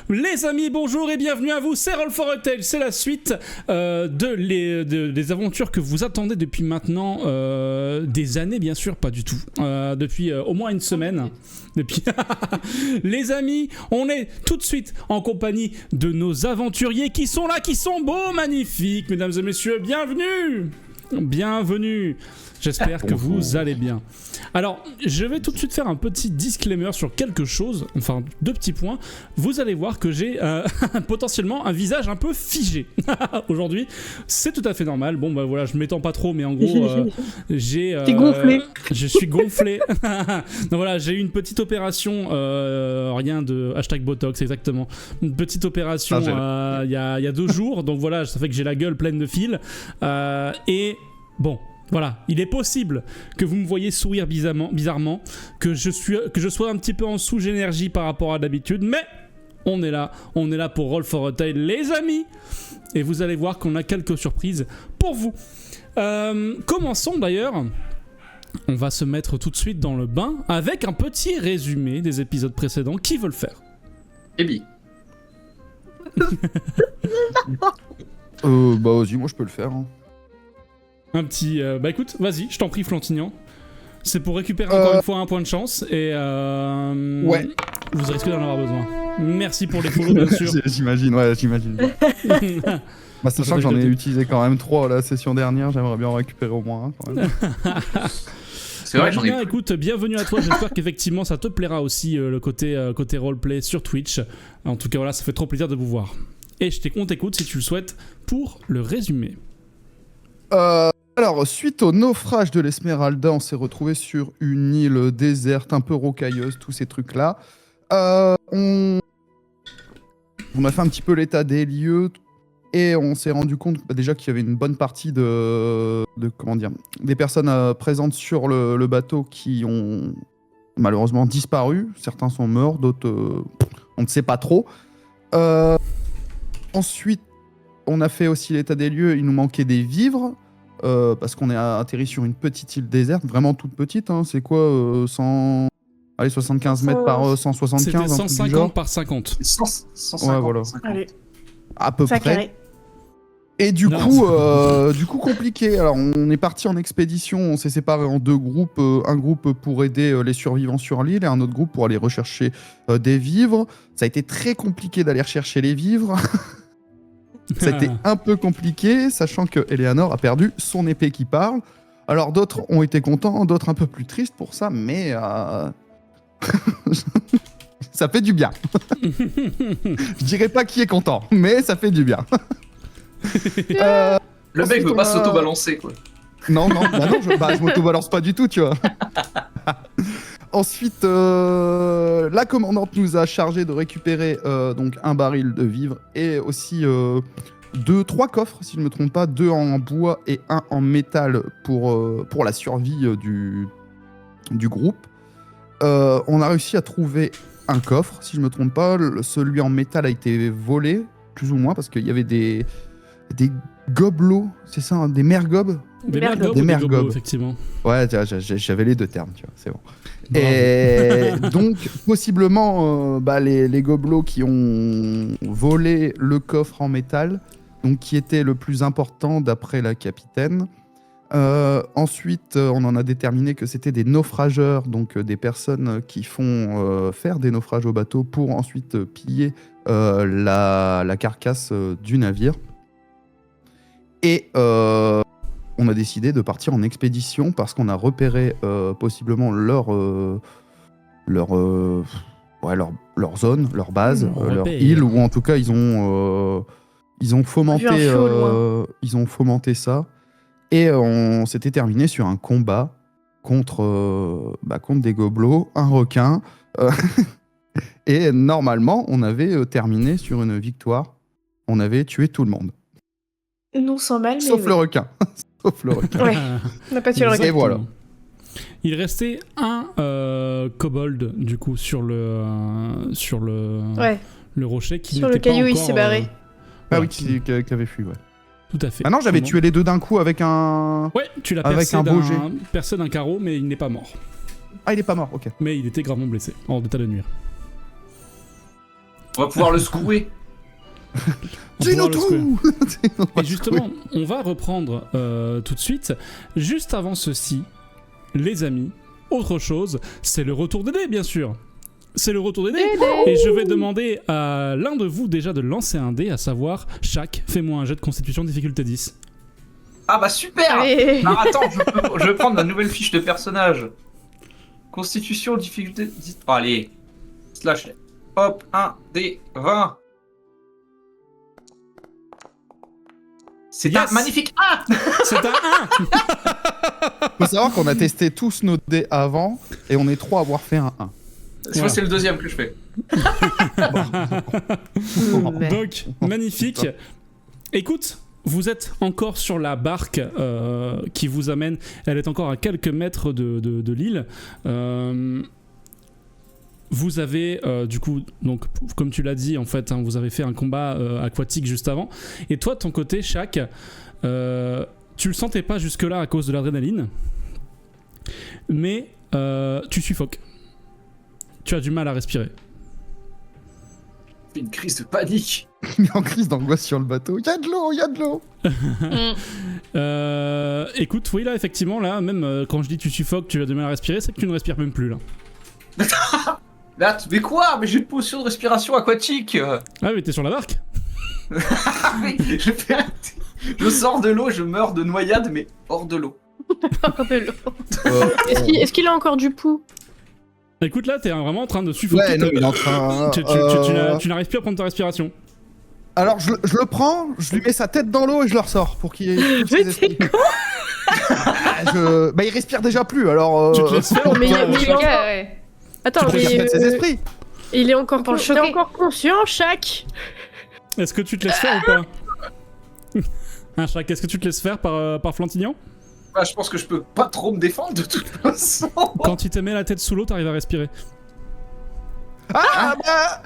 Les amis, bonjour et bienvenue à vous, c'est Roll for a Tale, c'est la suite des aventures que vous attendez depuis maintenant des années, bien sûr, pas du tout, depuis au moins une semaine. Depuis... Les amis, on est tout de suite en compagnie de nos aventuriers qui sont là, qui sont beaux, magnifiques, mesdames et messieurs, bienvenue. Bienvenue. J'espère que vous allez bien. Alors, je vais tout de suite faire un petit disclaimer sur quelque chose, enfin deux petits points. Vous allez voir que j'ai potentiellement un visage un peu figé aujourd'hui. C'est tout à fait normal. Bon, bah voilà, je m'étends pas trop, mais en gros, T'es gonflé. Je suis gonflé. Donc voilà, j'ai eu une petite opération, rien de hashtag Botox exactement. Une petite opération il y a 2 jours. Donc voilà, ça fait que j'ai la gueule pleine de fils. Et bon. Voilà, il est possible que vous me voyez sourire bizarrement, que je sois un petit peu en sous-énergie par rapport à d'habitude, mais on est là pour Roll for a Tale, les amis. Et vous allez voir qu'on a quelques surprises pour vous. Commençons d'ailleurs. On va se mettre tout de suite dans le bain avec un petit résumé des épisodes précédents. Qui veut le faire ? Ebi. Bah vas-y, moi je peux le faire. Hein. Un petit... bah écoute, vas-y, je t'en prie Flantignan. C'est pour récupérer encore une fois un point de chance et ouais. Vous risquez d'en avoir besoin. Merci pour les follow bien sûr. J'imagine. Bah, sachant que j'en ai utilisé quand même 3 la session dernière, j'aimerais bien en récupérer au moins 1 quand même. C'est vrai, j'en ai bien, écoute, bienvenue à toi, j'espère qu'effectivement ça te plaira aussi le côté roleplay sur Twitch. En tout cas voilà, ça fait trop plaisir de vous voir. Et on t'écoute si tu le souhaites pour le résumé. Alors, suite au naufrage de l'Esmeralda, on s'est retrouvé sur une île déserte, un peu rocailleuse, tous ces trucs-là. On a fait un petit peu l'état des lieux et on s'est rendu compte déjà qu'il y avait une bonne partie des personnes présentes sur le bateau qui ont malheureusement disparu. Certains sont morts, d'autres on ne sait pas trop. Ensuite, on a fait aussi l'état des lieux, il nous manquait des vivres. Parce qu'on est atterri sur une petite île déserte, vraiment toute petite, hein. C'est quoi 75 mètres par 175. C'était 150 par 50. 150. Ouais, voilà. Allez, à peu près. carré. Et du coup, compliqué. Alors, on est parti en expédition, on s'est séparé en 2 groupes. Un groupe pour aider les survivants sur l'île et un autre groupe pour aller rechercher des vivres. Ça a été très compliqué d'aller rechercher les vivres. Ça a été un peu compliqué, sachant que Eleanor a perdu son épée qui parle. Alors d'autres ont été contents, d'autres un peu plus tristes pour ça, mais ça fait du bien. Je dirais pas qui est content, mais ça fait du bien. Le mec veut pas s'auto-balancer, quoi. Non, je m'auto-balance pas du tout, tu vois. Ensuite, la commandante nous a chargé de récupérer donc un baril de vivres et aussi 3 coffres, si je ne me trompe pas, 2 en bois et 1 en métal pour la survie du groupe. On a réussi à trouver un coffre, si je ne me trompe pas. Celui en métal a été volé, plus ou moins, parce qu'il y avait des gobelots, c'est ça, hein, des mergobes. Des mergobes, effectivement. Ouais, j'avais les 2 termes, tu vois, c'est bon. Et donc, possiblement, les gobelots qui ont volé le coffre en métal, donc qui était le plus important d'après la capitaine. Ensuite, on en a déterminé que c'était des naufrageurs, donc des personnes qui font faire des naufrages au bateau pour ensuite piller la carcasse du navire. Et on a décidé de partir en expédition parce qu'on a repéré possiblement leur zone, leur base, leur île, ou en tout cas ils ont fomenté ça. Et on s'était terminé sur un combat contre des gobelots, un requin. Et normalement, on avait terminé sur une victoire. On avait tué tout le monde. Non sans mal, mais Sauf le requin. Sauf le requin. Ouais, on n'a pas tué le requin. Et voilà. Il restait un kobold du coup sur le rocher qui sur le n'était pas caillou, il encore, s'est barré. Ah oui, qui avait fui, ouais. Tout à fait. Ah non, j'avais tué les 2 d'un coup avec un... Ouais, tu l'as avec percé d'un carreau, mais il n'est pas mort. Ah, il est pas mort, ok. Mais il était gravement blessé, en état de nuire. On va pouvoir le secouer. Dis-nous pourra le tout. Et justement, on va reprendre tout de suite. Juste avant ceci, les amis, autre chose, c'est le retour des dés, bien sûr. C'est le retour des dés. Et je vais demander à l'un de vous déjà de lancer un dé, à savoir, chaque, fais-moi un jet de constitution difficulté 10. Ah bah super. Allez. Alors attends, je vais prendre ma nouvelle fiche de personnage. Constitution, difficulté... Oh, allez. Slash. Hop, 1, D, 20. C'est Yes. un magnifique 1. C'est un 1. Faut savoir qu'on a testé tous nos dés avant et on est 3 à avoir fait un 1. Moi, c'est le deuxième que je fais. Donc, magnifique. Écoute, vous êtes encore sur la barque qui vous amène. Elle est encore à quelques mètres de l'île. Vous avez, du coup, donc, comme tu l'as dit, en fait, hein, vous avez fait un combat aquatique juste avant. Et toi, de ton côté, Shaq, tu le sentais pas jusque-là à cause de l'adrénaline. Mais tu suffoques. Tu as du mal à respirer. Une crise de panique. Il est en crise d'angoisse sur le bateau. Y'a de l'eau, y'a de l'eau. Écoute, oui, là, effectivement, là, même quand je dis tu suffoques, tu as du mal à respirer, c'est que tu ne respires même plus, là. Mais quoi? Mais j'ai une potion de respiration aquatique. Ah, mais t'es sur la barque? Je sors de l'eau, je meurs de noyade, mais hors de l'eau. Est-ce qu'il a encore du pouls? Écoute, là, t'es vraiment en train de suffoquer. Ouais, non, il est en train. Tu n'arrives plus à prendre ta respiration. Alors je le prends, je lui mets sa tête dans l'eau et je le ressors pour qu'il ait. Mais t'es con. Bah il respire déjà plus alors. Tu te laisses faire. Mais il toi, est Shaq encore... ouais. Attends, Tu respires de ses esprits. il est encore, Pour le il est choquer. encore conscient, Shaq. Est-ce que tu te laisses faire ou pas? Hein, Shaq, est-ce que tu te laisses faire par Flantignan? Bah, je pense que je peux pas trop me défendre de toute façon. Quand il te met la tête sous l'eau, t'arrives à respirer. Ah bah.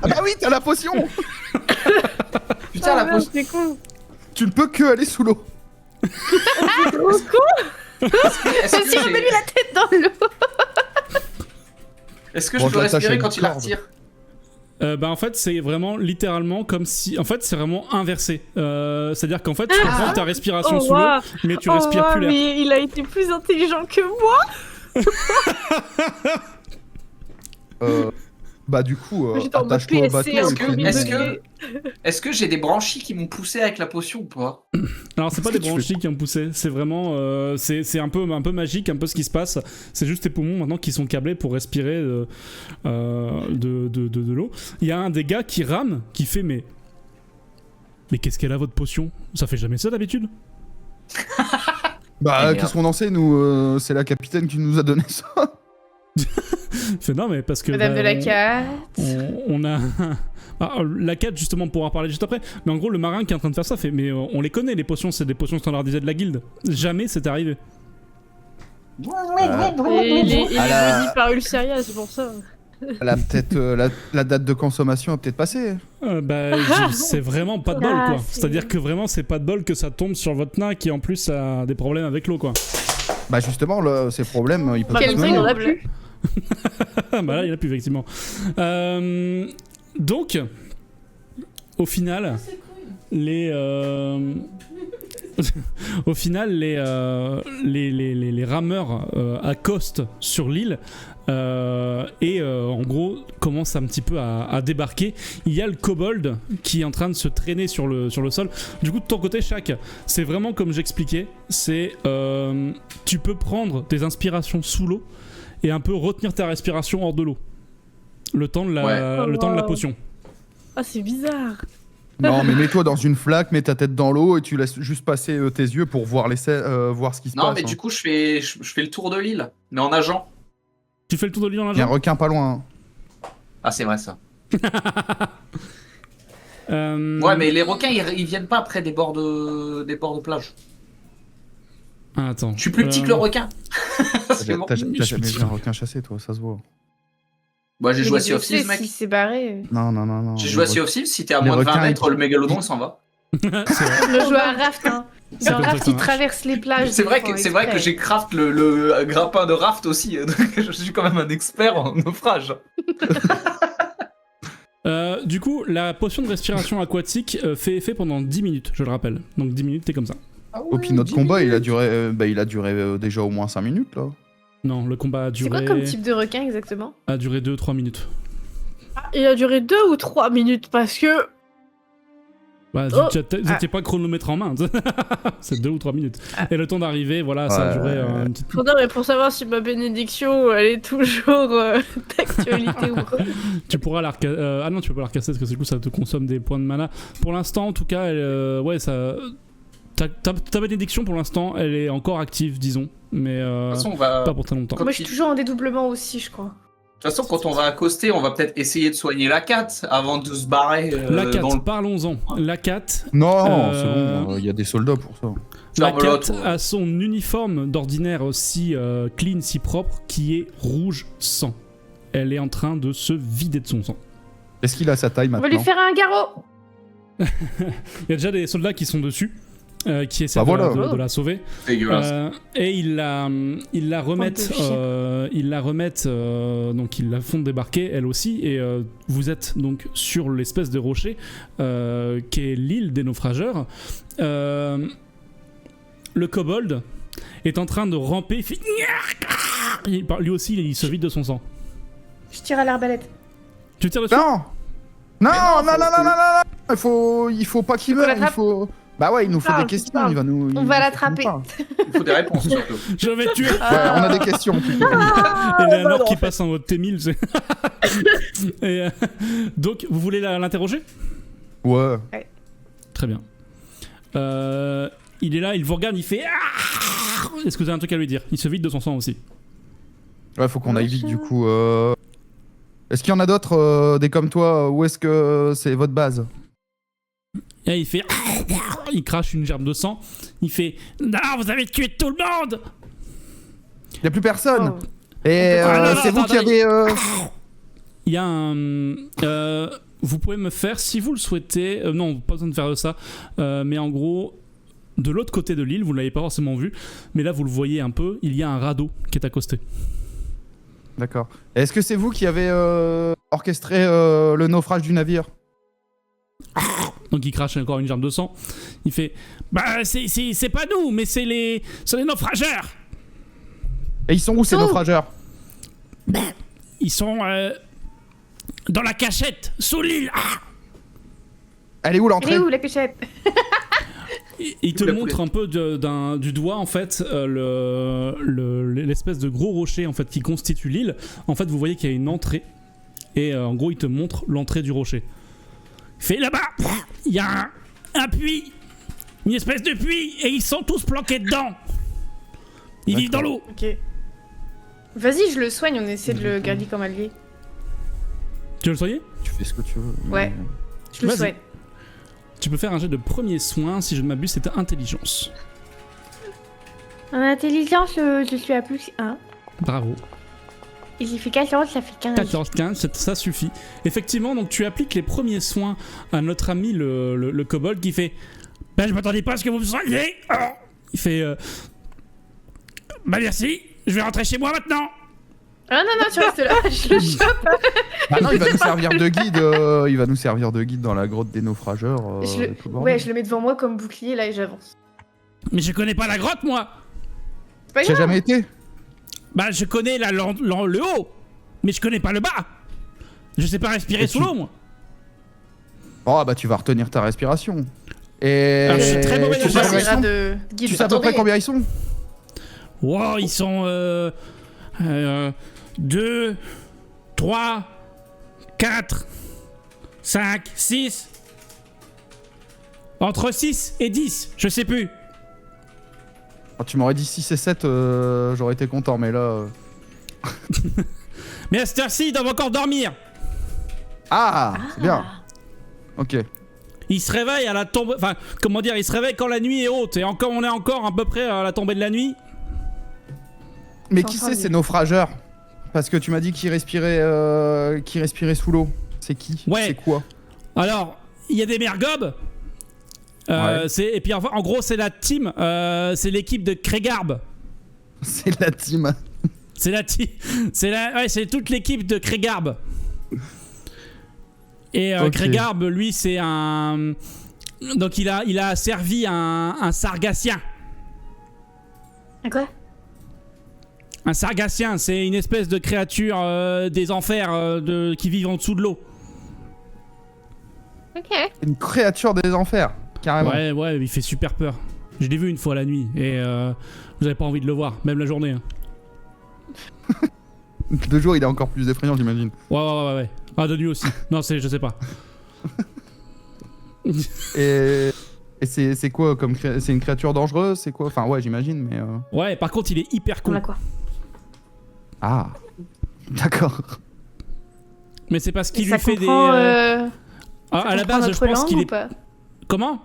Ah bah oui, t'as la potion. Putain, la merde, potion. c'est con. Tu ne peux que aller sous l'eau. Est-ce que Si on met lui la tête dans l'eau. Est-ce que Bon, je peux je l'attache à respirer une quand il la corde. retire? Bah en fait c'est vraiment littéralement comme si... En fait c'est vraiment inversé. C'est-à-dire qu'en fait tu reprends ta respiration sous l'eau, waouh. mais tu respires plus l'air. Mais il a été plus intelligent que moi. Bah du coup, J'étais en mode attache-toi au PSC, bateau. hein, et puis- Est-ce que j'ai des branchies qui m'ont poussé avec la potion ou pas? Alors c'est pas des branchies qui ont poussé, c'est vraiment... c'est un peu magique, un peu ce qui se passe. C'est juste tes poumons maintenant qui sont câblés pour respirer de l'eau. Il y a un des gars qui rame, qui fait mais qu'est-ce qu'elle a votre potion? Ça fait jamais ça d'habitude? Bah merde. qu'est-ce qu'on en sait nous c'est la capitaine qui nous a donné ça. Fait non mais parce que... Madame bah, de la carte. on a... Ah, la 4 justement, on pourra en parler juste après. Mais en gros le marin qui est en train de faire ça fait mais on les connaît les potions, c'est des potions standardisées de la guilde. Jamais c'est arrivé. Et il est À la- maudit par Ulceria, c'est pour ça. Elle a peut-être la date de consommation a peut-être passé. C'est vraiment pas de bol Ah, quoi. c'est- C'est-à-dire que vraiment c'est pas de bol que ça tombe sur votre nain qui en plus a des problèmes avec l'eau quoi. Bah justement ces problèmes ils peuvent Quel se temps il en mener. a plus. Bah là il y en a plus effectivement. Donc au final les au final les rameurs accostent sur l'île et en gros commencent un petit peu à débarquer. Il y a le kobold qui est en train de se traîner sur le sol. Du coup de ton côté Shaq, c'est vraiment comme j'expliquais, c'est tu peux prendre des inspirations sous l'eau et un peu retenir ta respiration hors de l'eau. Le temps de la, Ouais. le temps de la Wow. potion. Ah, c'est bizarre. Non mais mets-toi dans une flaque, mets ta tête dans l'eau et tu laisses juste passer tes yeux pour voir voir ce qui se Non, passe. mais du coup, je fais le tour de l'île, mais en nageant. Tu fais le tour de l'île en Il y a un nageant. requin pas loin. Hein. Ah, c'est vrai ça. Euh, Ouais, mais les requins, ils viennent pas près des bords de plage. ah, attends. Je suis plus petit que le requin. C'est bon. T'as Je jamais suis vu un requin chasser toi, ça se voit. Bah, j'ai joué à Sea Mais of Dieu Thieves, sait mec. s'il s'est barré. Non. J'ai joué à Sea of Thieves, si t'es à Les moins de 20 requins, mètres, ils- le mégalodon, il s'en va. C'est vrai. Je joue à un raft, hein. C'est Un comme ça raft, que ça il marche. traverse les plages. C'est vrai des que fois, exprès. j'ai craft le grappin de raft aussi, donc je suis quand même un expert en naufrage. Du coup, la potion de respiration aquatique fait effet pendant 10 minutes, je le rappelle. Donc 10 minutes, t'es comme ça. Oh, puis notre combat, il a duré, déjà au moins 5 minutes, là. Non, le combat a C'est duré... quoi comme type de requin exactement? a duré 2-3 minutes. Il a duré 2 ou 3 minutes parce que. Bah, Oh. vous étiez pas chronomètre en main. C'est 2 ou 3 minutes. Et le temps d'arriver, voilà, ça a duré une petite... Non, mais pour savoir si ma bénédiction elle est toujours d'actualité ou pas. Tu pourras la ah non, tu peux pas la recasser parce que du coup ça te consomme des points de mana. Pour l'instant, en tout cas, ouais, ça... Ta bénédiction pour l'instant, elle est encore active, disons. Mais De toute façon, on va... pas pour très longtemps. Comme Moi je suis toujours en dédoublement aussi, je crois. De toute façon, quand on va accoster, on va peut-être essayer de soigner la 4 avant de se barrer La 4, dans le... parlons-en. La 4, Non, c'est bon, il y a des soldats pour ça. la L'armelote, 4 a son uniforme d'ordinaire aussi clean, si propre, qui est rouge sang. Elle est en train de se vider de son sang. Est-ce qu'il a sa taille On maintenant? va lui faire un garrot. Il y a déjà des soldats qui sont dessus, qui essaient Bah voilà. de la sauver. Dégueulasse. Et ils la remettent, donc ils la font débarquer elle aussi. Et vous êtes donc sur l'espèce de rocher qui est l'île des naufrageurs. Le kobold est en train de ramper. Il fait... Lui aussi, il se vide de son sang. Je tire à l'arbalète. Tu tires dessus? Non. Non, non, non, non, non, non, non, il faut pas qu'il Faut qu'on meure, il l'attrape. faut... Bah ouais, il nous faut Parle, des questions, parle. il va nous... On va l'attraper. Il faut des réponses surtout. Je vais tuer. Ouais, on a des questions. plutôt. Eleanor non, qui en fait. passe en mode T1000. Et, donc, vous voulez l'interroger? Ouais. Très bien. Il est là, il vous regarde, il fait... Est-ce que vous avez un truc à lui dire? Il se vide de son sang aussi. Ouais, faut qu'on aille vite du coup. Est-ce qu'il y en a d'autres, des comme toi, où est-ce que c'est votre base? Et il fait... Il crache une gerbe de sang. Il fait... Non, vous avez tué tout le monde! Il y a plus personne. Oh. Et Ah, non, c'est vous qui attendez. avez... Il y a un... vous pouvez me faire, si vous le souhaitez... non, pas besoin de faire ça. Mais en gros, de l'autre côté de l'île, vous ne l'avez pas forcément vu, mais là, vous le voyez un peu, il y a un radeau qui est accosté. D'accord. Est-ce que c'est vous qui avez orchestré le naufrage du navire? Donc il crache encore une gerbe de sang. Il fait... Bah, c'est pas nous, mais c'est les naufrageurs! Et ils sont où ces Oh. naufrageurs? Ils sont... dans la cachette, sous l'île! Elle est où Elle l'entrée? est où la cachette? Il te La montre un peu du doigt en fait l'espèce de gros rocher en fait qui constitue l'île. En fait, vous voyez qu'il y a une entrée et en gros, il te montre l'entrée du rocher. Il fait là-bas, il y a un puits, une espèce de puits et ils sont tous planqués dedans. Ils vivent dans l'eau. Ok. Vas-y, je le soigne, on essaie de le garder comme allié. Tu veux le soigner? Tu fais ce que tu veux. mais- Ouais. Je le Vas-y. soigne. Tu peux faire un jet de premier soin. Si je ne m'abuse, c'était intelligence. En intelligence, je suis à plus 1. Bravo. Et j'ai fait 14, ça fait 15. 14, 15, ça suffit. Effectivement, donc tu appliques les premiers soins à notre ami le kobold qui fait bah, je m'attendais pas à ce que vous me soigniez. Oh. Il fait bah merci, je vais rentrer chez moi maintenant. Ah non, non, tu restes là, je le chope. Ah non, il va nous servir de guide. Il va nous servir de guide dans la grotte des naufrageurs. Ouais, je le mets devant moi comme bouclier là et j'avance. Mais je connais pas la grotte moi. C'est pas Tu as grave. jamais été? Bah je connais le haut, mais je connais pas le bas. Je sais pas respirer Et sous tu- l'eau moi. Oh bah tu vas retenir ta respiration. Et Alors, je suis très mauvais tu dans sais ça. On combien ils essaiera sont de guide. Tu sais à peu près combien ils sont? Wow, ils sont 2, 3, 4, 5, 6. Entre 6 et 10, je sais plus. Oh, tu m'aurais dit 6 et 7, j'aurais été content, mais là... Mais à cette heure-ci, ils doivent encore dormir. Ah, c'est bien. Ok. Ils se réveillent à la tombée... Enfin, comment dire, ils se réveillent quand la nuit est haute. Et encore, on est encore à peu près à la tombée de la nuit. Mais Sans qui parler. c'est ces naufrageurs? Parce que tu m'as dit qu'ils respiraient sous l'eau. C'est qui? Ouais. C'est quoi? Alors, il y a des mergobes. Ouais. Et puis enfin, en gros, c'est la team. C'est l'équipe de Crégarbe. C'est la team. C'est la team. Ouais, c'est toute l'équipe de Crégarbe. Et Ok. Grégarbe, lui, c'est un... Donc il a servi un sargassien. Quoi? Un sargassien, c'est une espèce de créature des enfers qui vivent en dessous de l'eau. Ok. Une créature des enfers, carrément. Ouais, il fait super peur. Je l'ai vu une fois la nuit et vous avez pas envie de le voir, même la journée. Hein. De jour, il est encore plus effrayant, j'imagine. Ouais. Ah, de nuit aussi. Non, je sais pas. Et c'est quoi comme c'est une créature dangereuse, c'est quoi? Enfin ouais, j'imagine, mais Ouais, par contre, il est hyper On con. a quoi? ah, d'accord. Mais c'est parce qu'il Ça lui fait des... comprend, à la comprend base, je notre pense langue qu'il ou est... pas Comment?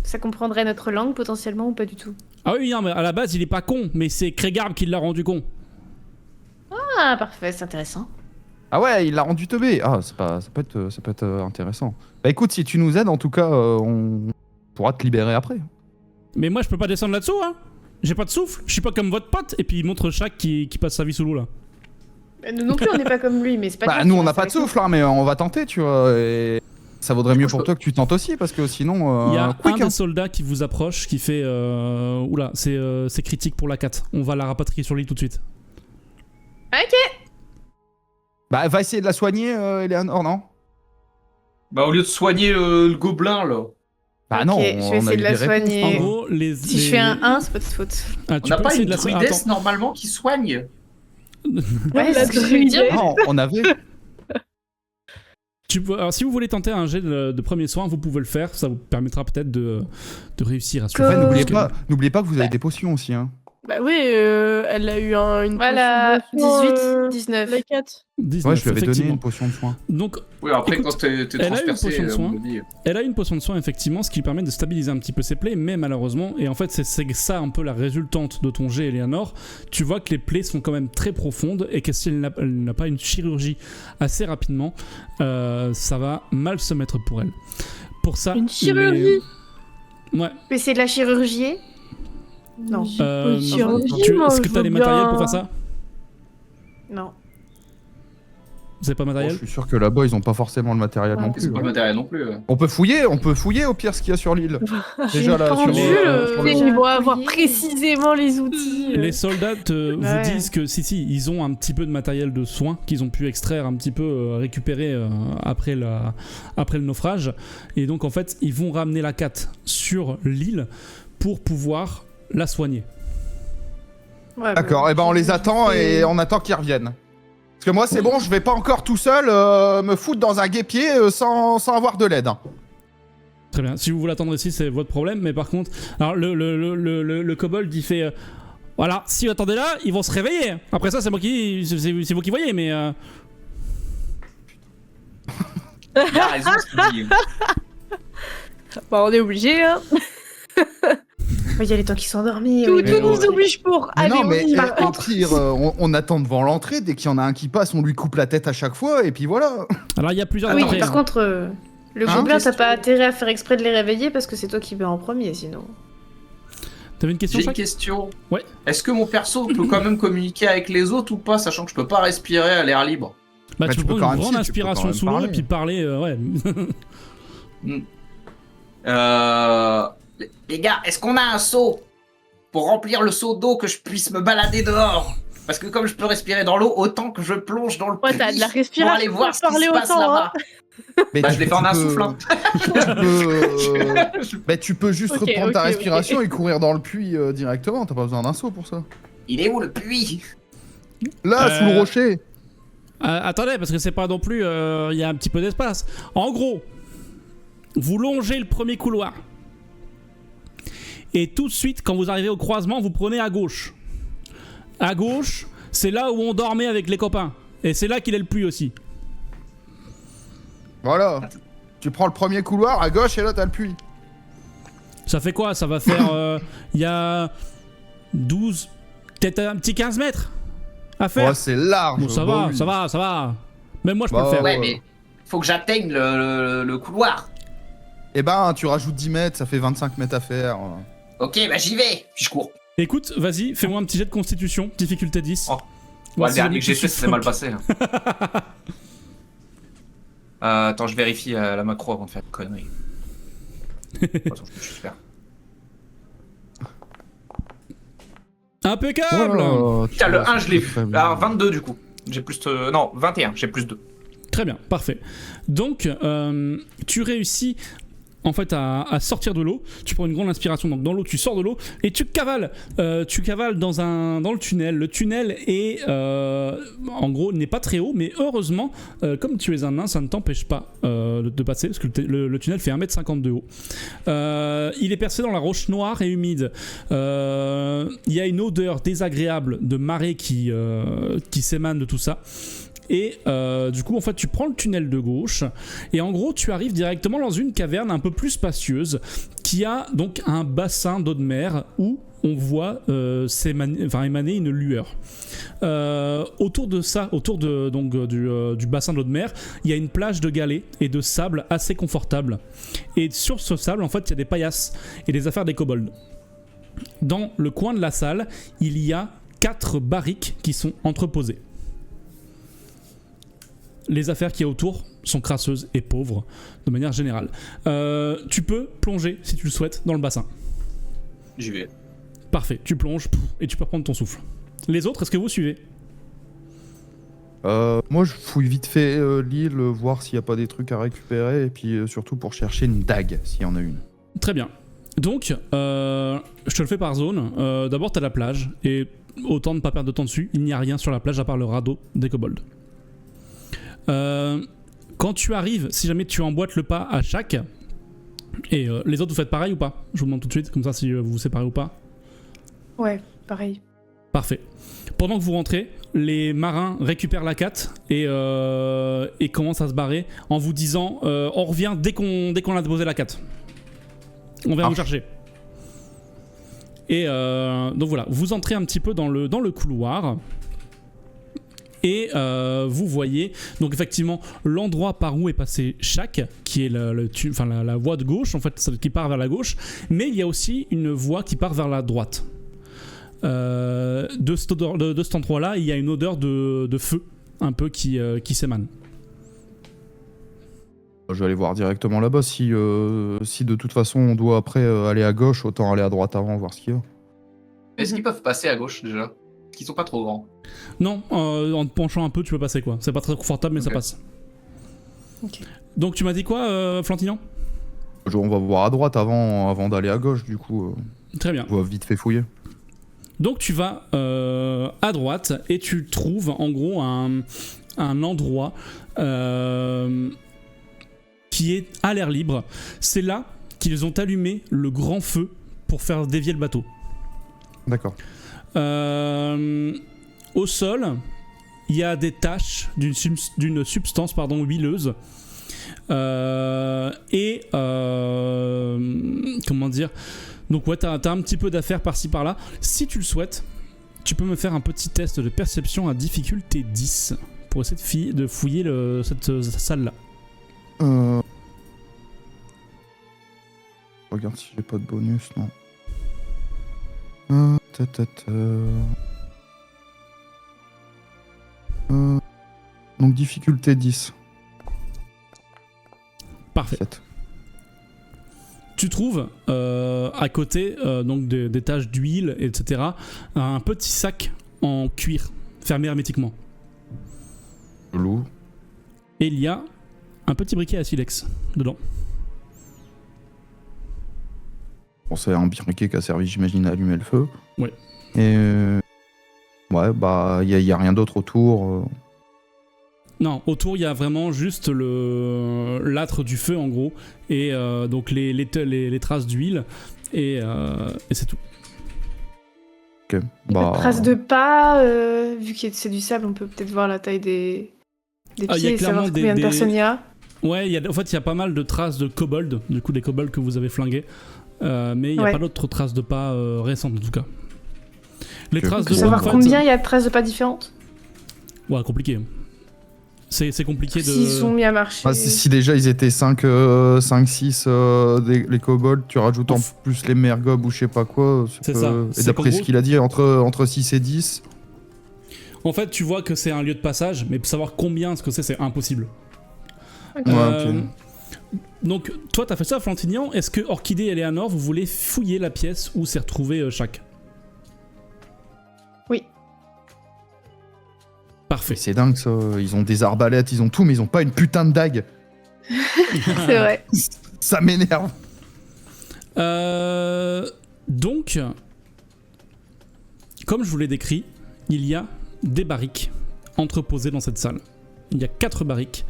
Ça comprendrait notre langue potentiellement ou pas du tout? Ah oui, non, mais à la base, il est pas con, mais c'est Grégarbe qui l'a rendu con. Ah, parfait, c'est intéressant. Ah ouais, il l'a rendu teubé. Ah, ça peut être intéressant. Bah écoute, si tu nous aides, en tout cas, on pourra te libérer après. Mais moi, je peux pas descendre là-dessous, hein. J'ai pas de souffle, je suis pas comme votre pote. Et puis il montre Shaq qui passe sa vie sous l'eau, là. Nous non plus, on n'est pas comme lui, mais c'est pas Bah grave, nous, tu on n'a restes pas de avec nous. souffle, hein, mais on va tenter, tu vois. Et ça vaudrait mieux pour toi que tu tentes aussi, parce que sinon, Il y a un quick, hein. des soldats qui vous approche, qui fait... Oula, c'est critique pour la 4. On va la rapatrier sur l'île tout de suite. Bah va essayer de la soigner, Eleanor, non? Bah, au lieu de soigner le gobelin, là. Bah Ok, non, je vais on a essayer de la libéré. soigner. En Et gros, si je fais un 1, c'est pas de faute. Ah, On tu n'a peux pas essayer une de la soigner. druidesse normalement qui soigne. Ouais, c'est ce que je veux dire. Non, on avait. Alors, si vous voulez tenter un jet de premier soin, vous pouvez le faire. Ça vous permettra peut-être de réussir à se Ouais, Que- n'oubliez pas que vous avez des potions aussi, hein. Bah oui, elle a eu une Voilà, potion de soin, 18, 19. la 4. 19, Ouais, je lui avais donné effectivement. une potion de soin. Donc, Oui, après, Écoute, quand t'es elle a une transpercé, potion de soin. on me dit. elle a une potion de soin, effectivement, ce qui lui permet de stabiliser un petit peu ses plaies, mais malheureusement, et en fait, c'est ça un peu la résultante de ton jet, Eleanor. Tu vois que les plaies sont quand même très profondes et que si elle n'a pas une chirurgie assez rapidement, ça va mal se mettre pour elle. Pour ça, Une chirurgie. Ouais. Mais c'est de la chirurgie? Non. Une chirurgie, moi, Est-ce que je t'as veux les matériels bien. pour faire ça? Non. Vous avez pas Bon, matériel? je suis sûr que là-bas, ils ont pas forcément le matériel non C'est plus. pas le hein. matériel non plus. On peut fouiller au pire ce qu'il y a sur l'île. J'ai Déjà là, pas sur envie, sur le- Ils vont avoir fouiller. précisément les outils. Les soldats vous Ouais. disent que si, ils ont un petit peu de matériel de soins qu'ils ont pu extraire un petit peu, récupérer après le naufrage. Et donc en fait, ils vont ramener la Cat sur l'île pour pouvoir la soigner. Ouais, D'accord, bah, et ben on les attend et on attend qu'ils reviennent. Parce que moi, c'est bon, je vais pas encore tout seul me foutre dans un guêpier sans avoir de l'aide. hein. Très bien. Si vous voulez attendre ici, c'est votre problème. Mais par contre, alors le kobold il fait voilà, si vous attendez là, ils vont se réveiller. Après ça, c'est vous qui voyez, mais Il a raison ce qu'il dit. Bah, on est obligé, hein. Il y a les temps qui sont endormis. Tout, oui, tout mais nous bon. oblige pour. Mais Allez, non, on mais y va. au pire, on attend devant l'entrée. Dès qu'il y en a un qui passe, on lui coupe la tête à chaque fois et puis voilà. alors il y a plusieurs Ah oui, entrées, par hein. contre, le Hein, gobelin, t'as question. pas intérêt à faire exprès de les réveiller parce que c'est toi qui vas en premier sinon. T'avais une question, J'ai une Jacques? question. Ouais. Est-ce que mon perso peut quand même communiquer avec les autres ou pas, sachant que je peux pas respirer à l'air libre? Bah, tu peux prendre quand une même- grande si, tu peux quand inspiration même sous l'eau et parler. puis parler, ouais. Les gars, est-ce qu'on a un seau pour remplir le seau d'eau que je puisse me balader dehors? Parce que comme je peux respirer dans l'eau, autant que je plonge dans le Ouais, t'as de la puits pour respiration aller voir pour ce qui parler se passe autant, là-bas. Mais Bah, je l'ai fait en un peux- souffle. Hein. tu peux juste Ok, reprendre ta ok, respiration et courir dans le puits directement. T'as pas besoin d'un saut pour ça. Il est où le puits? Là, sous le rocher. Attendez, parce que c'est pas non plus. Il y a un petit peu d'espace. En gros, vous longez le premier couloir. Et tout de suite, quand vous arrivez au croisement, vous prenez à gauche. À gauche, c'est là où on dormait avec les copains. Et c'est là qu'il est le puits aussi. Voilà. Tu prends le premier couloir à gauche et là, t'as le puits. Ça fait quoi? Ça va faire. Il y a 12, peut-être un petit 15 mètres à faire. Oh, c'est large. Bon, ça bah va, oui. ça va, ça va. Même moi, je peux Bah, le faire. Ouais, mais faut que j'atteigne le couloir. Eh ben, tu rajoutes 10 mètres, ça fait 25 mètres à faire. Ok, bah j'y vais. Puis je cours. Écoute, vas-y, fais-moi un petit jet de constitution, difficulté 10. Oh. Voir Ouais, le si dernier jamais que j'ai tu fait, c'est mal suffoques. passé. Hein. Attends, je vérifie la macro avant de faire une connerie. Attends, je suis super. Impeccable. Oh, Putain, le 1, je l'ai vu. très bien. Alors, 22 du coup. J'ai plus de... Non, 21, j'ai plus 2. Très bien, parfait. Donc, tu réussis en fait à sortir de l'eau. Tu prends une grande inspiration donc dans l'eau, tu sors de l'eau et tu cavales. Tu cavales dans le tunnel. Le tunnel est en gros n'est pas très haut, mais heureusement, comme tu es un nain, ça ne t'empêche pas de passer parce que le tunnel fait 1m50 de haut. Il est percé dans la roche noire et humide. Il y a une odeur désagréable de marée qui s'émane de tout ça. Et du coup en fait tu prends le tunnel de gauche et en gros tu arrives directement dans une caverne un peu plus spacieuse qui a donc un bassin d'eau de mer où on voit émaner une lueur. Autour de ça, du bassin d'eau de mer, il y a une plage de galets et de sable assez confortable. Et sur ce sable en fait il y a des paillasses et des affaires des kobolds. Dans le coin de la salle il y a 4 barriques qui sont entreposées. Les affaires qu'il y a autour sont crasseuses et pauvres de manière générale. Tu peux plonger si tu le souhaites dans le bassin. J'y vais. Parfait, tu plonges et tu peux reprendre ton souffle. Les autres, est-ce que vous suivez? Moi, je fouille vite fait l'île, voir s'il n'y a pas des trucs à récupérer, et puis surtout pour chercher une dague, s'il y en a une. Très bien. Donc, je te le fais par zone. D'abord, tu as la plage, et autant ne pas perdre de temps dessus, il n'y a rien sur la plage à part le radeau des kobolds. Quand tu arrives, si jamais tu emboîtes le pas à chaque, et les autres vous faites pareil ou pas? Je vous demande tout de suite, comme ça si vous vous séparez ou pas. Ouais, pareil. Parfait. Pendant que vous rentrez, les marins récupèrent la quête et commencent à se barrer en vous disant on revient dès qu'on a déposé la quête. On vient vous chercher. Et donc voilà, vous entrez un petit peu dans le couloir. Et vous voyez donc effectivement l'endroit par où est passé Shaq, qui est la voie de gauche, en fait, celle qui part vers la gauche, mais il y a aussi une voie qui part vers la droite. De cet endroit-là, il y a une odeur de feu un peu qui s'émane. Je vais aller voir directement là-bas. Si de toute façon on doit après aller à gauche, autant aller à droite avant, voir ce qu'il y a. Est-ce qu'ils peuvent passer à gauche déjà? Parce qu'ils sont pas trop grands. Non, en te penchant un peu, tu peux passer quoi. C'est pas très confortable, mais ça passe. Ok. Donc tu m'as dit quoi, Flantignan? On va voir à droite avant d'aller à gauche, du coup. Très bien. On va vite fait fouiller. Donc tu vas à droite et tu trouves en gros un endroit qui est à l'air libre. C'est là qu'ils ont allumé le grand feu pour faire dévier le bateau. D'accord. Au sol, il y a des taches d'une substance huileuse. Comment dire? Donc ouais, t'as un petit peu d'affaires par-ci par-là. Si tu le souhaites, tu peux me faire un petit test de perception à difficulté 10 pour essayer de fouiller cette salle-là. Regarde si j'ai pas de bonus, non. Donc difficulté 10. Parfait. 7. Tu trouves à côté donc des taches d'huile, etc., un petit sac en cuir fermé hermétiquement. Loup. Et il y a un petit briquet à silex dedans. Bon, c'est un briquet qui a servi, j'imagine, à allumer le feu. Ouais. Et ouais, bah, il y a rien d'autre autour. Non, autour il y a vraiment juste l'âtre du feu en gros, et donc les traces d'huile, et c'est tout. Ok. Pas de traces de pas, vu que c'est du sable, on peut peut-être voir la taille des pieds et savoir combien de personnes il y a. Ouais, en fait il y a pas mal de traces de kobolds, du coup des kobolds que vous avez flingués, mais il n'y a pas d'autres traces de pas récentes en tout cas. Les traces de savoir en fait, combien il y a de traces de pas différentes. Ouais, compliqué. C'est compliqué de... S'ils sont mis à marcher. Ah, si déjà ils étaient 5, 6 les kobolds, tu rajoutes en plus les mergobs ou je sais pas quoi. C'est ça. Et d'après ce qu'il a dit, entre 6 et 10. En fait, tu vois que c'est un lieu de passage, mais savoir combien ce que c'est impossible. Ok. Ouais, ok. Donc, toi, t'as fait ça, Flantignan. Est-ce que Orchidée et Eleanor, vous voulez fouiller la pièce où s'est retrouvé chaque? Oui. Parfait. C'est dingue ça, ils ont des arbalètes, ils ont tout, mais ils ont pas une putain de dague. C'est vrai. Ça m'énerve. Donc, comme je vous l'ai décrit, il y a des barriques entreposées dans cette salle. Il y a 4 barriques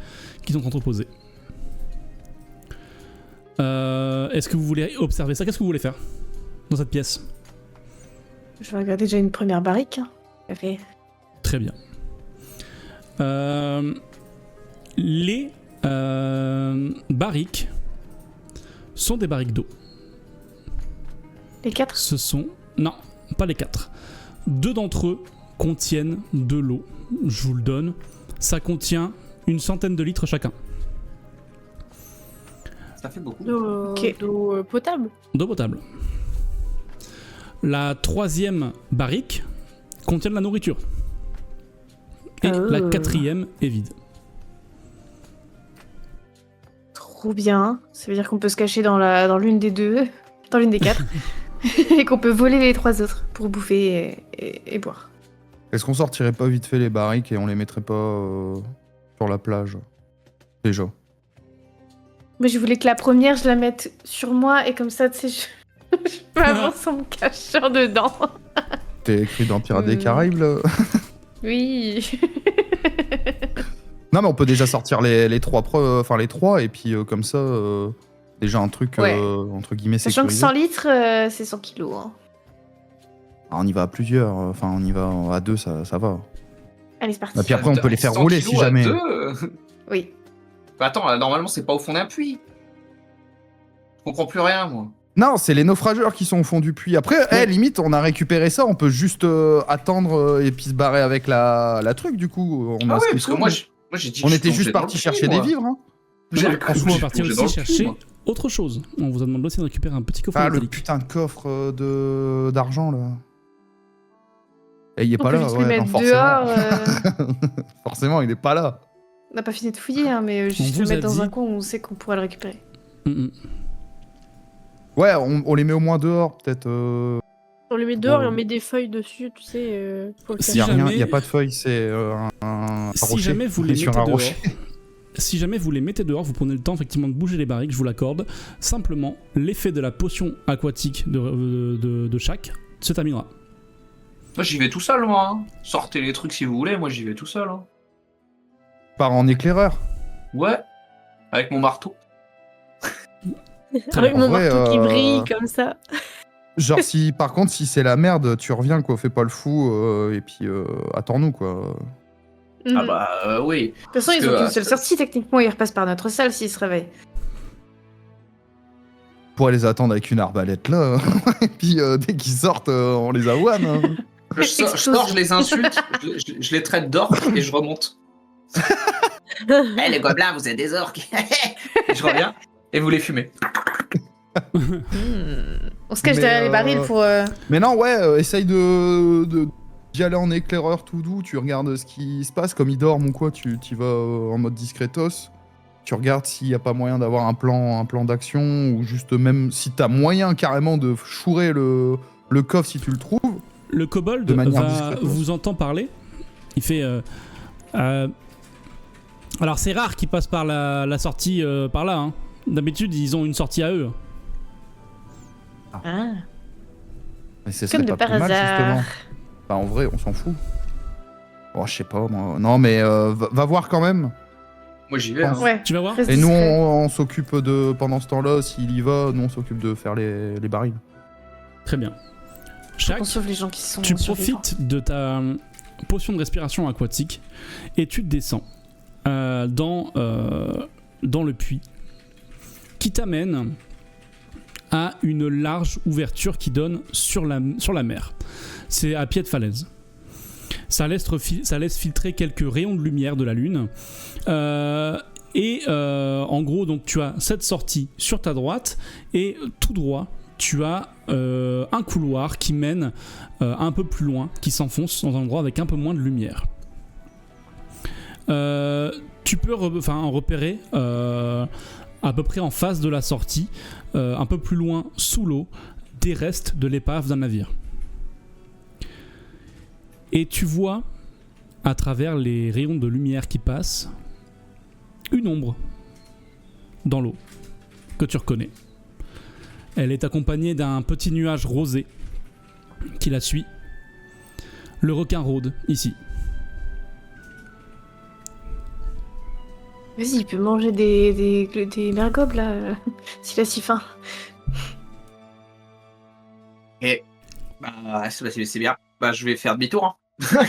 qui sont entreposées. Est-ce que vous voulez observer ça? Qu'est-ce que vous voulez faire dans cette pièce? Je vais regarder déjà une première barrique. Ok. Très bien. Les barriques sont des barriques d'eau. Les 4? Ce sont... Non, pas les 4. 2 d'entre eux contiennent de l'eau. Je vous le donne. Ça contient une centaine de litres chacun. Ça fait beaucoup. D'eau potable. D'eau potable. La 3e barrique contient de la nourriture. Et la 4e est vide. Trop bien. Ça veut dire qu'on peut se cacher dans l'une des deux, dans l'une des 4, et qu'on peut voler les 3 autres pour bouffer et boire. Est-ce qu'on sortirait pas vite fait les barriques et on les mettrait pas sur la plage? Déjà. Mais je voulais que la première, je la mette sur moi, et comme ça, tu sais, je peux avancer en me cachant dedans. T'es écrit dans Pirates des Caraïbes là? Oui. Non mais on peut déjà sortir les 3 les 3 et puis comme ça déjà un truc Ouais. entre guillemets Sachant que sécurisé. 100 litres, c'est 100 kilos. Hein. Ah, on y va à plusieurs, enfin on y va à 2 ça va. Allez, c'est parti. Et puis après on peut les faire 100 rouler kilos si à jamais. 2. Oui. Bah attends, normalement c'est pas au fond d'un puits. Je comprends plus rien moi. Non, c'est les naufrageurs qui sont au fond du puits. Après, limite, on a récupéré ça, on peut juste attendre et puis se barrer avec la truc du coup. On a Ah ce ouais, qu'il parce que faut. moi j'ai dit On que était je juste plongeais dans parti le chercher puits, des moi. vivres. Hein. J'ai On cru que va je partir plongeais dans aussi le puits, chercher moi. autre chose. On vous a demandé aussi de récupérer un petit coffre Ah, le métallique. putain de coffre d'argent là. Et il est On pas peut là, juste les ouais, non, mettre forcément. dehors. Forcément, il est pas là. On n'a pas fini de fouiller, hein, mais juste On le vous a mettre dans un dit- coin où on sait qu'on pourra le récupérer. Ouais, on les met au moins dehors, peut-être. On les met dehors Bon. et on met des feuilles dessus, tu sais. Pour le Si Il y a cacher. rien, jamais- il y a pas de feuilles, c'est un Si rocher. jamais vous On les est sur mettez un dehors, rocher. si jamais vous les mettez dehors, vous prenez le temps effectivement de bouger les barriques, je vous l'accorde. Simplement, l'effet de la potion aquatique de chaque se terminera. Moi j'y vais tout seul moi. Hein. Sortez les trucs si vous voulez, moi j'y vais tout seul. Hein. Part en éclaireur. Ouais. Avec mon marteau. Très Avec bien. mon En vrai, marteau qui brille comme ça. Genre par contre si c'est la merde, tu reviens quoi, fais pas le fou et puis attends-nous quoi. Ah Mhm. bah oui. De toute façon, parce ils ont que, qu'une seule sortie, techniquement, ils repassent par notre salle s'ils se réveillent. On pourrait les attendre avec une arbalète là, et puis dès qu'ils sortent, on les avoine. Hein. Je sors, je les insulte, je les traite d'orques et je remonte. Eh les gobelins, vous êtes des orques. Et je reviens et vous les fumez. On se cache Mais, derrière les barils pour... Mais non, ouais, essaye d'y aller en éclaireur tout doux, tu regardes ce qui se passe, comme ils dorment ou quoi, tu vas en mode discretos, tu regardes s'il n'y a pas moyen d'avoir un plan d'action, ou juste même si t'as moyen carrément de chourer le coffre si tu le trouves. Le kobold De manière discrète. vous entend parler. Il fait... Alors c'est rare qu'ils passent par la sortie par là. Hein. D'habitude ils ont une sortie à eux. Ah. Mais ce Comme serait de pas par plus mal, hasard. justement. Bah en vrai, on s'en fout. Oh, je sais pas, moi. Non, mais va voir quand même. Moi j'y vais. Hein. Ouais. Tu vas voir? Reste Et nous, discret. on s'occupe de... Pendant ce temps-là, s'il y va, nous, on s'occupe de faire les barils. Très bien. Faut Chaque, qu'on sauve les gens qui sont tu survivants. profites de ta potion de respiration aquatique et tu descends dans le puits qui t'amène à une large ouverture qui donne sur la mer. C'est à pied de falaise. Ça laisse filtrer quelques rayons de lumière de la lune. En gros, donc tu as cette sortie sur ta droite et tout droit, tu as un couloir qui mène un peu plus loin, qui s'enfonce dans un endroit avec un peu moins de lumière. tu peux repérer à peu près en face de la sortie, un peu plus loin sous l'eau, des restes de l'épave d'un navire. Et tu vois, à travers les rayons de lumière qui passent, une ombre dans l'eau que tu reconnais. Elle est accompagnée d'un petit nuage rosé qui la suit. Le requin rôde ici. Vas-y, il peut manger des mergobes, là, s'il a si faim. Et c'est bien. Bah, je vais faire demi-tour. Hein.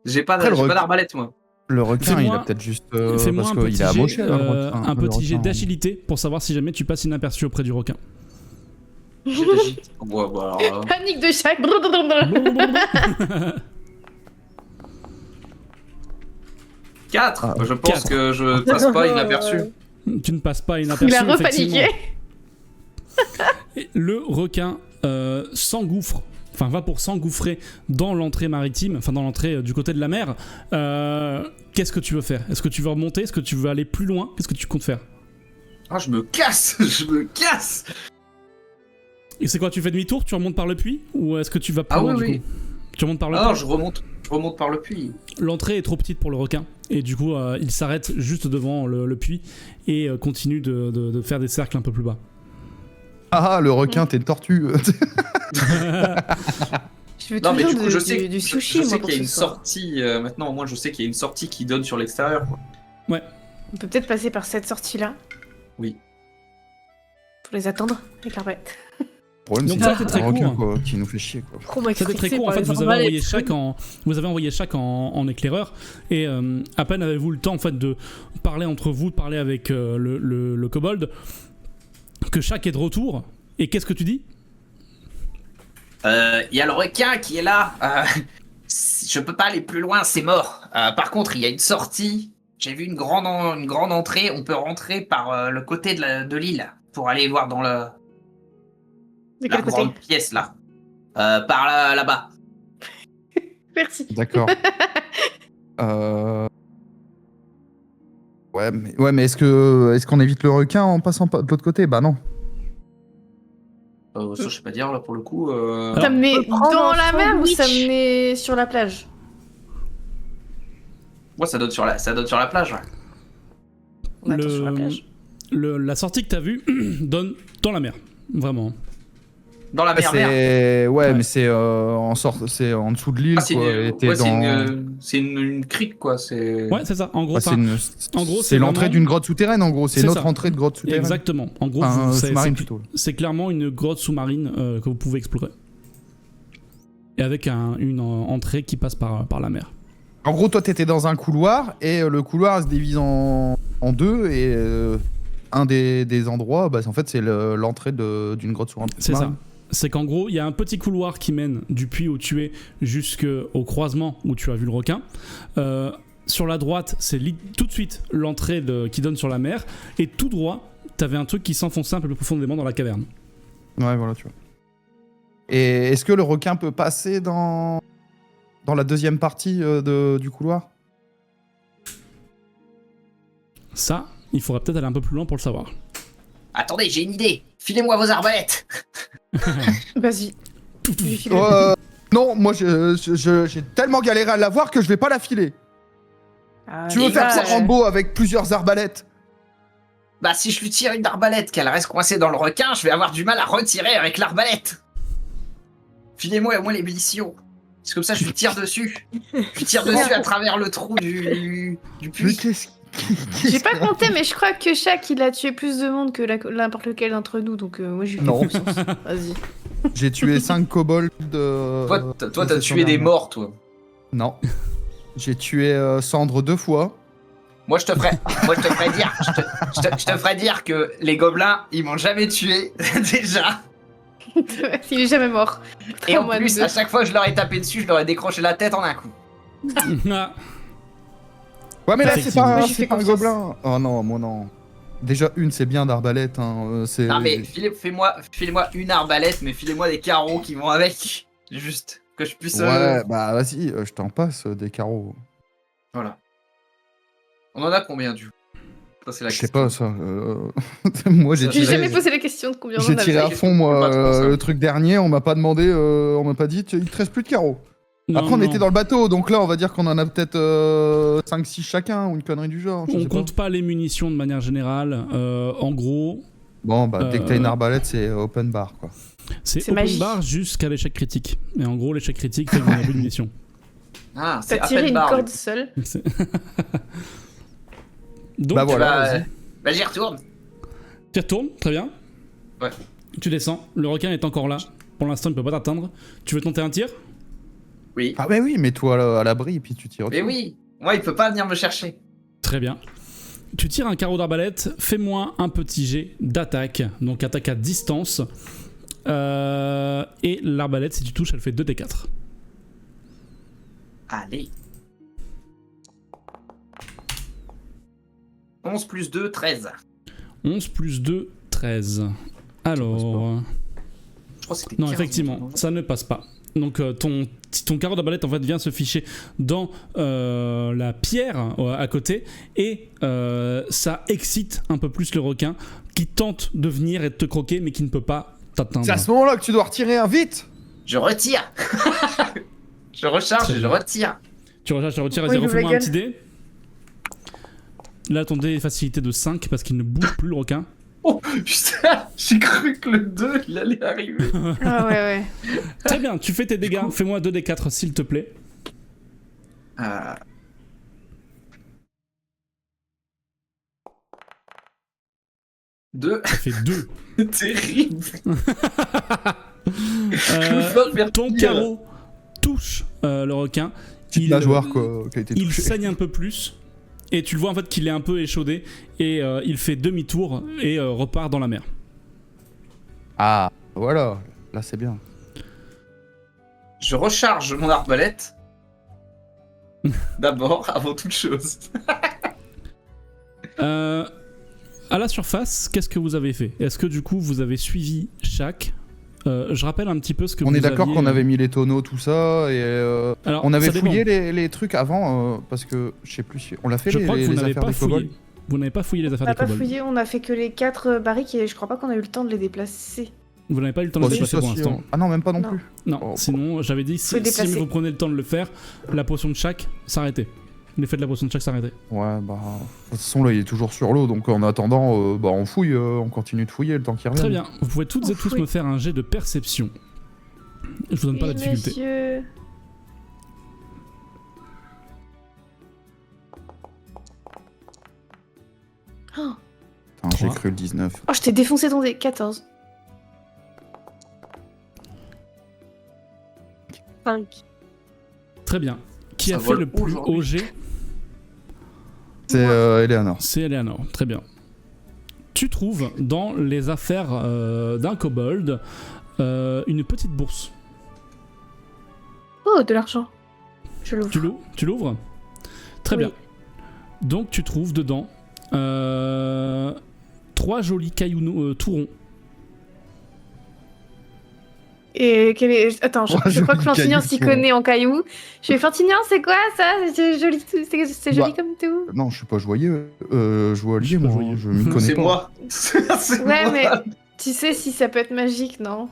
J'ai pas d'arbalète, moi. Le requin, il Fais-moi- a peut-être juste. Fais-moi parce un petit qu'il est amoché, jet, là, le requin. un petit jet requin. d'agilité pour savoir si jamais tu passes inaperçu auprès du requin. J'ai d'agilité. Ouais, bah, alors, Panique de chat. 4. Ah, Je pense 4. que je passe pas inaperçu. Tu ne passes pas inaperçu. Il a effectivement. repaniqué. Et le requin s'engouffre, enfin va pour s'engouffrer dans l'entrée maritime, enfin dans l'entrée du côté de la mer. Qu'est-ce que tu veux faire? Est-ce que tu veux remonter? Est-ce que tu veux aller plus loin? Qu'est-ce que tu comptes faire? Ah, je me casse. Je me casse. Et c'est quoi? Tu fais demi-tour? Tu remontes par le puits? Ou est-ce que tu vas plus Ah loin oui, du oui. coup? Tu remontes par le Ah non, puits? je remonte par le puits. L'entrée est trop petite pour le requin. Et du coup, il s'arrête juste devant le puits et continue de faire des cercles un peu plus bas. Ah, le requin, t'es une tortue. Je veux Non, mais toujours du coup, je sais, du je sushi, sais moi, qu'il pour y a ce une soir. sortie. Maintenant, au moins, je sais qu'il y a une sortie qui donne sur l'extérieur. Quoi. On peut peut-être passer par cette sortie-là. Oui. Pour les attendre, avec l'arbalète. Le problème, Donc c'est ça, que c'est c'est très un requin, court. quoi, qui nous fait chier, quoi. Trop C'était très court. En fait, vous avez envoyé chaque en éclaireur. Et à peine avez-vous le temps en fait, de parler entre vous, de parler avec le kobold, que chaque est de retour. Et qu'est-ce que tu dis? Il y a le requin qui est là. Je peux pas aller plus loin, c'est mort. Par contre, il y a une sortie. J'ai vu une grande entrée. On peut rentrer par le côté de l'île pour aller voir dans De la quel côté? grande pièce là. Par là-bas. Merci. D'accord. Ouais, mais est-ce qu'on évite le requin en passant de l'autre côté? Bah non. Ça, je sais pas dire là pour le coup. Ça me met On peut prendre dans un la mer ou ça sandwich. me met sur la plage? Moi, ça donne sur la plage. Ouais. On attend sur la plage. La sortie que t'as vue donne dans la mer. Vraiment. Dans la mer. Ouais, Ouais. mais c'est c'est en dessous de l'île, Ah, c'est quoi. une, et t'es ouais, dans- c'est une crique quoi. C'est. Ouais, c'est ça. En gros, Bah, en gros, c'est l'entrée vraiment- d'une grotte souterraine, en gros. C'est C'est notre ça. entrée de grotte souterraine. Exactement. En gros, Enfin, c'est sous-marine plutôt. c'est clairement une grotte sous-marine que vous pouvez explorer. Et avec une entrée qui passe par la mer. En gros, toi, t'étais dans un couloir et le couloir se divise en deux et un des endroits, bah, en fait, c'est l'entrée d'une grotte sous-marine. C'est ça. C'est qu'en gros, il y a un petit couloir qui mène du puits où tu es jusqu'au croisement où tu as vu le requin. Sur la droite, c'est tout de suite l'entrée qui donne sur la mer. Et tout droit, t'avais un truc qui s'enfonçait un peu plus profondément dans la caverne. Ouais, voilà, tu vois. Et est-ce que le requin peut passer dans la deuxième partie du couloir? Ça, il faudra peut-être aller un peu plus loin pour le savoir. Attendez, j'ai une idée. Filez-moi vos arbalètes. Vas-y. Je lui file. Non, moi, j'ai tellement galéré à l'avoir que je vais pas la filer. Ah, Tu veux les faire gars, ça, Rambo, avec plusieurs arbalètes? Bah, si je lui tire une arbalète, qu'elle reste coincée dans le requin, je vais avoir du mal à retirer avec l'arbalète. Filez-moi au moins l'ébullition. C'est comme ça, je lui tire dessus. Je lui tire dessus à travers le trou du Mais puits. J'ai pas compté, mais je crois que Shaq il a tué plus de monde que n'importe lequel d'entre nous, donc moi j'ai Non. confiance. Vas-y. J'ai tué 5 kobolds. Toi, t'as de tué des session morts, toi. Non. J'ai tué Cendre 2 fois. Moi, je te ferais dire, je te ferais dire que les gobelins, ils m'ont jamais tué, déjà. Il est jamais mort. Et en Moi, plus, nous à deux. chaque fois que je leur ai tapé dessus, je leur ai décroché la tête en un coup. Ah, Ouais, mais là, c'est Effectivement. pas, Moi, j'y c'est fais pas un confiance. gobelin. Oh non, moi non. Déjà, une, c'est bien d'arbalète. Hein. C'est... Non, mais filez-moi une arbalète, mais filez-moi des carreaux qui vont avec. Juste, que je puisse... Ouais, bah vas-y, je t'en passe des carreaux. Voilà. On en a combien du coup? Ça, c'est la Je sais question. pas ça. Moi j'ai Ça, J'ai c'est- tiré. jamais posé la question de combien on en J'ai avait. tiré à fond moi Pas trop, ça. le truc dernier, on m'a pas demandé, on m'a pas dit il te reste plus de carreaux. Non, Après on non. était dans le bateau, donc là on va dire qu'on en a peut-être 5-6 chacun ou une connerie du genre. je On sais compte pas les munitions de manière générale. En gros, pas. Bon bah dès que t'as une Euh, arbalète c'est open bar quoi. c'est C'est open magique. bar jusqu'à l'échec critique. Et en gros, l'échec critique fait que vous n'avez plus de munitions. Ah, c'est T'as à tiré peine une barre. corde seule. C'est- Donc, Bah voilà. Bah, vas-y. bah, j'y retourne. tu retournes, très bien. Ouais. Tu descends, le requin est encore là. Pour l'instant, il peut pas t'atteindre. Tu veux tenter un tir? Oui. Ah mais oui, mets-toi à l'abri et puis tu tires. Mais oui. Moi, il peut pas venir me chercher. Très bien. Tu tires un carreau d'arbalète, fais-moi un petit jet d'attaque. Donc attaque à distance. Et l'arbalète, si tu touches, elle fait 2d4. Allez. 11 plus 2, 13. 11 plus 2, 13. Alors... Je crois que c'était Non, 15, effectivement, non ça ne passe pas. Donc ton carreau d'arbalète en fait vient se ficher dans la pierre à côté et ça excite un peu plus le requin qui tente de venir et de te croquer mais qui ne peut pas t'atteindre. C'est à ce moment-là que tu dois retirer un vite. Je retire. Je recharge Très et je bien. retire. Tu retires, Oui, vas-y, il ouvre refais-moi la un petit dé. Là ton dé est facilité de 5 parce qu'il ne bouge plus le requin. Oh putain, j'ai cru que le 2 il allait arriver. Ah ouais, ouais. Très bien, tu fais tes dégâts, fais-moi 2d4 s'il te plaît. Deux. Ça fait 2. Terrible. Je vais faire Ton pire. carreau touche le requin. Petite nageoire quoi qui a été Il touchée. saigne un peu plus et tu le vois en fait qu'il est un peu échaudé et il fait demi-tour et repart dans la mer. Ah voilà, là c'est bien. Je recharge mon arbalète. D'abord, avant toute chose. À la surface, qu'est-ce que vous avez fait? Est-ce que du coup vous avez suivi chaque je rappelle un petit peu ce que On vous est d'accord aviez, qu'on avait mis les tonneaux tout ça et Alors, on avait ça dépend. fouillé les trucs avant parce que je sais plus si on l'a fait Je les, crois que vous les n'avez affaires pas des fouillé. kobolds. Vous n'avez pas fouillé les On affaires n'a des pas kobolds. fouillé, on a fait que les 4 barriques et je crois pas qu'on a eu le temps de les déplacer. Vous n'avez pas eu le temps de Oh, le si, déplacer ça, pour si, l'instant. Ah non même pas non Non. plus. Non, Oh, sinon j'avais dit Faut si déplacer. vous prenez le temps de le faire, la potion de chaque s'arrêtait. L'effet de la potion de chaque s'arrêtait. Ouais bah de toute façon là il est toujours sur l'eau donc en attendant bah on fouille, on continue de fouiller le temps qu'il revienne. Très bien, vous pouvez toutes et tous Oui. me faire un jet de perception. Je vous donne pas la Oui, difficulté. monsieur. Oh, Putain, j'ai 3. cru le 19. oh, je t'ai défoncé ton dé. 14. 5. Très bien. Qui Ça a fait vole le plus aujourd'hui. haut jet? C'est Eleanor. C'est Eleanor. Très bien. Tu trouves dans les affaires d'un kobold une petite bourse. Oh, de l'argent. Je l'ouvre. Tu l'ouvres? Très Oui. bien. Donc tu trouves dedans 3 jolis cailloux tout ronds. Et quel est... Attends, je Oh, crois que joli Fantignan caillou, s'y toi. connaît en cailloux. Je fais Fantignan, c'est quoi ça? C'est joli, c'est joli Bah, comme tout. Non, je suis pas joyeux. Joaillier, Je suis pas moi. joyeux. Je m'y connais C'est pas. moi. C'est Ouais, moi. mais tu sais si ça peut être magique, non?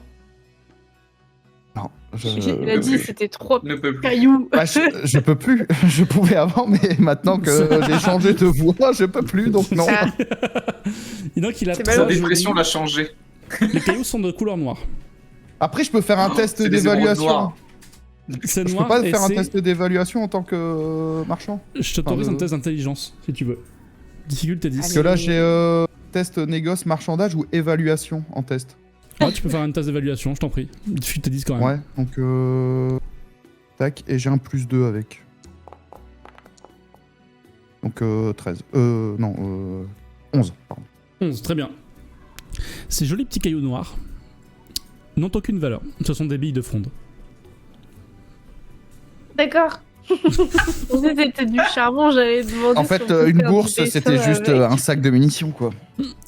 Non, Il a dit c'était trop Ne peut plus. cailloux. Bah, je peux plus. Je pouvais avant, mais maintenant que j'ai changé de voix, je peux plus, donc non. Ah, Et donc il a C'est trois Sa ballot. dépression jolis- l'a changé. Les cailloux sont de couleur noire. Après, je peux faire un Oh, test c'est des émeraudes d'évaluation. noires. C'est Je noir peux pas et faire un c'est- test d'évaluation en tant que marchand. Je t'autorise Enfin, un test d'intelligence si tu veux. Difficulté 10. Parce que là, j'ai test négoce, marchandage ou évaluation en test. Ouais, tu peux faire un test d'évaluation, je t'en prie. Difficulté 10 quand même. Ouais, donc tac, et j'ai un +2 avec. Donc 13. Non, 11, pardon. 11, très bien. Ces jolis petits cailloux noirs n'ont aucune valeur. Ce sont des billes de fronde. d'accord. C'était du charbon, j'allais demander. En si fait, on pouvait une faire bourse, du c'était dessin juste avec. un sac de munitions, quoi.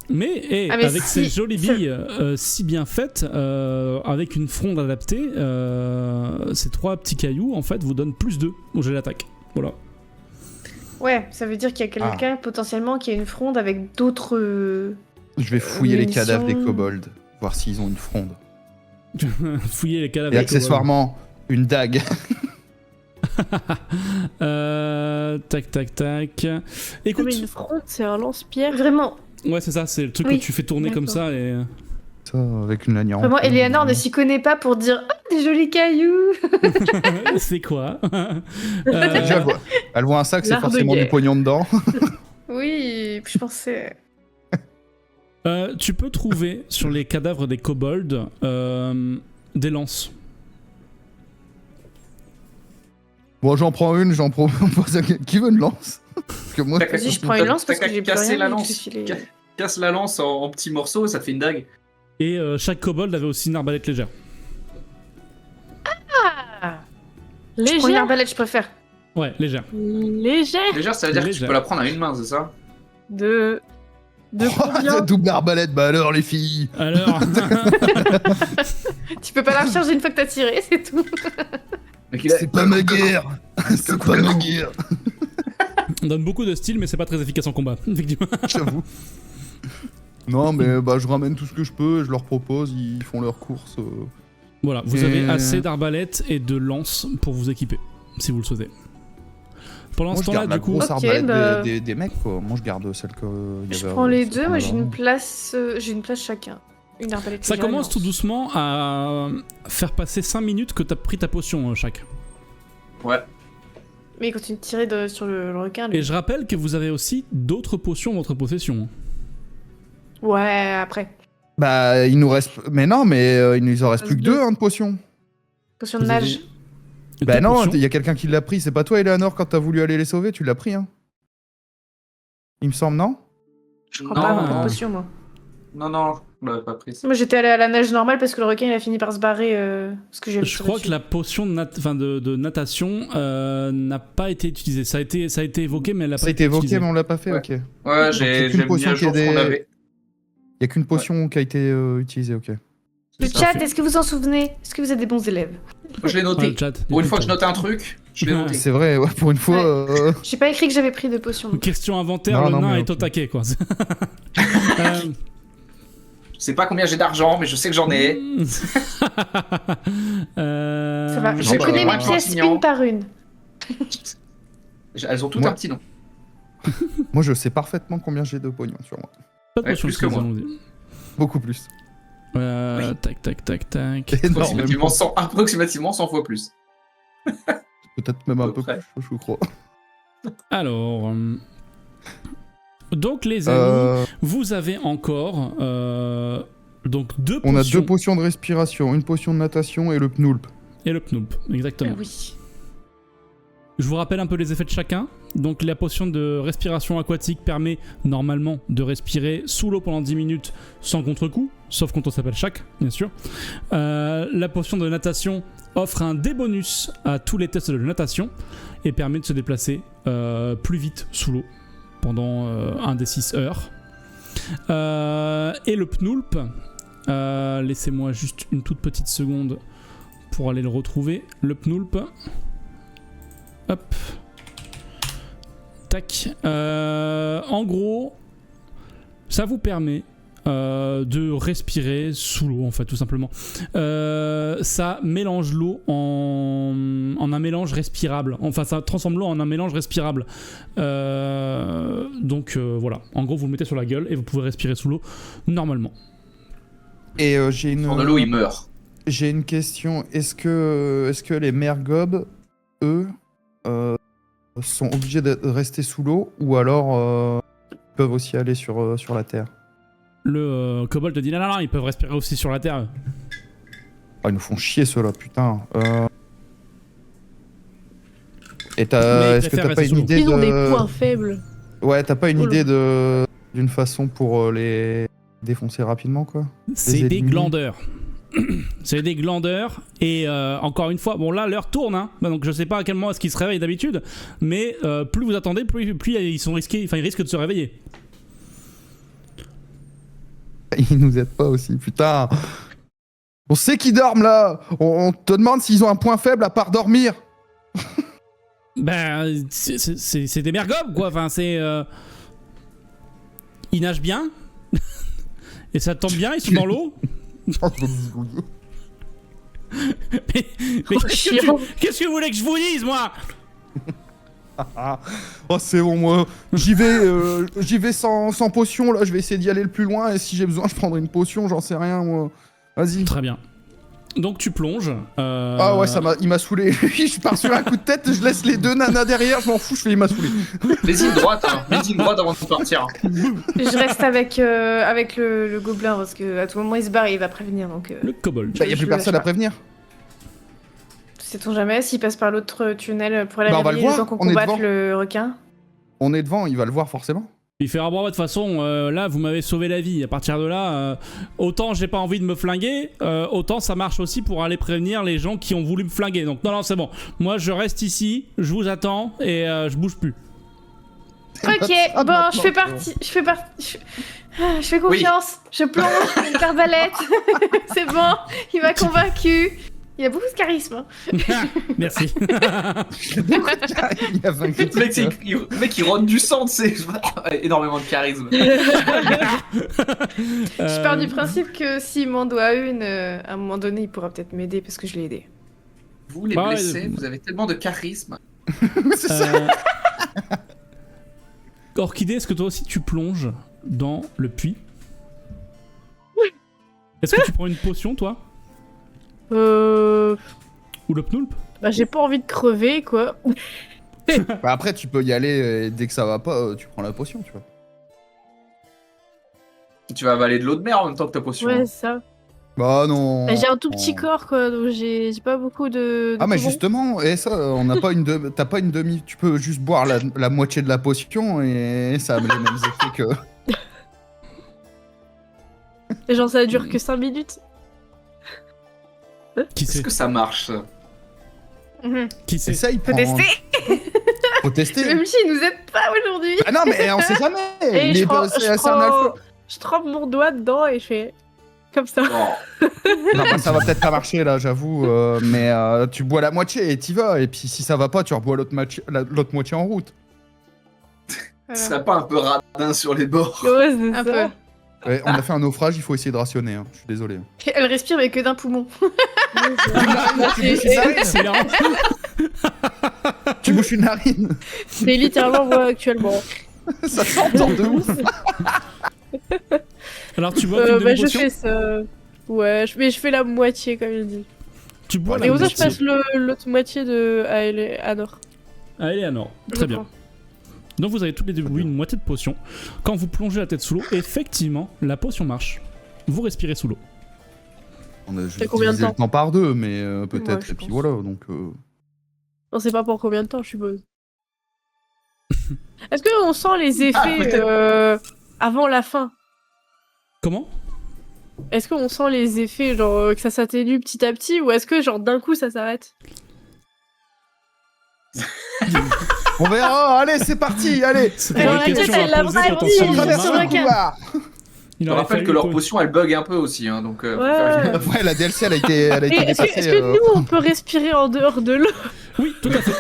Mais, Ah, mais avec si- ces jolies billes si bien faites, avec une fronde adaptée, ces 3 petits cailloux en fait vous donnent +2 au jet d'attaque. Voilà. Ouais, ça veut dire qu'il y a quelqu'un potentiellement qui a une fronde avec d'autres. Je vais fouiller les munitions. cadavres des kobolds, voir s'ils ont une fronde. Fouiller les cadavres. Et des kobolds. accessoirement, une dague. Tac, tac, tac. Ah, Écoute, mais une fronde, c'est un lance-pierre. Vraiment, ouais, c'est ça, c'est le truc Oui, que tu fais tourner comme d'accord. ça et. Ça, avec une lanière. en vraiment, plus, Eleanor ne s'y connaît pas pour dire ah, des jolis cailloux. c'est quoi Déjà, elle voit un sac, c'est L'art de forcément du guerre. pognon dedans. Oui, je pensais. Tu peux trouver sur les cadavres des kobolds des lances. Bon, j'en prends une, Qui veut une lance? Parce que moi, Tac, Vas-y, je prends une lance parce que j'ai plus Casser rien. la donc lance. je suis les- Casse la lance en petits morceaux, ça te fait une dague. Et chaque kobold avait aussi une arbalète légère. Je prends une Légère. arbalète, je préfère. Ouais, légère. Légère. Déjà, ça veut dire que tu Légère. peux la prendre à une main, c'est ça? De combien? double arbalète, bah alors les filles. Alors, Tu peux pas la recharger une fois que t'as tiré, c'est tout. Donc, il a- C'est pas ma guerre. C'est pas ma guerre. on donne beaucoup de style, mais c'est pas très efficace en combat. Effectivement. J'avoue. Non, mais bah, je ramène tout ce que je peux, je leur propose, ils font leurs courses. Voilà, vous Et- avez assez d'arbalètes et de lances pour vous équiper, si vous le souhaitez. Pendant Moi, ce je garde temps-là, la du coup, grosse Ok, arbalète bah- des mecs, quoi. Moi, je garde celle que. Je prends les deux, moi j'ai une place chacun. Une arbalète. ça légère, commence une tout lance. doucement à faire passer 5 minutes que t'as pris ta potion chaque. Ouais. Mais il continue de tirer sur le requin. lui. Et je rappelle que vous avez aussi d'autres potions en votre possession. Ouais, après. Bah, il nous reste. Mais non, mais il nous en reste plus que deux, hein, de potions. Potion de Vous nage. avez- Bah Deux non, potions. il y a quelqu'un qui l'a pris. C'est pas toi, Eleanor, quand t'as voulu aller les sauver, tu l'as pris, hein. Il me semble, non? Je crois pas avoir non. de potion, moi. Non, je l'avais pas prise. Moi j'étais allée à la nage normale parce que le requin il a fini par se barrer. Parce que j'ai Je crois que la potion de natation n'a pas été utilisée. Ça a été évoqué, mais elle n'a Ça pas a été évoqué, utilisée. mais on l'a pas fait, Ouais. ok. Ouais, Donc, il y a j'ai qu'une mis potion à qui jour ce est qu'on des- avait. Il y a qu'une potion qui a été utilisée, ok. Le C'est ça. chat, est-ce que vous en souvenez? Est-ce que vous êtes des bons élèves? Moi, je l'ai Ouais, noté. le chat. Pour une fois que je note un truc, je l'ai noté. C'est vrai, ouais, pour une fois. J'ai pas écrit que j'avais pris de potions. Une question inventaire, Non, le non, nain mais est au ok. taquet, quoi. Je sais pas combien j'ai d'argent, mais je sais que j'en ai. Ça va, je Non, bah, connais ouais, mes pièces champignon. une par une. Elles ont toutes Moi- un petit nom. Moi, je sais parfaitement combien j'ai de pognon sur moi. Pas de Ouais, potion, plus que moi. excusez-moi. Beaucoup plus. Oui. Tac, tac, tac, tac. Approximativement 100 fois plus. Peut-être même À un peu peu près. plus, je crois. Alors. Donc, les amis, vous avez encore. Donc, deux On a potions. deux potions de respiration, une potion de natation et le pnulp. Et le pnoup, exactement. Oui. Je vous rappelle un peu les effets de chacun. Donc la potion de respiration aquatique permet normalement de respirer sous l'eau pendant 10 minutes sans contre-coup, sauf quand on s'appelle chaque, bien sûr. La potion de natation offre un débonus à tous les tests de natation et permet de se déplacer plus vite sous l'eau pendant 1 des 6 heures. Et le pnulp, laissez-moi juste une toute petite seconde pour aller le retrouver. Le pnulp. Hop. Tac. En gros, ça vous permet de respirer sous l'eau, en fait, tout simplement. Ça mélange l'eau en un mélange respirable. Enfin, ça transforme l'eau en un mélange respirable. Donc, voilà. En gros, vous le mettez sur la gueule et vous pouvez respirer sous l'eau normalement. Et j'ai une. Hors de l'eau, il meurt. J'ai une question. Est-ce que les mergobs, eux, sont obligés de rester sous l'eau ou alors ils peuvent aussi aller sur la terre? Le kobold te dit non, ils peuvent respirer aussi sur la terre. Ah, ils nous font chier ceux-là, putain. Et Mais ils est-ce que préfèrent t'as pas rester une sous idée Ils ont des de... points faibles. Ouais, t'as pas une Oh là. idée d'une façon pour les défoncer rapidement, quoi? C'est Les des ennemis. glandeurs. C'est des glandeurs. Et encore une fois, bon là, l'heure tourne. Hein. Donc je sais pas à quel moment est-ce qu'ils se réveillent d'habitude. Mais plus vous attendez, plus ils sont risqués. Enfin, ils risquent de se réveiller. Ils nous aident pas aussi, putain. On sait qu'ils dorment là. On te demande s'ils ont un point faible à part dormir. Ben, c'est des mergobes, quoi. Enfin, c'est... Ils nagent bien. Et ça tombe bien, ils sont dans l'eau. mais qu'est-ce que vous voulez que je vous dise, moi? Oh, c'est bon, moi. J'y vais sans potion, là. Je vais essayer d'y aller le plus loin. Et si j'ai besoin, je prendrai une potion, j'en sais rien, moi. Vas-y. Très bien. Donc tu plonges. Ah ouais, il m'a saoulé. Je pars sur un coup de tête, je laisse les deux nanas derrière, je m'en fous, il m'a saoulé. Mets-y une droite, hein. Mets-y une droite avant de partir. Je reste avec le gobelin parce que à tout moment il se barre et il va prévenir donc. Le kobold. Bah, y a plus personne à prévenir. Sait-on jamais s'il passe par l'autre tunnel pour aller Bah, on va le réveiller le voir, temps qu'on on est combatte devant. le requin. On est devant, il va le voir forcément. Il fait bon, de toute façon, là, vous m'avez sauvé la vie. À partir de là, autant j'ai pas envie de me flinguer, autant ça marche aussi pour aller prévenir les gens qui ont voulu me flinguer. Donc non, c'est bon. Moi, je reste ici, je vous attends et je bouge plus. Ok, bon, je fais partie. Je fais confiance. Je plonge une arbalète. C'est bon, il m'a convaincu. Il a beaucoup de charisme. Merci. Il y a 20 Le mec, il rote du sang, tu sais. Énormément de charisme. Je pars du principe que s'il m'en doit une, à un moment donné, il pourra peut-être m'aider parce que je l'ai aidé. Vous, les Bah, blessés, vous avez tellement de charisme. C'est ça. Orchidée, est-ce que toi aussi tu plonges dans le puits? Est-ce que tu prends une potion, toi? Ou le pnoulp? Bah, j'ai pas envie de crever, quoi. Bah, après, tu peux y aller et dès que ça va pas, tu prends la potion, tu vois. Tu vas avaler de l'eau de mer en même temps que ta potion. Ouais, c'est ça. Bah non. Bah, j'ai un tout petit corps, quoi, donc j'ai pas beaucoup de Ah mais poumons. justement, et ça, on n'a pas t'as pas une demi, tu peux juste boire la moitié de la potion et ça a les mêmes effets que... Et genre, ça dure que 5 minutes. Qui Est-ce sait? que ça marche? Qui sait? Essaye, Faut prends... tester. Faut tester. Même si il nous aide pas aujourd'hui. Ah non mais on sait jamais. Et Il est pas- c'est un alpha. je trempe mon doigt dedans et je fais comme ça. Bon. Non bah ça va peut-être pas marcher là, j'avoue, mais tu bois la moitié et t'y vas, et puis si ça va pas, tu rebois l'autre moitié en route. Ce serait pas un peu radin sur les bords? Ouais, c'est Un ça. peu. Ouais, on a fait un naufrage, il faut essayer de rationner, hein. Je suis désolé. Elle respire mais que d'un poumon. C'est là. Tu bouches une narine. C'est littéralement moi actuellement. Ça s'entend de ouf. Alors tu bois une Bah, je demi-potion? fais ça. Ouais, mais je fais la moitié, comme il dit. Tu bois la Et comme ça, je moitié. passe l'autre moitié de Anor. Ah, Eleanor. Très bien. Donc vous avez toutes les deux bu une moitié de potion. Quand vous plongez la tête sous l'eau, effectivement, la potion marche. Vous respirez sous l'eau. On a juste C'est combien de divisé le temps temps par deux, mais peut-être, Ouais, je et puis pense. voilà, donc... On sait pas pour combien de temps, je suppose. Est-ce qu'on sent les effets peut-être. avant la fin? Comment? Est-ce qu'on sent les effets, genre que ça s'atténue petit à petit, ou est-ce que genre d'un coup ça s'arrête? On verra, allez, c'est parti, allez. C'était Ouais, la ouais, question c'est à la poser vraie quand on vie, s'en on va. traverse le requin. Il Je aurait rappelle fallu que leur que- potion elle bug un peu aussi, hein, donc. faut Ouais. faire gaffe. Ouais, la DLC, elle a été Et est-ce dépassée. que nous on peut respirer en dehors de l'eau? Oui, tout à fait.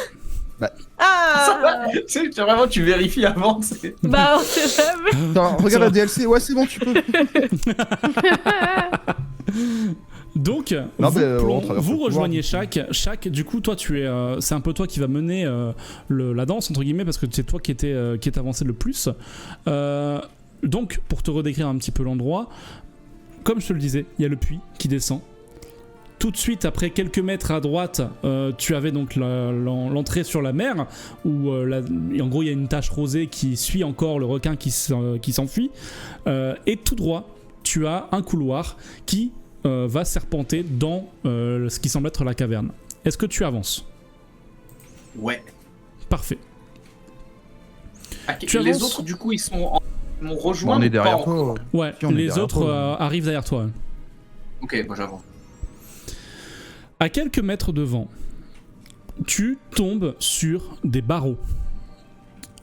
Ah Tu sais, vraiment, tu vérifies avant. Bah on sait jamais. Attends, regarde la DLC, ouais, c'est bon, tu peux. Donc, Non, vous, mais, on traverse vous le couloir. rejoignez chaque. Du coup, toi, tu es, c'est un peu toi qui va mener la danse entre guillemets parce que c'est toi qui est avancé le plus. Donc, pour te redécrire un petit peu l'endroit, comme je te le disais, il y a le puits qui descend. Tout de suite, après quelques mètres à droite, tu avais donc l'entrée sur la mer, où en gros il y a une tache rosée qui suit encore le requin qui s'enfuit. Et tout droit, tu as un couloir qui va serpenter dans ce qui semble être la caverne. Est-ce que tu avances? Ouais. Parfait. Ok, Tu les avances. autres, du coup, ils m'ont rejoint. On est ou pas derrière encore toi. Ouais, Si, on est les derrière autres toi. arrivent derrière toi. Ok, bah j'avance. À quelques mètres devant, tu tombes sur des barreaux.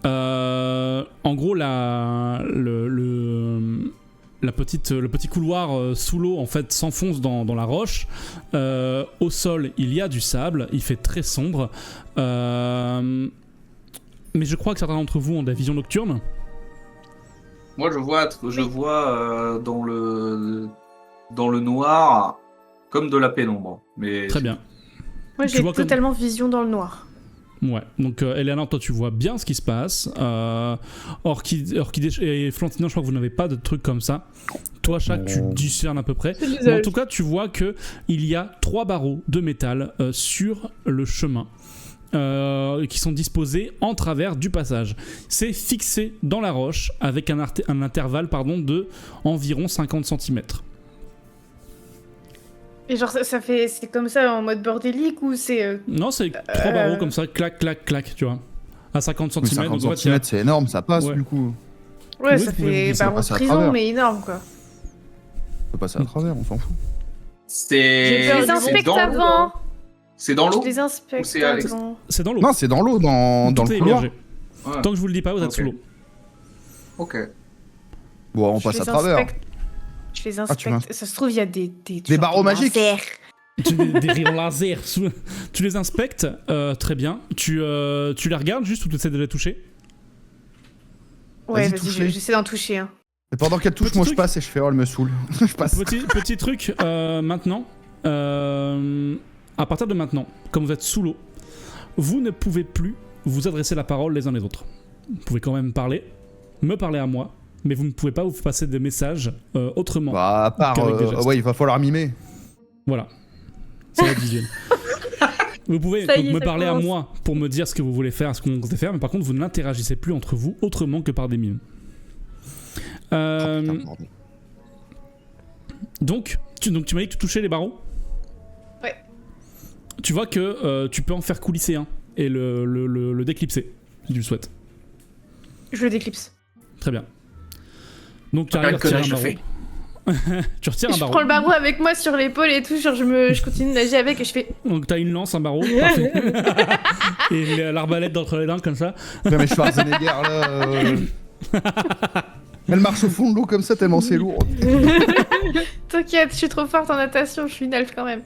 En gros, le petit couloir sous l'eau en fait s'enfonce dans la roche. Au sol, il y a du sable, il fait très sombre. Mais je crois que certains d'entre vous ont des visions nocturnes. Moi, je vois dans le noir comme de la pénombre. Mais Très bien. Moi, Tu j'ai vois comme- totalement vision dans le noir. Ouais, donc Eleanor, toi tu vois bien ce qui se passe. Orchidée et Flantina, je crois que vous n'avez pas de trucs comme ça. Toi, Shaq, tu discernes à peu près. C'est Mais en l'usage. tout cas, tu vois que il y a 3 barreaux de métal sur le chemin qui sont disposés en travers du passage. C'est fixé dans la roche avec un intervalle de environ 50 cm. Et genre, c'est comme ça en mode bordélique ou c'est. Non, c'est 3 barreaux comme ça, clac, clac, clac, tu vois. À 50 Mais cm. 50 donc, en fait, il y a- cm, c'est énorme, ça passe Ouais. du coup. Ouais, Oui, ça vous pouvez fait vous glisser, barreau de passer à prison, travers. mais énorme quoi. On peut passer à travers, on s'en fout. c'est. Je les c'est inspecte dans l'eau. avant. C'est dans l'eau. Je les inspecte Ou c'est à avant. c'est dans l'eau. Non, c'est dans l'eau, dans Tout le est couloir. immergé. Ouais. Tant que je vous le dis pas, vous êtes Ok. sous l'eau. Ok. Bon, on Je passe les à travers. inspecte. Je les Ah, tu inspecte. Ça se trouve, il y a des barreaux magiques. lasers. Des rayons laser. Tu les inspectes, très bien. Tu les regardes juste ou tu essaies de les toucher? Ouais, Vas-y, vas-y, touche-les. j'essaie d'en toucher un. Et pendant qu'elle touche, Petit moi je truc. passe et je fais oh, elle me saoule. Je passe. Petit truc, maintenant. À partir de maintenant, comme vous êtes sous l'eau, vous ne pouvez plus vous adresser la parole les uns les autres. Vous pouvez quand même me parler à moi, mais vous ne pouvez pas vous passer des messages autrement. Bah, à part. Qu'avec des gestes. Ouais, il va falloir mimer. Voilà. C'est la visuel. Vous pouvez Ça y donc est, me ça parler à commence. moi pour me dire ce que vous voulez faire, ce que vous comptez faire, mais par contre vous n'interagissez plus entre vous autrement que par des mimes. Oh, putain, pardon. Donc tu m'as dit que tu touchais les barreaux. Ouais. Tu vois que tu peux en faire coulisser un et le déclipser, si tu le souhaites. Je le déclipse. Très bien. Donc tu Regarde arrives à que retirer là, un je barreau. fais. Tu retires un Je barreau. prends le barreau avec moi sur l'épaule et tout, genre je continue de nager avec et je fais. Donc t'as une lance, un barreau, parfait. Et l'arbalète d'entre les dents comme ça. Ouais, mais Schwarzenegger là. Elle marche au fond de l'eau comme ça tellement c'est lourd. T'inquiète, je suis trop forte en natation, je suis une elfe quand même.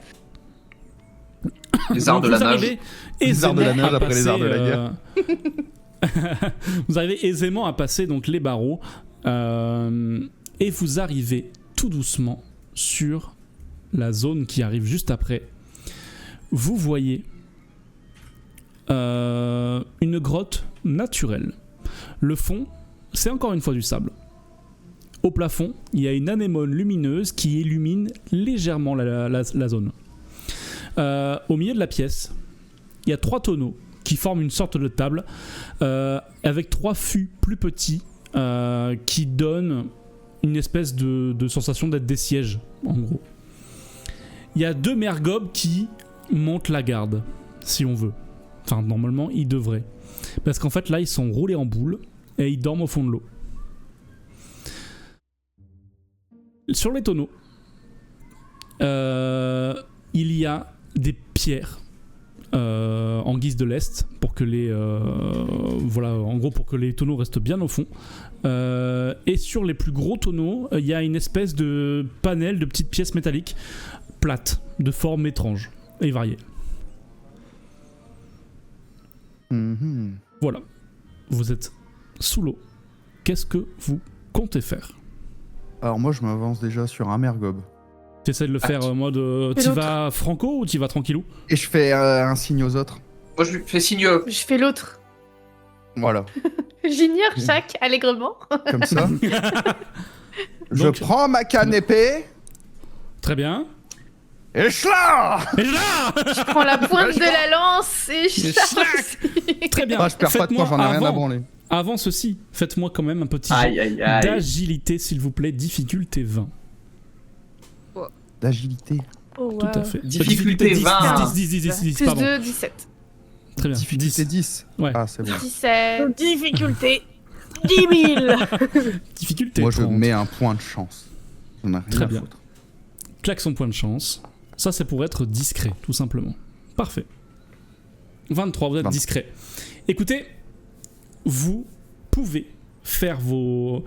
Les arts Donc, de la vous nage. arrivez Les arts de la aisément nage à après les arts de la passer, guerre. vous arrivez aisément à passer donc les barreaux et vous arrivez tout doucement sur la zone qui arrive juste après. Vous voyez une grotte naturelle. Le fond, c'est encore une fois du sable. Au plafond, il y a une anémone lumineuse qui illumine légèrement la zone. Au milieu de la pièce, il y a 3 tonneaux qui forment une sorte de table avec 3 fûts plus petits qui donnent une espèce de sensation d'être des sièges, en gros. Il y a 2 mergobes qui montent la garde, si on veut. Enfin, normalement, ils devraient. Parce qu'en fait, là, ils sont roulés en boule et ils dorment au fond de l'eau. Sur les tonneaux, il y a des pierres en guise de lest pour que les voilà, en gros pour que les tonneaux restent bien au fond. Et sur les plus gros tonneaux, il y a une espèce de panel de petites pièces métalliques plates, de formes étranges et variées. Mhm. Voilà, vous êtes sous l'eau. Qu'est-ce que vous comptez faire? Alors moi je m'avance déjà sur un mergobe. Tu essaies de le faire en mode Et t'y l'autre vas franco ou t'y vas tranquillou? Et je fais un signe aux autres. Moi, je lui fais signe. Je fais l'autre. Voilà, J'ignore chaque allègrement. comme ça. Je Donc- prends ma canne épée Très bien. et schla. Et là Je prends la pointe de la lance et je Et charge. Très bien. Ah, je perds pas de Faites-moi points, j'en ai rien à avant- branler. Avant ceci, faites-moi quand même un petit jet Aïe, aïe, aïe. d'agilité, s'il vous plaît, difficulté 20. D'agilité. Oh, Tout à fait. Difficulté 10, 20. 10, Plus pardon. de 17. Très bien. Difficulté 10. Ouais. Ah c'est bon. 17. Difficulté 10 000. Difficulté Moi je 30. mets un point de chance. J'en ai rien Très à bien. foutre. Claque son point de chance. Ça, c'est pour être discret, tout simplement. Parfait. 23, vous êtes 23. discret. Écoutez, vous pouvez faire vos...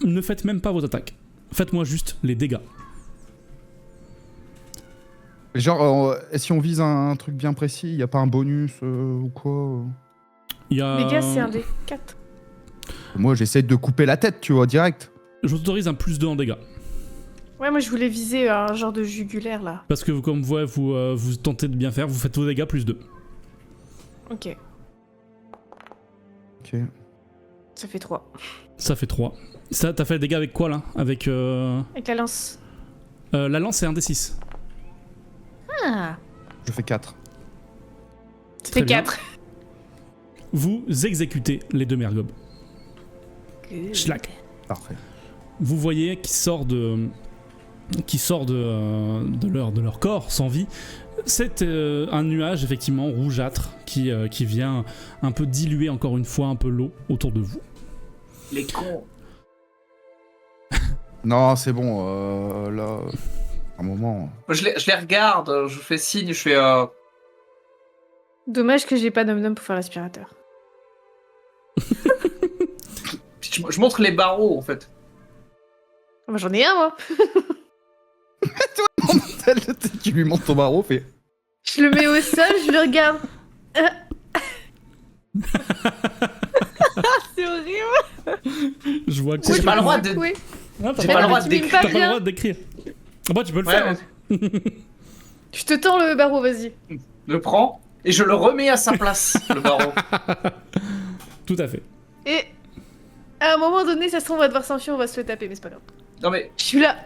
Ne faites même pas vos attaques. Faites-moi juste les dégâts. Genre, si on vise un truc bien précis, il n'y a pas un bonus ou quoi Il y a... Les gars, c'est un des 4. Moi, j'essaie de couper la tête, tu vois, direct. Je vous autorise un +2 en dégâts. Ouais, moi je voulais viser un genre de jugulaire là. Parce que comme vous tentez de bien faire, vous faites vos dégâts +2. Ok, Ok. ça fait 3. Ça fait 3. Ça, t'as fait les dégâts avec quoi là? Avec Avec la lance. la lance, c'est un D6. Ah, Je fais 4. ça Très fait bien. 4. Vous exécutez les 2 mergobs. Schlack. Parfait. Vous voyez qui sort de leur corps sans vie. C'est un nuage effectivement rougeâtre qui vient un peu diluer encore une fois un peu l'eau autour de vous. Les cons. Non, c'est bon, là... Un moment... Moi, je les regarde, je fais signe, je fais. Dommage que j'ai pas d'homme pour faire l'aspirateur. Je montre les barreaux en fait. Moi j'en ai un moi. Tu lui montres ton barreau, fait... Je le mets au sol, je le regarde. C'est horrible. Je vois que J'ai pas le droit de. Oui. Non, t'as J'ai pas, pas le non, droit mais de tu mimes décrire. t'as pas pas le bien. droit de décrire. Ah bah tu peux le Ouais, faire. Je te tends le barreau, vas-y. Je le prends et je le remets à sa place, le barreau. Tout à fait. Et à un moment donné, ça se trouve, on va devoir s'enfuir, on va se le taper, mais c'est pas grave. Non mais. Je suis là.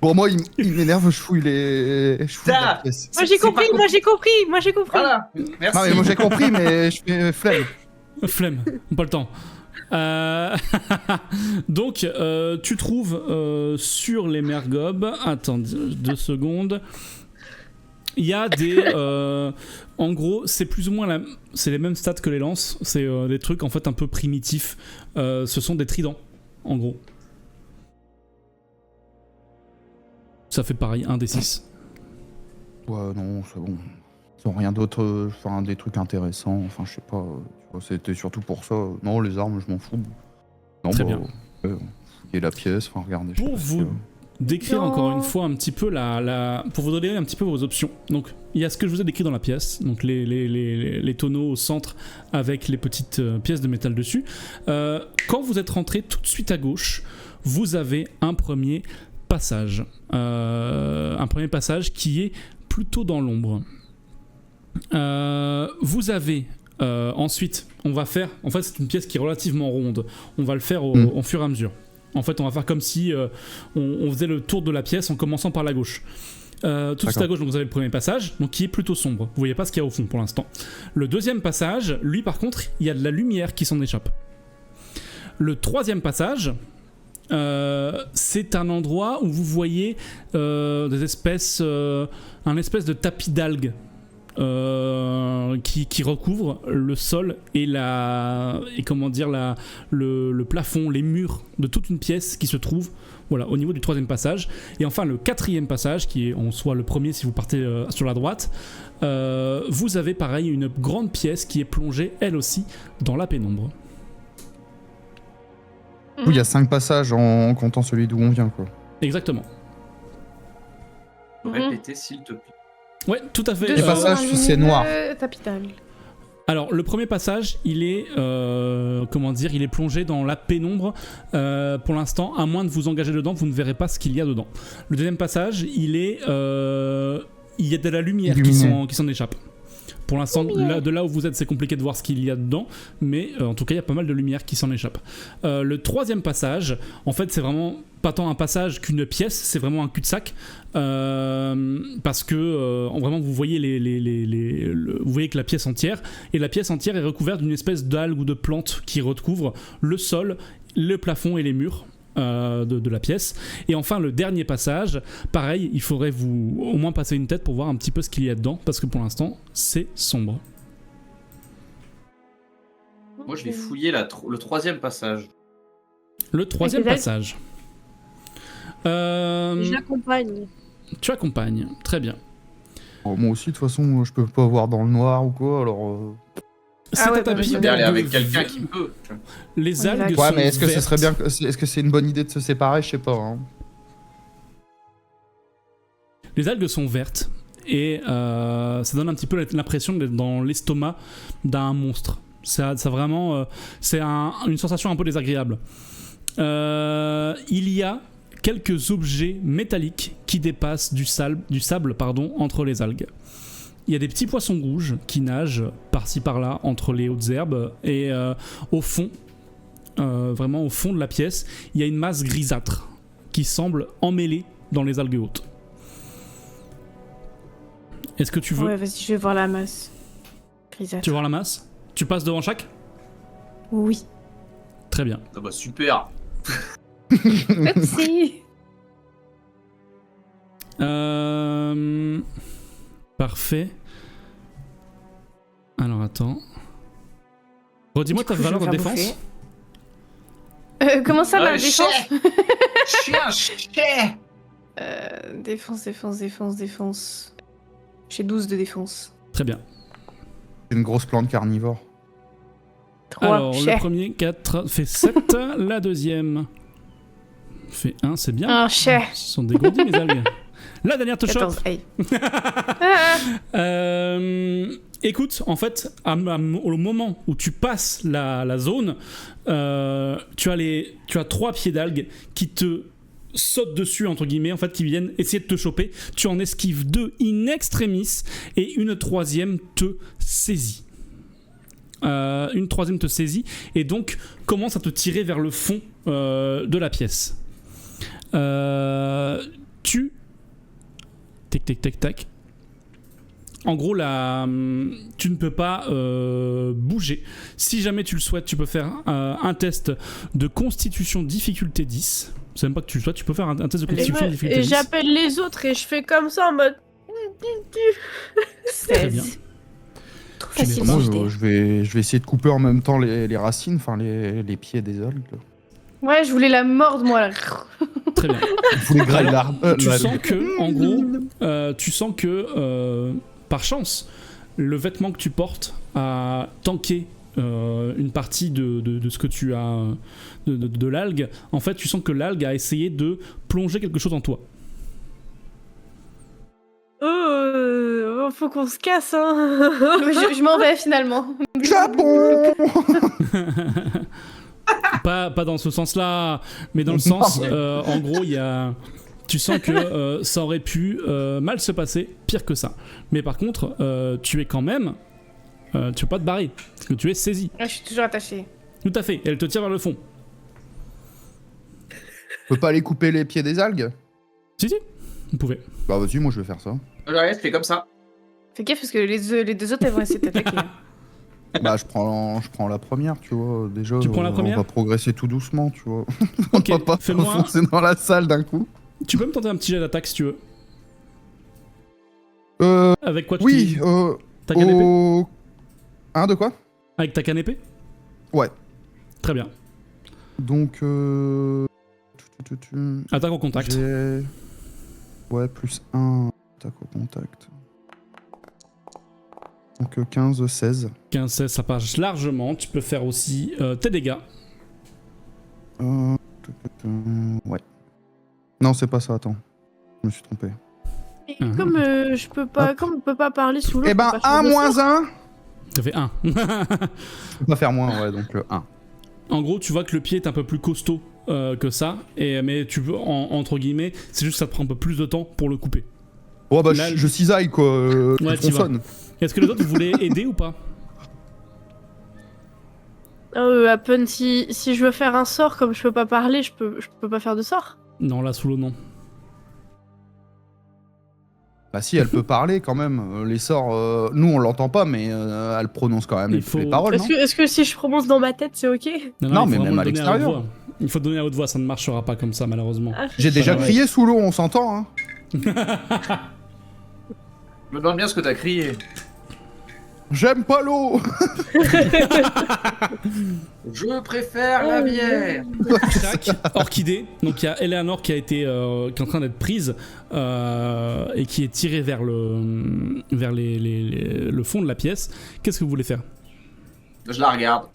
Bon, moi, il m'énerve, je fouille la Ça. pièce. Moi j'ai C'est compris, pas moi j'ai compris, moi j'ai compris. Voilà, merci. Non, mais moi, j'ai compris, mais je fais flemme. Flemme, pas le temps. Donc, tu trouves sur les mergobs, attends 2 secondes, il y a des... en gros, c'est plus ou moins c'est les mêmes stats que les lances, c'est des trucs en fait un peu primitifs. Ce sont des tridents, en gros. Ça fait pareil, 1 des 6. Ouais, non, c'est bon. Ils ont rien d'autre, enfin, des trucs intéressants, enfin, je sais pas. Tu vois, c'était surtout pour ça. Non, les armes, je m'en fous. Non, Très bien. Fouiller la pièce, enfin, regardez. Pour vous décrire Non. encore une fois un petit peu pour vous donner un petit peu vos options. Donc il y a ce que je vous ai décrit dans la pièce, donc les tonneaux au centre avec les petites pièces de métal dessus. Quand vous êtes rentré tout de suite à gauche, vous avez un premier passage. Un premier passage qui est plutôt dans l'ombre. Vous avez ensuite, on va faire, en fait c'est une pièce qui est relativement ronde, on va le faire au fur et à mesure. En fait on va faire comme si on faisait le tour de la pièce en commençant par la gauche. Tout de suite à gauche, donc vous avez le premier passage, donc qui est plutôt sombre, vous voyez pas ce qu'il y a au fond pour l'instant. Le deuxième passage, lui par contre, il y a de la lumière qui s'en échappe. Le troisième passage, c'est un endroit où vous voyez des espèces, un espèce de tapis d'algues qui recouvre le sol et comment dire le plafond, les murs de toute une pièce qui se trouve voilà au niveau du troisième passage. Et enfin le quatrième passage qui est en soi le premier si vous partez sur la droite, vous avez pareil une grande pièce qui est plongée elle aussi dans la pénombre. Oui, il y a 5 passages en comptant celui d'où on vient, quoi. Exactement. Répétez s'il te plaît. Ouais, tout à fait. Les passages, c'est noir. Tapis d'algues. Alors le premier passage, il est il est plongé dans la pénombre. Pour l'instant, à moins de vous engager dedans, vous ne verrez pas ce qu'il y a dedans. Le deuxième passage, il y a de la lumière qui s'en échappe. Pour l'instant, de là où vous êtes, c'est compliqué de voir ce qu'il y a dedans, mais en tout cas, il y a pas mal de lumière qui s'en échappe. Le troisième passage, en fait, c'est vraiment pas tant un passage qu'une pièce, c'est vraiment un cul-de-sac, parce que vraiment, vous voyez vous voyez que la pièce entière, et la pièce entière est recouverte d'une espèce d'algue ou de plante qui recouvre le sol, le plafond et les murs. De la pièce. Et enfin le dernier passage, pareil, il faudrait vous au moins passer une tête pour voir un petit peu ce qu'il y a dedans, parce que pour l'instant c'est sombre. Moi je vais fouiller le troisième passage. Le troisième Avec les passage. J'accompagne. Tu accompagnes, très bien. Moi aussi, de toute façon, je peux pas voir dans le noir ou quoi, alors... C'est ouais, un tapis bah, D'aller aller avec d'algues quelqu'un ver- qui peut. Les Ouais, algues Ouais, sont mais est-ce que ce vertes. serait bien, est-ce que c'est une bonne idée de se séparer? Je sais pas. Hein. Les algues sont vertes et ça donne un petit peu l'impression d'être dans l'estomac d'un monstre. Ça vraiment, c'est une sensation un peu désagréable. Il y a quelques objets métalliques qui dépassent du sable entre les algues. Il y a des petits poissons rouges qui nagent par-ci par-là entre les hautes herbes et au fond, vraiment au fond de la pièce, il y a une masse grisâtre qui semble emmêlée dans les algues hautes. Est-ce que tu veux Ouais, vas-y, je vais voir la masse. Grisâtre. Tu veux voir la masse? Tu passes devant chaque? Oui. Très bien. Ah bah super. Oupsie. Parfait. Alors attends. Redis-moi Du ta coup, je valeur vais de me faire défense. Comment ça, ma défense? Chien, chien. Défense. J'ai 12 de défense. Très bien. C'est une grosse plante carnivore. 3, Alors, le premier 4 fait 7. La deuxième fait 1, c'est bien. Un chien. Ce sont dégourdis, mes algues. La dernière te chope. 14, aïe. Écoute, en fait, au moment où tu passes la zone, tu as 3 pieds d'algues qui te sautent dessus, entre guillemets, en fait, qui viennent essayer de te choper. Tu en esquives 2 in extremis et une troisième te saisit. Et donc commence à te tirer vers le fond de la pièce. Tac. En gros, tu ne peux pas bouger. Si jamais tu le souhaites, tu peux faire un test de constitution difficulté 10. C'est même pas que tu le souhaites, tu peux faire un test de constitution difficulté Et 10. j'appelle les autres et je fais comme ça en mode. Très bien. 16. Trop Tu facile. Moi, d'idée. je vais essayer de couper en même temps les racines, enfin les pieds des algues. Ouais, je voulais la mordre, moi. Là. Très bien. Vous les grailles l'arbre. Tu sens que, en gros, par chance, le vêtement que tu portes a tanké une partie de ce que tu as de l'algue. En fait, tu sens que l'algue a essayé de plonger quelque chose en toi. Faut qu'on se casse, hein. Je m'en vais finalement. Japon. Pas dans ce sens-là, mais dans le sens, en gros, tu sens que ça aurait pu mal se passer, pire que ça. Mais par contre, tu es quand même, tu peux pas te barrer, parce que tu es saisi. Je suis toujours attachée. Tout à fait, elle te tire vers le fond. Je peux pas aller couper les pieds des algues? Si, vous pouvez. Bah vas-y, moi je vais faire ça. Ouais, fais comme ça. Fais gaffe parce que les deux autres elles vont essayer de t'attaquer. Bah je prends la première, tu vois. Déjà, Tu prends la première? on va progresser tout doucement, tu vois. Ok, On va pas fais-moi. foncer dans la salle d'un coup. Tu peux me tenter un petit jet d'attaque si tu veux. Avec quoi tu Oui, utilises ta canne épée au... Hein, de quoi? Avec ta canne épée? Ouais. Très bien. Donc, Attaque en contact. j'ai... Ouais, plus 1, attaque au contact. Donc 15, 16. 15-16, ça passe largement. Tu peux faire aussi tes dégâts. Ouais. Non, c'est pas ça, attends. Je me suis trompé. Et comme je peux pas, comme on peut pas parler sous l'eau. Eh ben, on peut pas faire 1 de moins sort. 1. Ça fait 1. Je peux pas faire moins, ouais, donc le 1. En gros, tu vois que le pied est un peu plus costaud que ça, mais tu veux, entre guillemets, c'est juste que ça te prend un peu plus de temps pour le couper. Oh bah, Là, je cisaille, quoi. Ouais, Je t'y vas. tronçonne. Est-ce que les autres voulaient aider ou pas? Appen, si je veux faire un sort, comme je peux pas parler, je peux pas faire de sort. Non, là, sous l'eau, non. Bah si, elle peut parler quand même. Les sorts, nous on l'entend pas, mais elle prononce quand même Il les, faut- les paroles, non? Est-ce que si je prononce dans ma tête, c'est ok? Non, il mais faut même vraiment à le donner haute l'extérieur. voix. Il faut donner à haute voix, ça ne marchera pas comme ça, malheureusement. Ah, J'ai déjà Ouais. crié sous l'eau, on s'entend, hein. Je me demande bien ce que t'as crié. J'aime pas l'eau. Je préfère la bière. Crac, orchidée. Donc il y a Eleanor qui a été, qui est en train d'être prise et qui est tirée vers le fond de la pièce. Qu'est-ce que vous voulez faire? Je la regarde.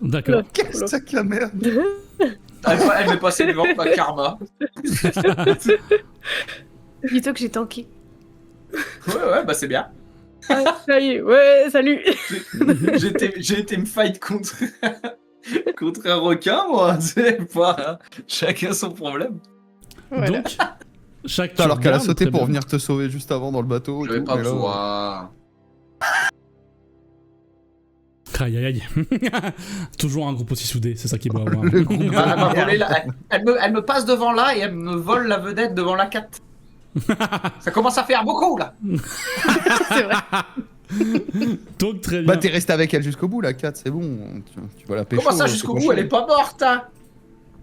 D'accord. Qu'est-ce que la merde. Elle m'est passée devant ma karma. Dis-toi que j'ai tanké. Ouais, bah c'est bien. Ah, ça y est, ouais, salut. J'ai été me fight contre un requin, moi. C'est pas. Chacun son problème. Voilà. Donc, chaque Alors qu'elle a regarde, sauté très pour bien. venir te sauver juste avant dans le bateau. et Je vais tout, pas mais là, pouvoir. Aïe aïe aïe. Toujours un groupe aussi soudé, c'est ça qui est beau à voir. Le groupe. Elle m'a volé elle me passe devant là et elle me vole la vedette devant la 4. Ça commence à faire beaucoup là. C'est vrai. Donc très bien. Bah t'es resté avec elle jusqu'au bout, la 4, c'est bon. Tu vas la pécho. Comment ça c'est jusqu'au pas bout? chiant. Elle est pas morte, hein.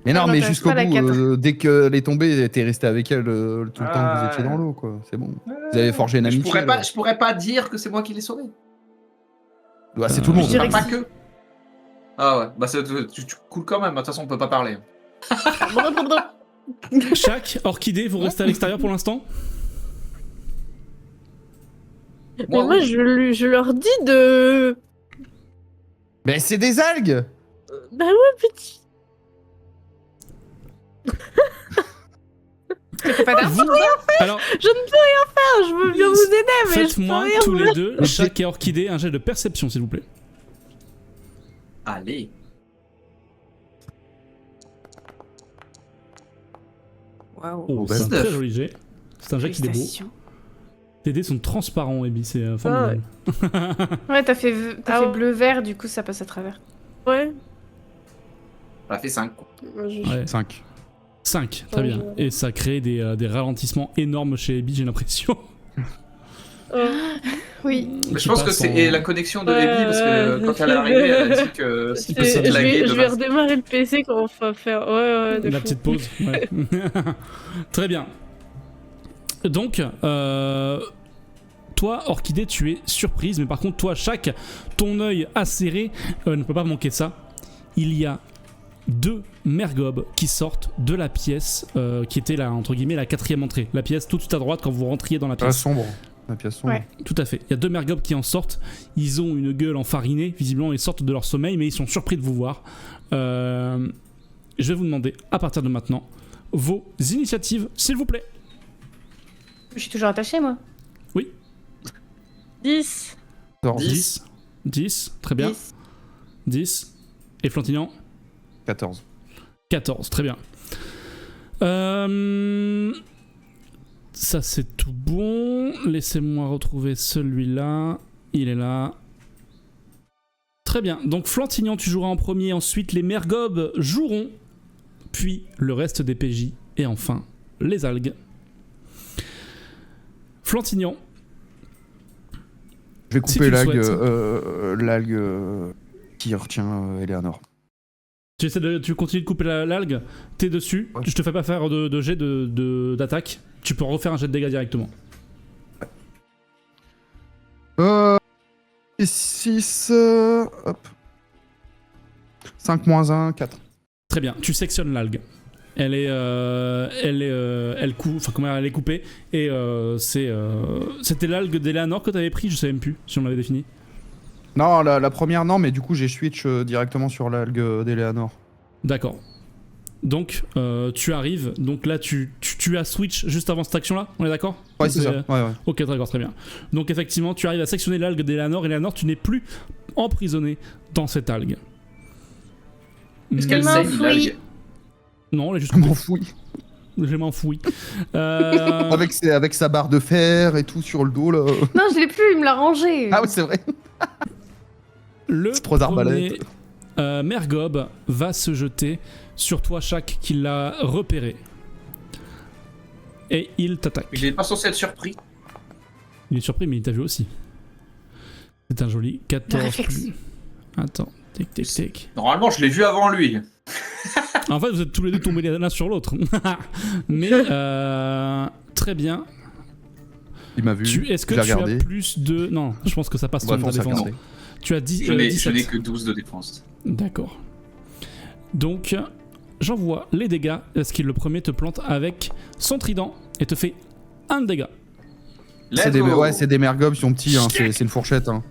Mais non, Ah, mais m'intéresse jusqu'au pas, la bout, 4. dès qu'elle est tombée, t'es resté avec elle tout le temps que vous étiez ouais. dans l'eau, quoi. C'est bon. Vous avez forgé une Je amitié. là. pourrais pas dire que c'est moi qui l'ai sauvé. Bah, c'est tout le Je monde. dirais Pas que que. Ah ouais, bah tu coules quand même, de toute façon on peut pas parler. Chaque orchidée, vous restez à l'extérieur pour l'instant. Mais moi, je leur dis de. Mais c'est des algues. Bah ouais, petit. pas d'argent. Alors, Je ne peux rien faire, je veux bien vous aider, mais je peux faites-moi rien tous faire. les deux, chaque et orchidée, un jet de perception, s'il vous plaît. Allez. Waouh. Oh, bah, c'est un 19. très joli jet. C'est un jet qui est beau. Félicitations. Tes dés sont transparents, Ebi, c'est formidable. Ouais, t'as fait Ah ouais. bleu-vert, du coup ça passe à travers. Ouais. Ça fait 5. Ouais. 5. 5, très Ouais, bien. Et ça crée des ralentissements énormes chez Ebi, j'ai l'impression. Oui. Mais Qui je pense que passe c'est en- la connexion de Ouais, Abby parce que ouais, quand elle est arrivée, elle a dit que Il si peut peut se se laguer je vais demain. redémarrer le PC quand on va faire. Ouais, de La fou. petite pause. Ouais. Très bien. Donc, toi, Orchidée, tu es surprise, mais par contre, toi, Chaque, ton œil acéré ne peut pas manquer ça. Il y a 2 mergobes qui sortent de la pièce qui était la, entre guillemets, la 4e entrée. La pièce tout de suite à droite quand vous rentriez dans la La pièce. sombre. La pièce sombre. Ouais. Tout à fait. Il y a 2 mergobes qui en sortent. Ils ont une gueule enfarinée. Visiblement, ils sortent de leur sommeil, mais ils sont surpris de vous voir. Je vais vous demander, à partir de maintenant, vos initiatives, s'il vous plaît. Je suis toujours attachée, moi. 10. 10. 10, très bien. 10. 10. Et Flantignan 14. 14, très bien. Ça c'est tout bon. Laissez-moi retrouver celui-là. Il est là. Très bien. Donc Flantignan, tu joueras en premier. Ensuite, les mergobes joueront. Puis le reste des PJ. Et enfin, les algues. Flantignan. Je vais Si couper tu le souhaites. l'algue qui retient Eleanor. Tu continues de couper l'algue, t'es dessus, Ouais. je te fais pas faire de jet d'attaque, tu peux refaire un jet de dégâts directement. Et 6. Hop. 5 moins 1, 4. Très bien, tu sectionnes l'algue. Elle est coupée et c'était l'algue d'Eleanor que t'avais pris, je sais même plus si on l'avait défini. Non, la première, non, mais du coup, j'ai switch directement sur l'algue d'Eleanor. D'accord. Donc tu arrives, donc là tu as switch juste avant cette action là, on est d'accord? Ouais, c'est ça. Ouais. Ok, d'accord, très bien. Donc effectivement, tu arrives à sectionner l'algue d'Eleanor. Eleanor, tu n'es plus emprisonné dans cette algue. Est-ce qu'elle m'enfuis. saigne l'algue? Non, elle est juste Je coupée. m'enfouis. Je m'enfouis. Avec sa barre de fer et tout sur le dos, là. Non, je l'ai plus, il me l'a rangé. Ah oui, c'est vrai. Le C'est trop d'arbalètes. premier mergob va se jeter sur toi, Chaque, qui l'a repéré. Et il t'attaque. Il est pas censé être surpris. Il est surpris, mais il t'a vu aussi. C'est un joli 14 réflexe. plus. Attends, tic. Normalement, je l'ai vu avant lui. En fait, vous êtes tous les deux tombés l'un sur l'autre. Mais très bien. Il m'a vu. Est-ce que j'ai tu as regardé. plus de... Non, je pense que ça passe sur Bref, ta on s'est défense. regardé. Tu as 10, Je n'ai 17. que 12 de défense. D'accord. Donc, j'envoie les dégâts. Est-ce qu'il le premier te plante avec son trident et te fait un dégât. C'est Let's go. des mergobs, ils sont petits, hein, c'est une fourchette. Hein.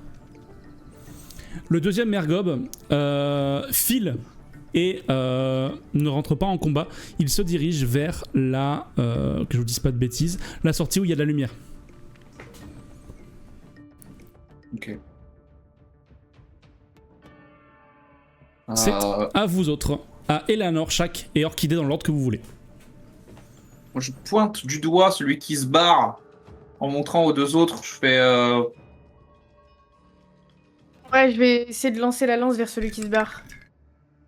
Le deuxième Mergob file et ne rentre pas en combat. Il se dirige vers la, que je vous dise pas de bêtises, la sortie où il y a de la lumière. Ok. C'est à vous autres, à Eleanor, Shaq et Orchidée dans l'ordre que vous voulez. Moi, je pointe du doigt celui qui se barre en montrant aux deux autres. Je fais. Ouais, je vais essayer de lancer la lance vers celui qui se barre.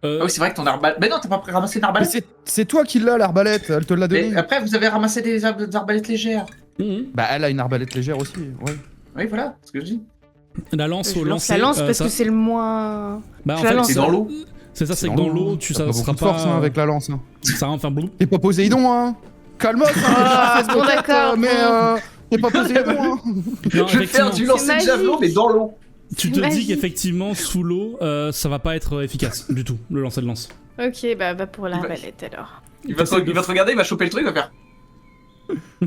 Ah oui, c'est vrai que ton arbalète. Mais non, t'as pas ramassé une Mais arbalète. c'est toi qui l'as, l'arbalète, elle te l'a Mais donnée. après, vous avez ramassé des arbalètes légères. Bah, elle a une arbalète légère aussi, ouais. Oui, voilà, c'est ce que je dis. La lance Je au lance lancer. la lance parce ça- que c'est le moins. Bah, en je la fait, lance. C'est dans l'eau. c'est ça, c'est que dans l'eau, tu T'as ça pas sera beaucoup de pas. force hein, avec la lance. Hein. Ça va enfin blou. T'es pas Poséidon, hein. Calmos, Ah, hein, bon, d'accord, mais t'es pas Poséidon, hein. Non, Je vais effectivement, faire du lancer de magique. javelot, mais dans l'eau. tu te dis magique. qu'effectivement, sous l'eau, ça va pas être efficace du tout, le lancer de lance. Ok, bah pour l'arbalète alors. Il va te regarder, il va choper le truc, il va faire.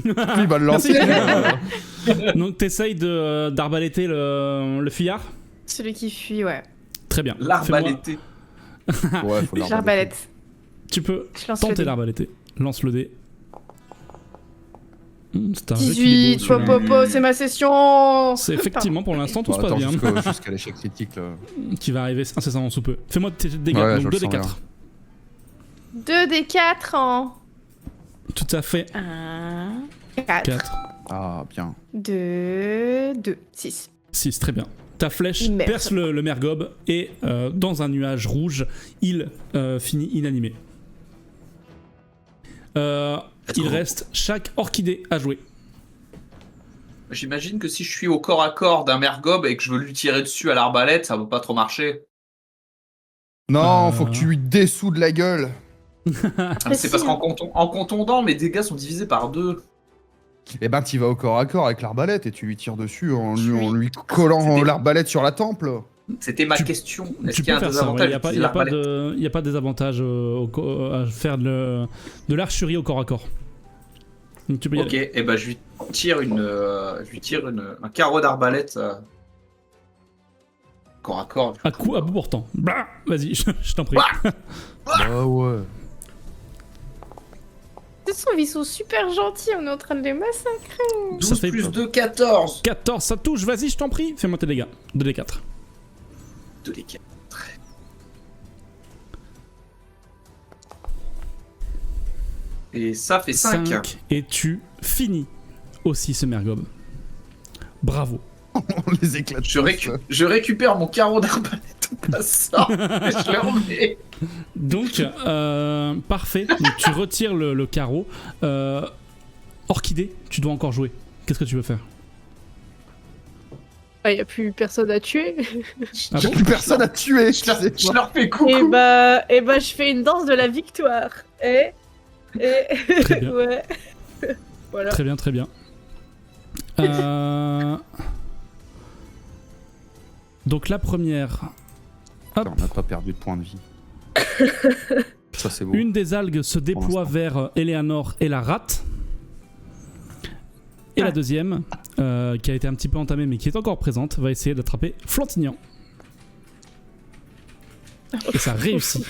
Il va le lancer. Donc, t'essayes d'arbaléter le fuyard. Celui qui fuit, ouais. Très bien. L'arbalété. Ouais, faut L'arbalète. Tu peux Je lance le tenter dé. l'arbaléter. Lance le dé. C'est un jeu qui est 18, beau, celui-là. popo, c'est ma session. C'est effectivement pour l'instant tout se Bon, passe attends, bien. jusqu'à l'échec critique, là. Qui va arriver incessamment sous peu. Fais-moi tes dégâts, Ouais, je donc le 2 des sens 4. 2 des 4 en. Tout à fait. 1, 4, 4, Ah, bien. 2, 6. 6, très bien. Ta flèche Merde. perce le mergob et dans un nuage rouge, il finit inanimé. Il reste chaque orchidée à jouer. J'imagine que si je suis au corps à corps d'un mergob et que je veux lui tirer dessus à l'arbalète, ça va pas trop marcher. Non, faut que tu lui dessoudes la gueule. C'est si, parce hein. qu'en contondant, mes dégâts sont divisés par 2. Eh ben, t'y vas au corps à corps avec l'arbalète et tu lui tires dessus en lui C'était- collant l'arbalète sur la temple. C'était ma Tu- question. Est-ce Tu qu'il y a peux un faire ça, désavantage il n'y a, pas- d'utiliser y a pas l'arbalète de- y a pas de désavantage à faire de l'archerie au corps à corps. Donc tu peux y Ok, aller. et ben je lui tire un carreau d'arbalète corps à corps. À bout portant. Blah, vas-y, je t'en prie. Bah Ah ouais. De toute façon, ils sont super gentils, on est en train de les massacrer. 12 Ça fait plus 2, 14. 14, ça touche, vas-y, je t'en prie. Fais-moi tes dégâts. 2d4. 2 les 4. Et ça fait 5. Et tu finis aussi ce mergob. Bravo. On les éclate. Je récupère mon carreau d'arbalète au passant. Et je le remets. Donc, parfait. Donc, tu retires le carreau. Orchidée, tu dois encore jouer. Qu'est-ce que tu veux faire? Il n'y a plus personne à tuer. Ah J'ai bon plus personne à tuer. Je leur fais coucou. Et bah, je fais une danse de la victoire. Et... Très bien. Ouais. Voilà. Très bien, très bien. Donc la première, hop, On n'a pas perdu de points de vie. Ça, c'est beau. une des algues se déploie l'instant. vers Eleanor et la rate. Et la deuxième, qui a été un petit peu entamée mais qui est encore présente, va essayer d'attraper Flantignan. Et ça réussit.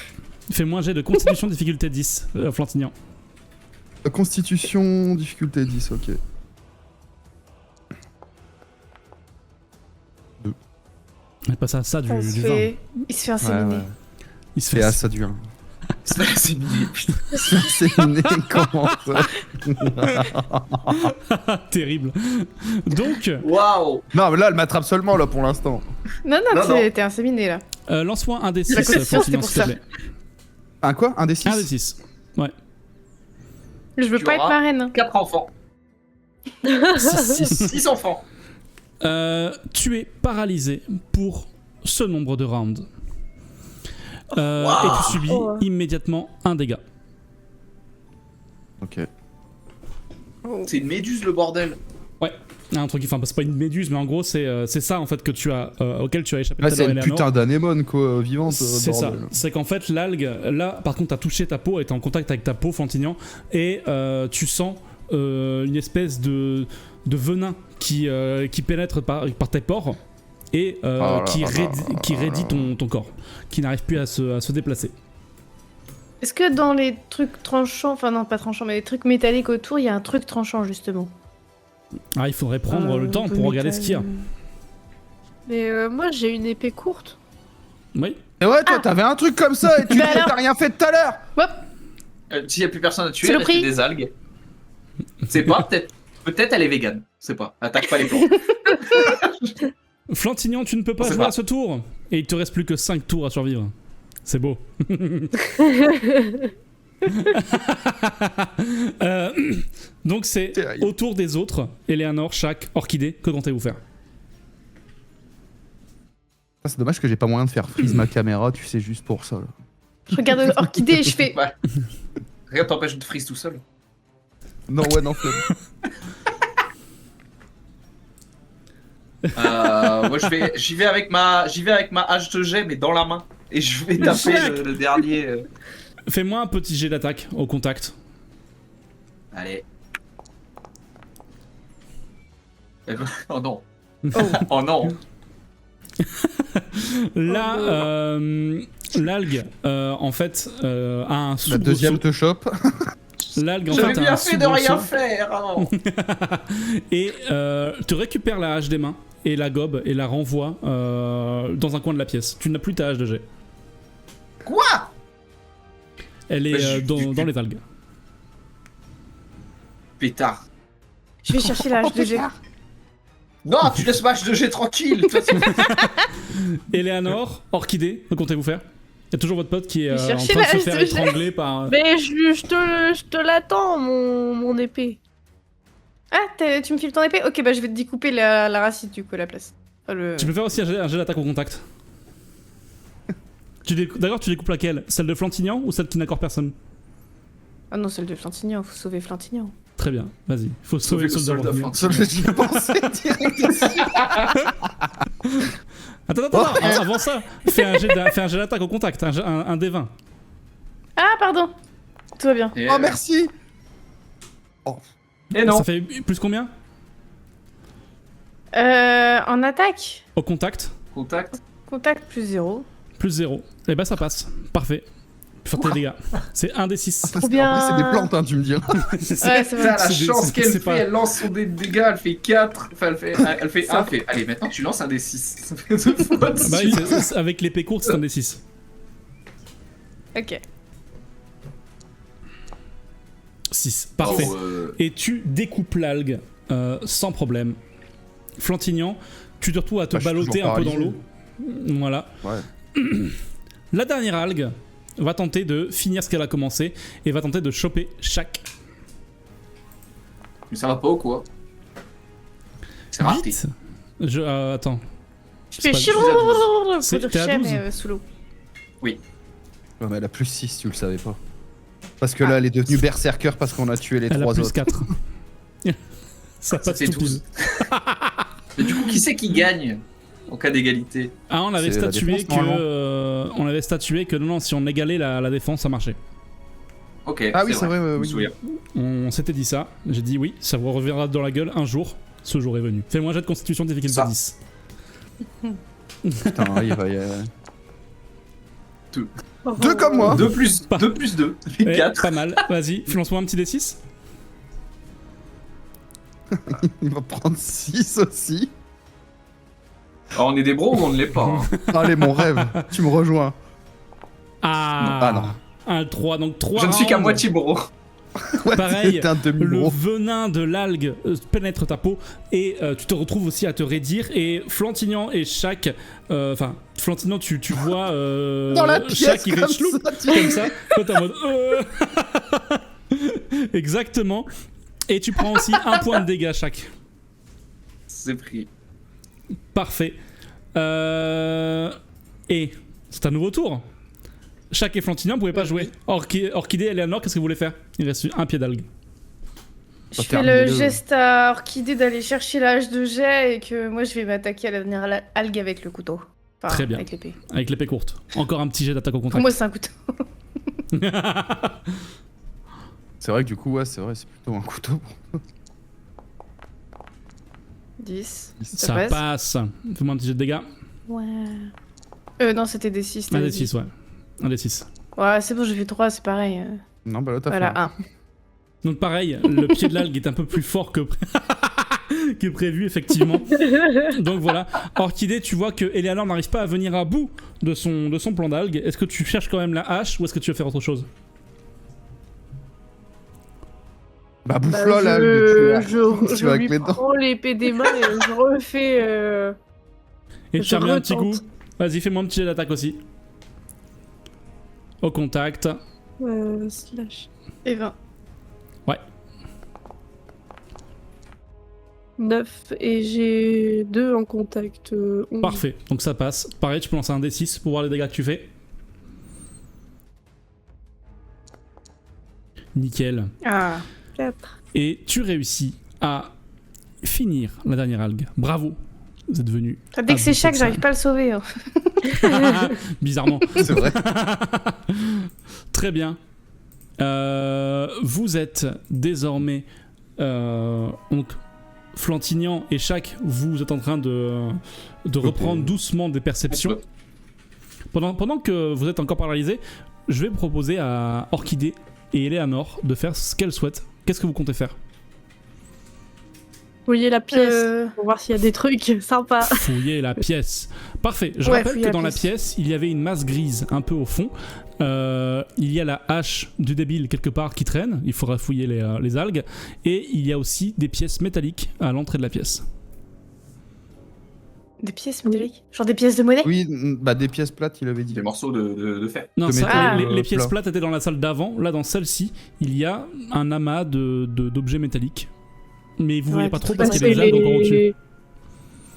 Fais-moi un jet de constitution difficulté 10, Flantignan. Constitution, difficulté 10, ok. On est passé à ça du 20. Il se fait inséminer. Il se C'est fait à ça du 1. C'est mignon, putain. C'est né, comment ça? terrible. Donc, Waouh. Non, mais là, elle m'attrape seulement, là, pour l'instant. Non, Non, t'es inséminé là. lance-moi un des 6, La constitution, Flantignan, c'était s'il te pour plaît. Un quoi? Un des 6? Un des 6. Ouais. Je veux Tu pas être auras marraine. 4 enfants. 6 enfants. Tu es paralysé pour ce nombre de rounds. Wow. Et tu subis Oh. immédiatement un dégât. Ok. C'est une méduse le bordel. Un truc, enfin, c'est pas une méduse, mais en gros, c'est ça en fait que tu as, auquel tu as échappé Là, tout à c'est l'heure, une Eleanor. putain d'anémone, quoi, vivante. C'est ça. bordel. C'est qu'en fait, l'algue, là, par contre, t'as touché ta peau, elle était en contact avec ta peau, Flantignan, et tu sens une espèce de venin qui pénètre par tes pores. et là qui là raidit ton corps, qui n'arrive plus à se déplacer. Est-ce que dans les trucs tranchants, enfin non pas tranchants, mais les trucs métalliques autour, il y a un truc tranchant justement? Ah, il faudrait prendre le temps un peu pour regarder ce qu'il y a. métal. Mais moi, j'ai une épée courte. Oui. Et ouais, toi, t'avais un truc comme ça et tu dis Bah alors t'as rien fait tout à l'heure. S'il n'y a plus personne à tuer, C'est il le reste prix. des algues. C'est pas, peut-être elle est végane. C'est pas. Attaque pas les plantes. Flantignan, tu ne peux pas On sait jouer pas. à ce tour. Et il te reste plus que 5 tours à survivre. C'est beau. Donc c'est Terrible. au tour des autres. Eleanor, Shaq, Orchidée, que comptez-vous faire? Ah, c'est dommage que j'ai pas moyen de faire freeze ma caméra, tu sais, juste pour ça. Là. Je regarde Orchidée et je fais. Ouais. Rien t'empêche de freeze tout seul. Non, ouais, non, flemme. Moi j'y vais avec ma hache de jet mais dans la main et je vais taper le dernier. Fais-moi un petit jet d'attaque au contact. Allez. Oh non. Oh non. Là, l'algue, en fait, a un La soubresaut. deuxième te chope. L'algue, en J'avais fait, a bien un fait de rien soubresaut faire avant. et te récupère la hache des mains et la gobe et la renvoie dans un coin de la pièce. Tu n'as plus ta hache de jet. Quoi? Elle est Bah, dans les algues. Pétard. Je vais chercher la hache de jet. Non, tu laisses ma hache de jet tranquille. De toute façon. Eleanor, Orchidée, que comptez-vous faire? Il y a toujours votre pote qui est Je en cherchais train de la se hache faire de jet. étrangler par... Mais je te l'attends, mon épée. Ah, tu me files ton épée? Ok, bah je vais te découper la racine du coup à la place. Enfin, Tu peux faire aussi un jet d'attaque au contact. D'accord, tu découpes laquelle? Celle de Flantignan ou celle qui n'accorde personne? Ah non, celle de Flantignan, faut sauver Flantignan. Très bien, vas-y. Faut sauver le soldat Flantignan. Ça, j'y ai pensé direct aussi. Attends, avant ça, fais un jet d'attaque au contact, un D20. Ah, pardon. Tout va bien. Et, Oh, merci. Et non. Ça fait plus combien? En attaque, Au contact, Contact. contact plus 0. plus 0. Et bah ça passe, parfait. Faire tes dégâts. C'est 1 des 6. Trop bien. Après, c'est des plantes, hein, tu me diras. Ouais, c'est vrai. Putain, la C'est des- chance c'est- qu'elle c'est fait, pas- elle lance son dé de dégâts, elle fait 4, enfin elle fait 1, allez maintenant tu lances un des 6. Ça fait 2 fois de Bah oui, suite. avec l'épée courte, c'est un des 6. Ok. 6, parfait. Oh, Et tu découpes l'algue sans problème. Flantignan, tu te retrouves à te Bah, je suis balloter toujours un peu dans paralysé. l'eau. Voilà. Ouais. La dernière algue va tenter de finir ce qu'elle a commencé et va tenter de choper Shaq. Mais ça va pas ou quoi? C'est raté. Vite. Attends. Je fais pas- chirou. C'est- Faut dire t'es à chien, 12. mais sous l'eau. Ouais, mais elle a plus 6, tu le savais pas. Parce que là, elle est devenue berserker parce qu'on a tué les Elle a 3 plus autres. 4. Ça Ça passe fait tout 12. pile. Mais du coup, qui c'est qui gagne en cas d'égalité? Ah, on avait C'est la statué défense, que on avait statué que non, si on égalait la défense, ça marchait. Ok. Ah oui, c'est vrai, je me oui. souviens. On s'était dit ça. J'ai dit oui, ça vous reviendra dans la gueule un jour. Ce jour est venu. Fais-moi un jet de constitution de difficulté Ça. 10. Putain, il va y a... Oh. 2 comme moi. 2 plus 2, ça fait Ouais, 4. pas mal. Vas-y, lance-moi un petit D6. Il va prendre 6 aussi. On est des bros ou on ne l'est pas? Hein. Allez, mon rêve, tu me rejoins. Ah, non. Un 3, donc 3 Je ne suis qu'à moitié bro. Ouais, Pareil, c'est un Le demi-gros. venin de l'algue pénètre ta peau et tu te retrouves aussi à te raidir. Et Flantignan et Shaq, enfin, Flantignan, tu vois Dans la pièce, Shaq qui fait comme chloup, ça, tu- comme ça. Toi, t'es en mode. Exactement. Et tu prends aussi un point de dégâts, Shaq. C'est pris. Parfait. Et c'est un nouveau tour. Shaq et Flantignan ne pouvaient pas jouer. Orchidée et Eleanor, qu'est-ce que vous voulez faire? Il reste un pied d'algue. Je Pas fais terminé le le- geste à Orchidée d'aller chercher la hache de jet et que moi je vais m'attaquer à la dernière algue avec le couteau. Enfin, Très bien. avec l'épée. Avec l'épée courte. Encore un petit jet d'attaque au Pour contact. moi c'est un couteau. C'est vrai que du coup, ouais, c'est vrai, c'est plutôt un couteau. 10. Ça passe. Fais-moi un petit jet de dégâts. Ouais. Non, c'était des 6. Un des 6, ouais. Un des 6. Ouais, c'est bon, j'ai fait 3, c'est pareil. Non, bah là, t'as Voilà, fait. 1. Donc pareil, le pied de l'algue est un peu plus fort que, que prévu, effectivement. Donc voilà. Orchidée, tu vois que Eleanor n'arrive pas à venir à bout de son plan d'algue. Est-ce que tu cherches quand même la hache ou est-ce que tu veux faire autre chose? Bah, bouffe-la, là, tu vas avec lui les dents. prends l'épée des mains et je refais... Et tu as mis un petit coup. retente. Vas-y, fais-moi un petit jet d'attaque aussi. Au contact. Slash. Et 20. 9 et j'ai 2 en contact. 11. Parfait, donc ça passe. Pareil, tu peux lancer un D6 pour voir les dégâts que tu fais. Nickel. Ah. 4. Et tu réussis à finir la dernière algue. Bravo. Vous êtes devenu. Dès que c'est chaque, j'arrive pas à le sauver. Hein. Bizarrement. C'est vrai. Très bien. Vous êtes désormais donc Flantignan et Chac, vous êtes en train de reprendre doucement des perceptions. Pendant que vous êtes encore paralysés, je vais proposer à Orchidée et Eleanor de faire ce qu'elles souhaitent. Qu'est-ce que vous comptez faire? Fouiller la pièce pour voir s'il y a des trucs sympas. Fouiller la pièce. Parfait. Je rappelle que dans la pièce, il y avait une masse grise un peu au fond. Il y a la hache du débile quelque part qui traîne. Il faudra fouiller les algues. Et il y a aussi des pièces métalliques à l'entrée de la pièce. Des pièces métalliques? Genre des pièces de monnaie? Oui, bah des pièces plates, il avait dit. Des morceaux de fer. Non, De ça, métal, les pièces plat. plates étaient dans la salle d'avant. Là, dans celle-ci, il y a un amas d'objets métalliques. Mais vous voyez pas trop parce qu'il y a des algues encore au-dessus.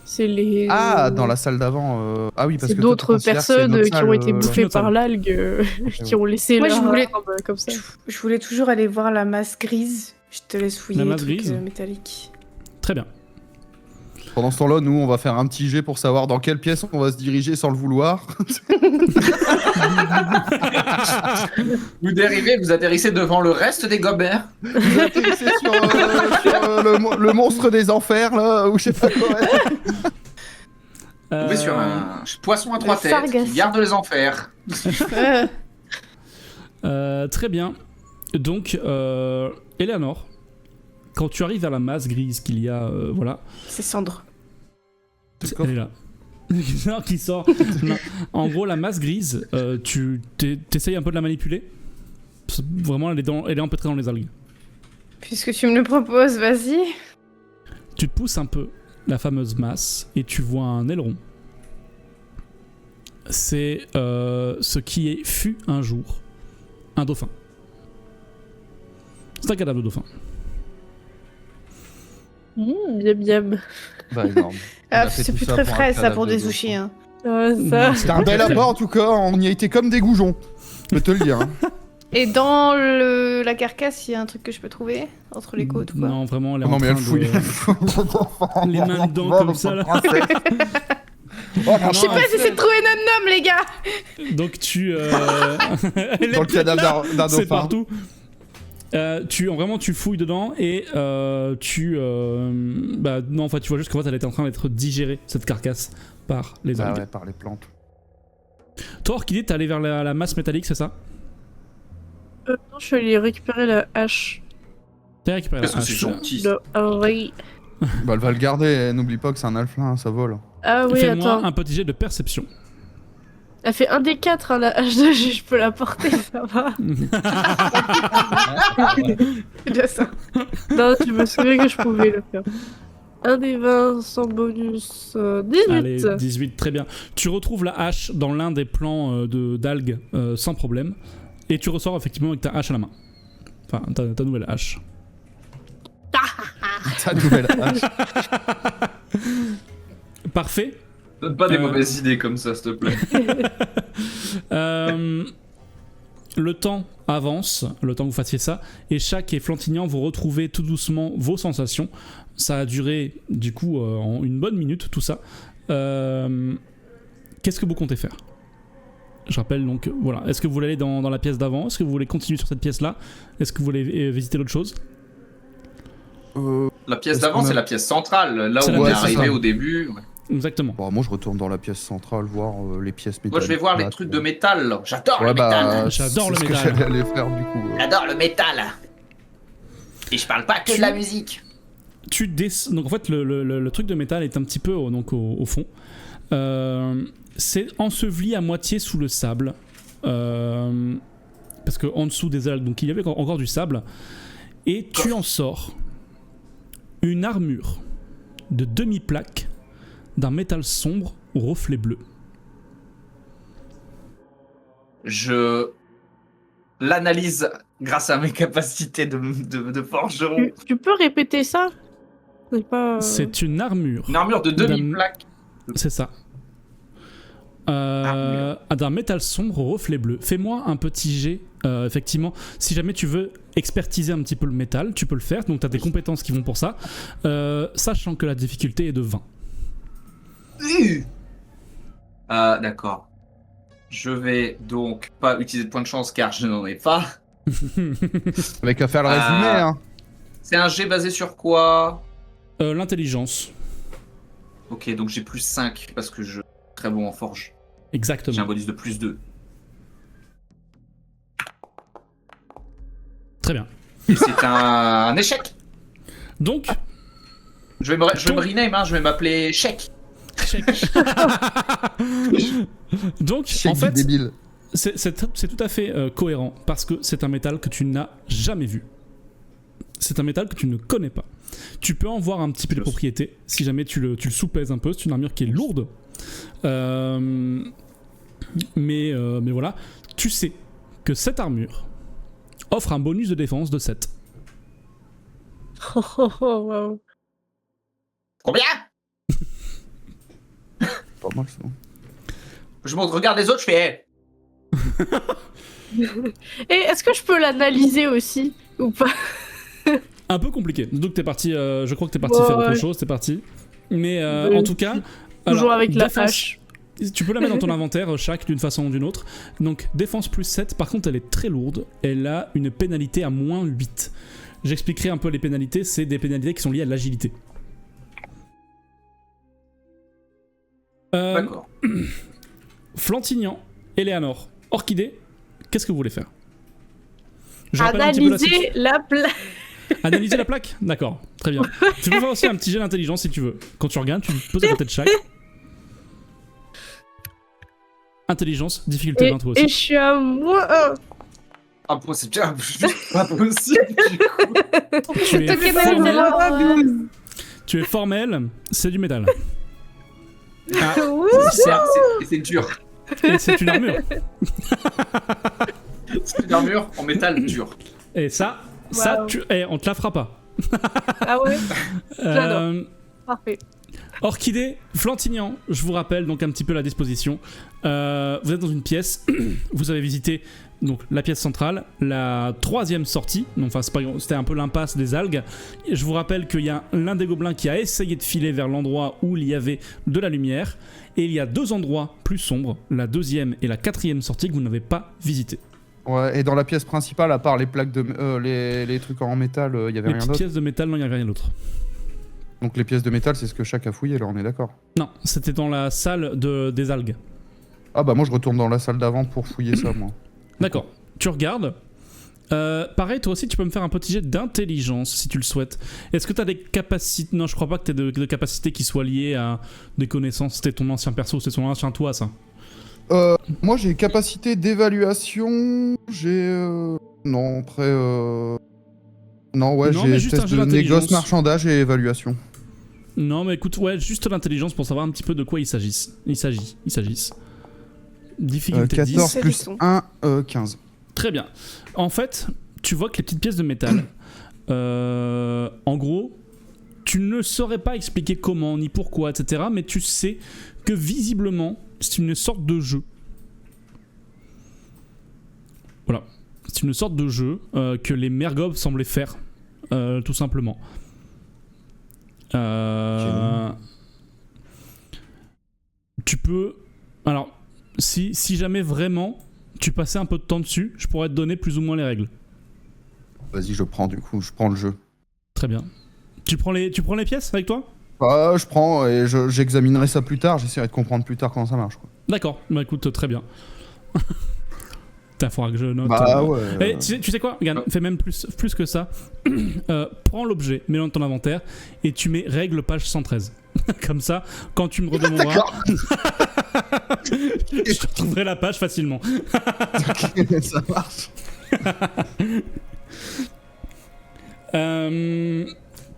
C'est les... Ah, dans la salle d'avant. Ah oui, parce C'est que toi, d'autres tu considères que c'est personnes notre qui ont salle, été bouffées notre par salle. l'algue, qui ont laissé Moi, leur je voulais- arbre comme ça. Je voulais toujours aller voir la masse grise. Je te laisse fouiller La les masse trucs grise métalliques. Très bien. Pendant ce temps-là, nous, on va faire un petit jet pour savoir dans quelle pièce on va se diriger sans le vouloir. Vous atterrissez devant le reste des gobelins. Vous atterrissez sur, le monstre des enfers, là, ou je sais pas quoi. Vous tombez sur un poisson à 3 têtes Sargasso. qui garde les enfers. Très bien. Donc, Eleanor, quand tu arrives vers la masse grise qu'il y a, voilà, C'est Cendre. elle est là. Eleanor qui sort. Non. En gros, la masse grise, tu t'essayes un peu de la manipuler. Vraiment, elle est empêtrée dans les algues. Puisque tu me le proposes, vas-y. Tu te pousses un peu la fameuse masse et tu vois un aileron. C'est ce qui fut un jour un dauphin. C'est un cadavre de dauphin. Miam miam. Bah, énorme. On Ah, a fait c'est tout plus ça très pour un frais, ça, cadavre pour de des dauphin. sushis. Hein. Ça. C'était un bel apport, en tout cas. On y a été comme des goujons. Je peux te le dire. Hein. Et dans la carcasse, il y a un truc que je peux trouver entre les côtes ou quoi? Non, vraiment, elle est Non, en mais train elle fouille. Les mains dedans, comme ça, là. Oh, Je sais pas, j'essaie de trouver notre nom, les gars! Donc tu... Dans le cadavre d'un C'est dauphin. partout. Tu fouilles dedans et non, en fait, tu vois juste qu'en fait, elle était en train d'être digérée, cette carcasse, par les Ah algues. ouais, par les plantes. Toi, Orchidée, t'es allé vers la masse métallique, c'est ça? Non, je suis allée récupérer la hache. T'as récupéré la Parce que c'est hache. gentil. Oui. Bah, elle va le garder. N'oublie pas que c'est un alflin, ça vole. Ah oui, Fais-moi attends. un petit jet de perception. Elle fait un des 4, hein, la hache de G, je peux la porter, ça va. C'est déjà ça. Non, je me souviens que je pouvais le faire. Un des 20 sans bonus. 18. Allez, 18, très bien. Tu retrouves la hache dans l'un des plans d'algues sans problème. Et tu ressors effectivement avec ta hache à la main. Enfin, ta nouvelle hache. Ta nouvelle hache. Parfait. Donne pas des mauvaises idées comme ça, s'il te plaît. Le temps avance, le temps que vous fassiez ça, et Chac et Flantignan, vous retrouvez tout doucement vos sensations. Ça a duré, du coup, en une bonne minute, tout ça. Qu'est-ce que vous comptez faire? Je rappelle donc, voilà. Est-ce que vous voulez aller dans la pièce d'avant? Est-ce que vous voulez continuer sur cette pièce-là? Est-ce que vous voulez visiter l'autre chose? La pièce Est-ce d'avant, qu'on a- c'est la pièce centrale. Là C'est où la on est pièce arrivé centrale. au début. Exactement. Bon, moi, je retourne dans la pièce centrale voir les pièces métalliques. Moi, je vais voir les trucs de métal. J'adore le Ouais, métal. bah, J'adore c'est le ce que métal. j'allais aller faire du coup. J'adore le métal. Et je parle pas que de la musique. Donc en fait, le truc de métal est un petit peu au fond. C'est enseveli à moitié sous le sable. Parce qu'en dessous des algues, donc il y avait encore du sable. Et tu en sors une armure de demi-plaque d'un métal sombre au reflet bleu. Je l'analyse grâce à mes capacités de forgeron. Tu peux répéter ça? C'est pas. C'est une armure. Une armure de demi-plaque. C'est ça. D'un métal sombre au reflet bleu. Fais-moi un petit jet, effectivement. Si jamais tu veux expertiser un petit peu le métal, tu peux le faire. Donc tu as des compétences qui vont pour ça. Sachant que la difficulté est de 20. D'accord. Je vais donc pas utiliser de point de chance car je n'en ai pas. Avec qu'à faire le résumé, hein. C'est un jet basé sur quoi? L'intelligence. Ok, donc j'ai plus 5 parce que je suis très bon en forge. J'ai un Exactement. bonus de plus 2. Très bien. Et c'est un échec. Donc, Je vais me rename, hein, je vais m'appeler Chèque. Donc Chèque en fait, du débile. c'est tout à fait cohérent parce que c'est un métal que tu n'as jamais vu. C'est un métal que tu ne connais pas. Tu peux en voir un petit peu les propriétés si jamais tu le soupèses un peu. C'est une armure qui est lourde. Mais voilà. Tu sais que cette armure offre un bonus de défense de 7. Wow. Combien? Pas mal, ça. Je regarde les autres, je fais. Et est-ce que je peux l'analyser aussi ou pas? Un peu compliqué. Donc t'es parti. Je crois que t'es parti Ouais, faire autre ouais. chose. T'es parti. Mais Ouais, en tout cas. Toujours avec la défense- hache. Tu peux la mettre dans ton inventaire, chaque d'une façon ou d'une autre. Donc, défense plus 7, par contre, elle est très lourde. Elle a une pénalité à moins 8. J'expliquerai un peu les pénalités. C'est des pénalités qui sont liées à l'agilité. D'accord. Flantignan, Eleanor, Orchidée, qu'est-ce que vous voulez faire? Je rappelle un petit peu la Analyser situation. la plaque. Analyser la plaque? D'accord, très bien. Tu peux faire aussi un petit jet d'intelligence si tu veux. Quand tu regardes, tu poses à côté de chaque. Intelligence, difficulté 20 toi aussi. Et je suis à moins 1. Ah, c'est bien, juste pas possible. Du coup. Tu es T'inquiète pas, formel. zéro. Tu es formel, c'est du métal. Ah, C'est dur. et c'est une armure. C'est une armure en métal dur. Et ça, Wow. on te la fera pas. Ah ouais? Euh, Parfait. Orchidée, Flantignan, je vous rappelle donc un petit peu la disposition. Vous êtes dans une pièce, vous avez visité donc la pièce centrale, la troisième sortie, donc, enfin c'était un peu l'impasse des algues. Et je vous rappelle qu'il y a l'un des gobelins qui a essayé de filer vers l'endroit où il y avait de la lumière, et il y a deux endroits plus sombres, la deuxième et la quatrième sortie que vous n'avez pas visité. Ouais, et dans la pièce principale, à part les plaques de les trucs en métal, il y avait Les rien petites d'autre. pièces de métal, non, il n'y avait rien d'autre. Donc les pièces de métal, c'est ce que chaque a fouillé, là, on est d'accord. Non, c'était dans la salle des algues. Ah bah moi je retourne dans la salle d'avant pour fouiller ça, moi. D'accord, tu regardes. Pareil, toi aussi, tu peux me faire un petit jet d'intelligence si tu le souhaites. Est-ce que tu as des capacités... Non, je crois pas que tu aies de capacités qui soient liées à des connaissances. C'était ton ancien perso, c'est ton ancien toi, ça. Moi j'ai capacité d'évaluation, j'ai... Non, après... Non, ouais, Non, mais j'ai juste un test jeu de d'intelligence. négoce, marchandage et évaluation. Non, mais écoute, ouais, juste l'intelligence pour savoir un petit peu de quoi il s'agisse. Il s'agisse. Difficulté 10. 14 plus Sagissons. 1, 15. Très bien. En fait, tu vois que les petites pièces de métal, en gros, tu ne saurais pas expliquer comment ni pourquoi, etc. Mais tu sais que visiblement, c'est une sorte de jeu. Voilà. C'est une sorte de jeu que les mergobs semblaient faire, tout simplement. Tu peux... Alors, si jamais vraiment tu passais un peu de temps dessus, je pourrais te donner plus ou moins les règles. Vas-y, je prends du coup, je prends le jeu. Très bien. Tu prends les pièces avec toi? Bah, je prends et j'examinerai ça plus tard. J'essaierai de comprendre plus tard comment ça marche. Quoi. D'accord, bah écoute, très bien. T'as faudra que je note. Bah ouais. Et tu sais quoi? Regarde, fais même plus que ça. Prends l'objet, mets-le dans ton inventaire et tu mets règle page 113. Comme ça, quand tu me redemanderas, je retrouverai la page facilement. Ça marche.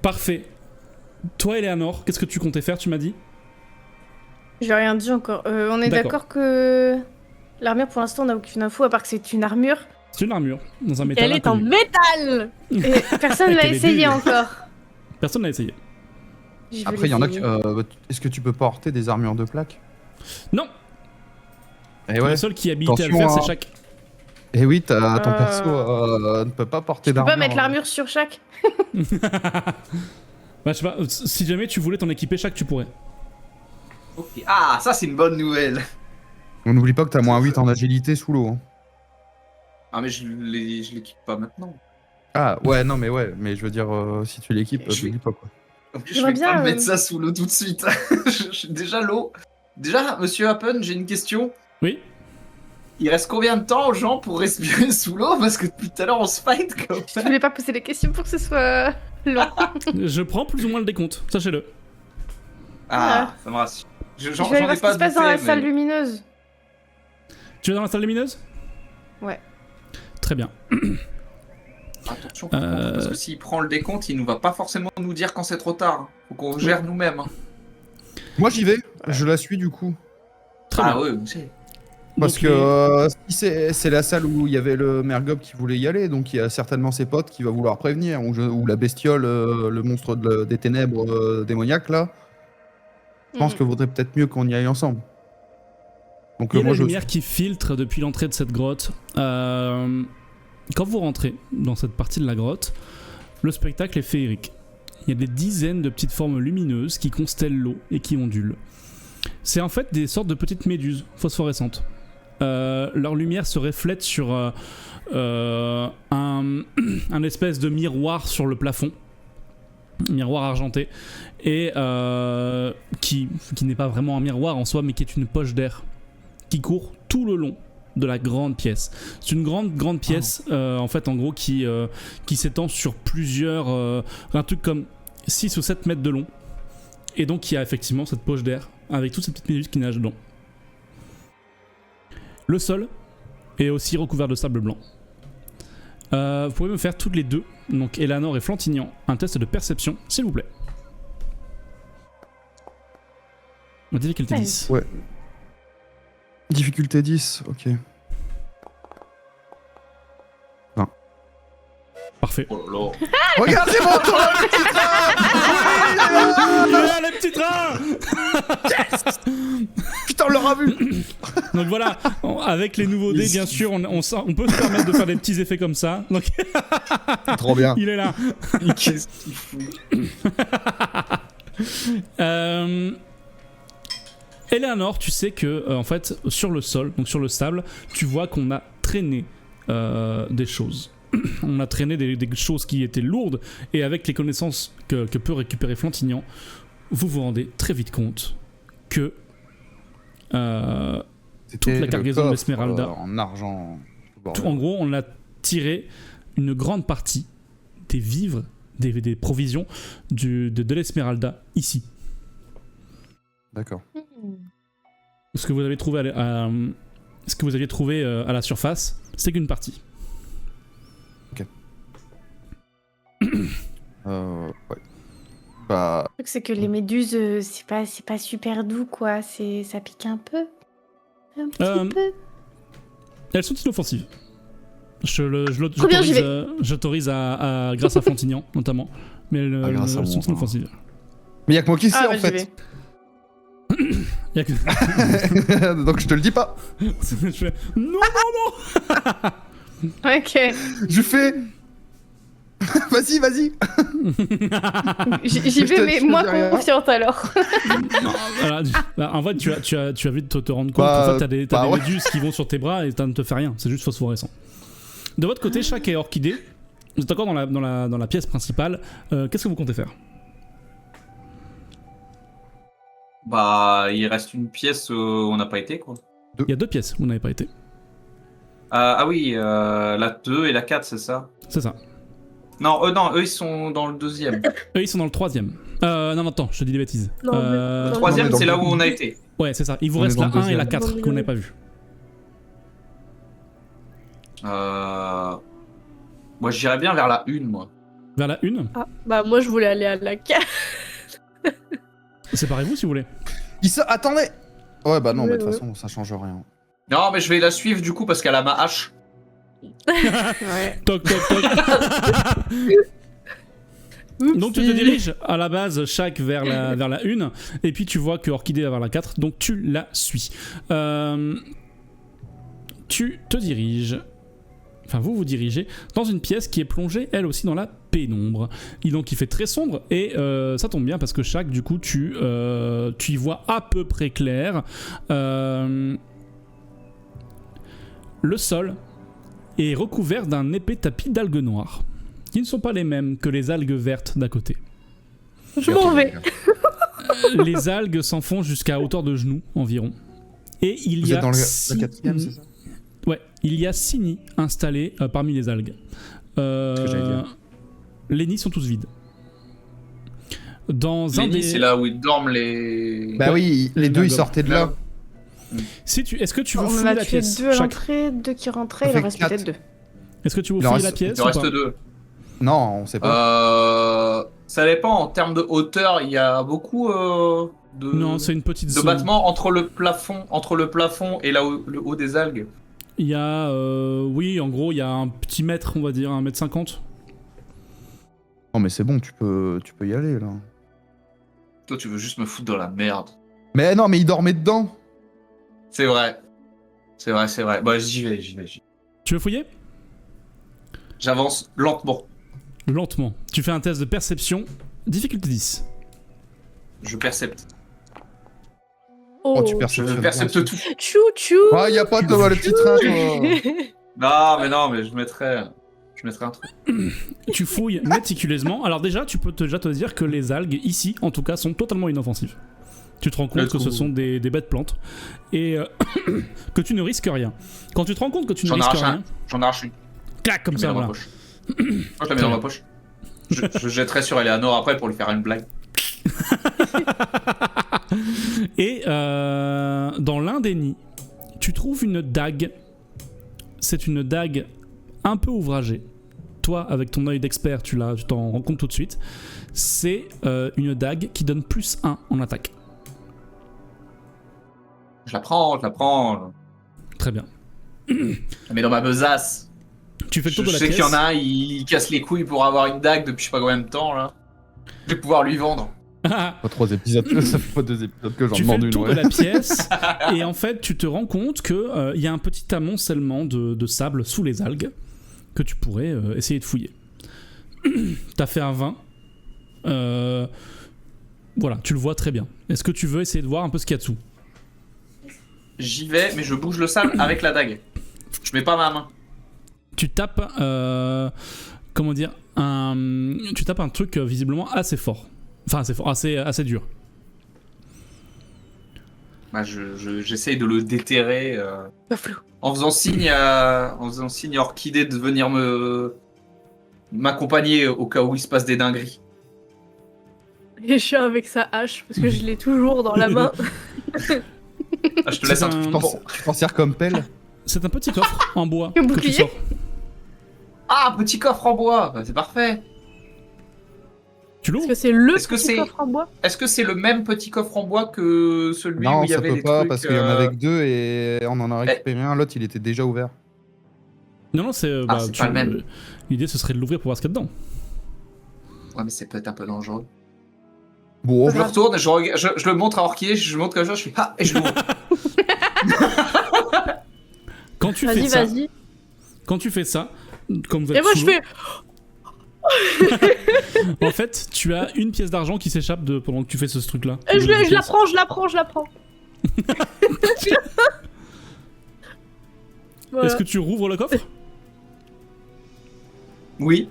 Parfait. Toi, Eleanor, qu'est-ce que tu comptais faire, tu m'as dit? J'ai rien dit encore. On est D'accord. d'accord que l'armure, pour l'instant, on n'a aucune info à part que c'est une armure. C'est une armure, dans un métal Elle est en inconnu. métal. Et personne Avec l'a les essayé bulles. encore. Personne n'a essayé. Je vais Après, il y en a qui. l'essayer. Est-ce que tu peux porter des armures de plaques? Non. Eh ouais. Le seul qui est habilité à le Attention, faire, hein. c'est chaque. Eh oui, ton Euh. perso ne peut pas porter Tu peux d'armure. pas mettre l'armure sur chaque. Bah, je sais pas, si jamais tu voulais t'en équiper chaque, tu pourrais. Ok. Ah, ça c'est une bonne nouvelle. On n'oublie pas que t'as moins 8 en agilité sous l'eau. Hein. Ah mais je l'équipe pas maintenant. Ah ouais, non mais mais je veux dire, si tu l'équipes, Je vais- n'oublie pas quoi. En plus, je J'aimerais vais bien, pas mettre ça sous l'eau tout de suite. Déjà l'eau. Déjà, monsieur Happen, j'ai une question. Oui. Il reste combien de temps aux gens pour respirer sous l'eau? Parce que depuis tout à l'heure on se fight quand Je même. voulais pas poser les questions pour que ce soit long. Je prends plus ou moins le décompte, sachez-le. Ah, ça me rassure. Je J'en vais aller ai voir ce qui pas se passe dans la douté, salle mais- lumineuse. Tu es dans la salle lumineuse? Ouais. Très bien. Attention par contre, parce que s'il prend le décompte, il nous va pas forcément nous dire quand c'est trop tard. Faut qu'on gère nous-mêmes. Hein. Moi j'y vais, je la suis du coup. Très Ah bien. ouais, vous savez. Parce Donc, que si c'est la salle où il y avait le Mergob qui voulait y aller, donc il y a certainement ses potes qui va vouloir prévenir, ou la bestiole, le monstre des ténèbres démoniaques là. Je pense que vaudrait peut-être mieux qu'on y aille ensemble. Donc Il y a moi la je. lumière qui filtre depuis l'entrée de cette grotte. Quand vous rentrez dans cette partie de la grotte, le spectacle est féerique. Il y a des dizaines de petites formes lumineuses qui constellent l'eau et qui ondulent. C'est en fait des sortes de petites méduses phosphorescentes. Leur lumière se reflète sur un espèce de miroir sur le plafond. Miroir argenté. Et qui n'est pas vraiment un miroir en soi, mais qui est une poche d'air qui court tout le long de la grande pièce. C'est une grande pièce, en fait, en gros, qui s'étend sur plusieurs... un truc comme 6 ou 7 mètres de long. Et donc, il y a effectivement cette poche d'air, avec toutes ces petites méduses qui nagent dedans. Le sol est aussi recouvert de sable blanc. Vous pouvez me faire toutes les deux, donc Eleanor et Flantignan, un test de perception, s'il vous plaît. On va dire qu'elle était 10. Ouais. Difficulté 10, ok. Parfait. Oh là là. Regarde, c'est bon, toi. Ah, le petit train. Putain, on l'aura vu. Donc voilà, avec les nouveaux dés, bien sûr, on peut se permettre de faire des petits effets comme ça. Donc Trop bien. il est là. Qu'est-ce qu'il fout? Eleanor, tu sais que en fait sur le sol, donc sur le sable, tu vois qu'on a traîné des choses. On a traîné des choses qui étaient lourdes, et avec les connaissances que peut récupérer Flantignan, vous vous rendez très vite compte que toute la cargaison de l'Esmeralda, en argent. en gros, on a tiré une grande partie des vivres, des provisions de l'Esmeralda ici. D'accord. Ce que vous avez trouvé ce que vous aviez trouvé à la surface, c'est qu'une partie. Ouais. Bah. Le truc, c'est que les méduses, c'est pas super doux, quoi. Ça pique un peu. Un petit peu. Elles sont inoffensives. Trop bien, j'y J'autorise grâce à Flantignan notamment, mais elles grâce à sont moi. inoffensives. Mais y'a que moi qui sais Ah, en bah, j'y fait. vais. Y a que... Donc je te le dis pas. Je fais, non. Ok. Je fais. Vas-y. J'y Je vais, te- mais je te moins dis rien. confiante alors. Voilà, en fait, tu as vite te rendre compte Bah, qu'en fait, t'as des ouais. méduses qui vont sur tes bras et ça ne te fait rien. C'est juste phosphorescent. De votre côté, Shaq et Orchidée, vous êtes encore dans la pièce principale. Qu'est-ce que vous comptez faire? Bah, il reste une pièce où on n'a pas été, quoi. Il y a 2 pièces, vous n'avez pas été. Ah oui, la 2 et la 4, c'est ça? C'est ça. Non, eux, ils sont dans le 2e. Eux, ils sont dans le 3e. Non, attends, je te dis des bêtises. Non, mais- Le Non, 3e, dans c'est le là où on a été. Ouais, c'est ça. Il vous On est reste dans la le 1 et la deuxième. 4 que vous n'avez pas vu. Moi, j'irais bien vers la 1, moi. Vers la 1, Ah, bah moi je voulais aller à la 4. séparez-vous si vous voulez. Attendez. Ouais, bah non, Ouais, mais de toute ouais. façon, ça change rien. Non, mais je vais la suivre du coup parce qu'elle a ma hache. Ouais. Toc, toc, toc. Donc tu te diriges à la base chaque vers la 1 et puis tu vois que Orchidée va vers la 4 donc tu la suis. Tu te diriges, enfin vous vous dirigez dans une pièce qui est plongée elle aussi dans la pénombre. Donc il fait très sombre et ça tombe bien parce que chaque du coup tu y vois à peu près clair. Le sol est recouvert d'un épais tapis d'algues noires qui ne sont pas les mêmes que les algues vertes d'à côté. Je m'en vais. Les algues s'enfoncent jusqu'à hauteur de genoux environ. Et il Vous y a êtes dans le 6 4ème, c'est ça? Ouais, il y a 6 nids installés parmi les algues. que j'allais dire. Les nids sont tous vides. Dans un Les nids, des... c'est là où ils dorment les. Bah oui, les deux, ils sortaient de là. Est-ce que tu veux On en fouiller a la tué pièce 2 à chaque... l'entrée, 2 qui rentraient, Ça il en fait reste 4. peut-être 2. Est-ce que tu veux Il en fouiller reste- la pièce Il ou en reste pas 2. Non, on sait pas. Ça dépend, en termes de hauteur, il y a beaucoup de, Non, c'est une petite de zone. battements entre le plafond et là où, le haut des algues. Il y a... oui, en gros, il y a un petit mètre, on va dire, 1m50. Non, mais c'est bon, tu peux y aller, là. Toi, tu veux juste me foutre dans la merde. Mais non, mais il dormait dedans. C'est vrai. C'est vrai. Bah, j'y vais. Tu veux fouiller? J'avance lentement. Lentement. Tu fais un test de perception. Difficulté 10. Je percepte. Oh, tu Oh. percutes. Je percepte tout. Chou chou. Ah, y a pas de le petit train, toi. Non, mais je mettrais un truc. Tu fouilles méticuleusement. Alors déjà, tu peux déjà te dire que les algues, ici, en tout cas, sont totalement inoffensives. Tu te rends compte que ce sont des bêtes plantes. Et que tu ne risques rien. Quand tu te rends compte que tu ne J'en risques arrache rien... J'en arrache une. Clac, comme Je la ça, mets dans voilà. ma poche. Moi, je la mets dans ma poche. Je jetterai sur Eleanor après pour lui faire une blague. Et dans l'un des nids, tu trouves une dague. C'est une dague un peu ouvragée. Toi, avec ton œil d'expert, tu t'en rends compte tout de suite. C'est une dague qui donne +1 en attaque. Je la prends. Très bien. Je la mets dans ma besace. Tu fais le tour Je de la sais pièce. qu'il y en a un, il casse les couilles pour avoir une dague depuis je sais pas combien de temps là. Je vais pouvoir lui vendre. Ah, Pas 3 épisodes, ça fait pas 2 épisodes que j'en tu fais demande le une, tour ouais. de la pièce et en fait tu te rends compte que y a un petit amoncellement de sable sous les algues que tu pourrais essayer de fouiller. T'as fait un 20. Voilà, tu le vois très bien. Est-ce que tu veux essayer de voir un peu ce qu'il y a dessous? J'y vais, mais je bouge le sable avec la dague. Je mets pas ma main. Tu tapes, comment dire, tu tapes un truc visiblement assez fort. Enfin assez fort, assez dur. Bah, j'essaye de le déterrer Pas flou. en faisant signe à Orchidée de venir m'accompagner au cas où il se passe des dingueries. Et je suis avec sa hache parce que je l'ai toujours dans la main. Ah, je te C'est laisse un un- truc. Tu t'en sers comme pelle. C'est un petit coffre en bois Un que tu bouclier. sors. Ah, petit coffre en bois, bah, c'est parfait. Tu Est-ce l'ouvres? que c'est le Est-ce que petit c'est- coffre en bois? Est-ce que c'est le même petit coffre en bois que celui où Non, il y ça avait peut les pas, trucs parce qu'il y en avait que 2 et on en a récupéré un, l'autre il était déjà ouvert. Non, c'est. Ah, c'est pas le même. L'idée ce serait de l'ouvrir pour voir ce qu'il y a dedans. Ouais, mais c'est peut-être un peu dangereux. Bon, Je le retourne, je le montre à Orchidée, je le montre comme ça, je fais ah et je l'ouvre. Quand tu fais Vas-y, ça, vas-y. quand tu fais ça, comme vous Et êtes moi sous je l'eau, fais. en fait, tu as une pièce d'argent qui s'échappe pendant que tu fais ce truc-là. Je la prends. Voilà. Est-ce que tu rouvres le coffre? Oui.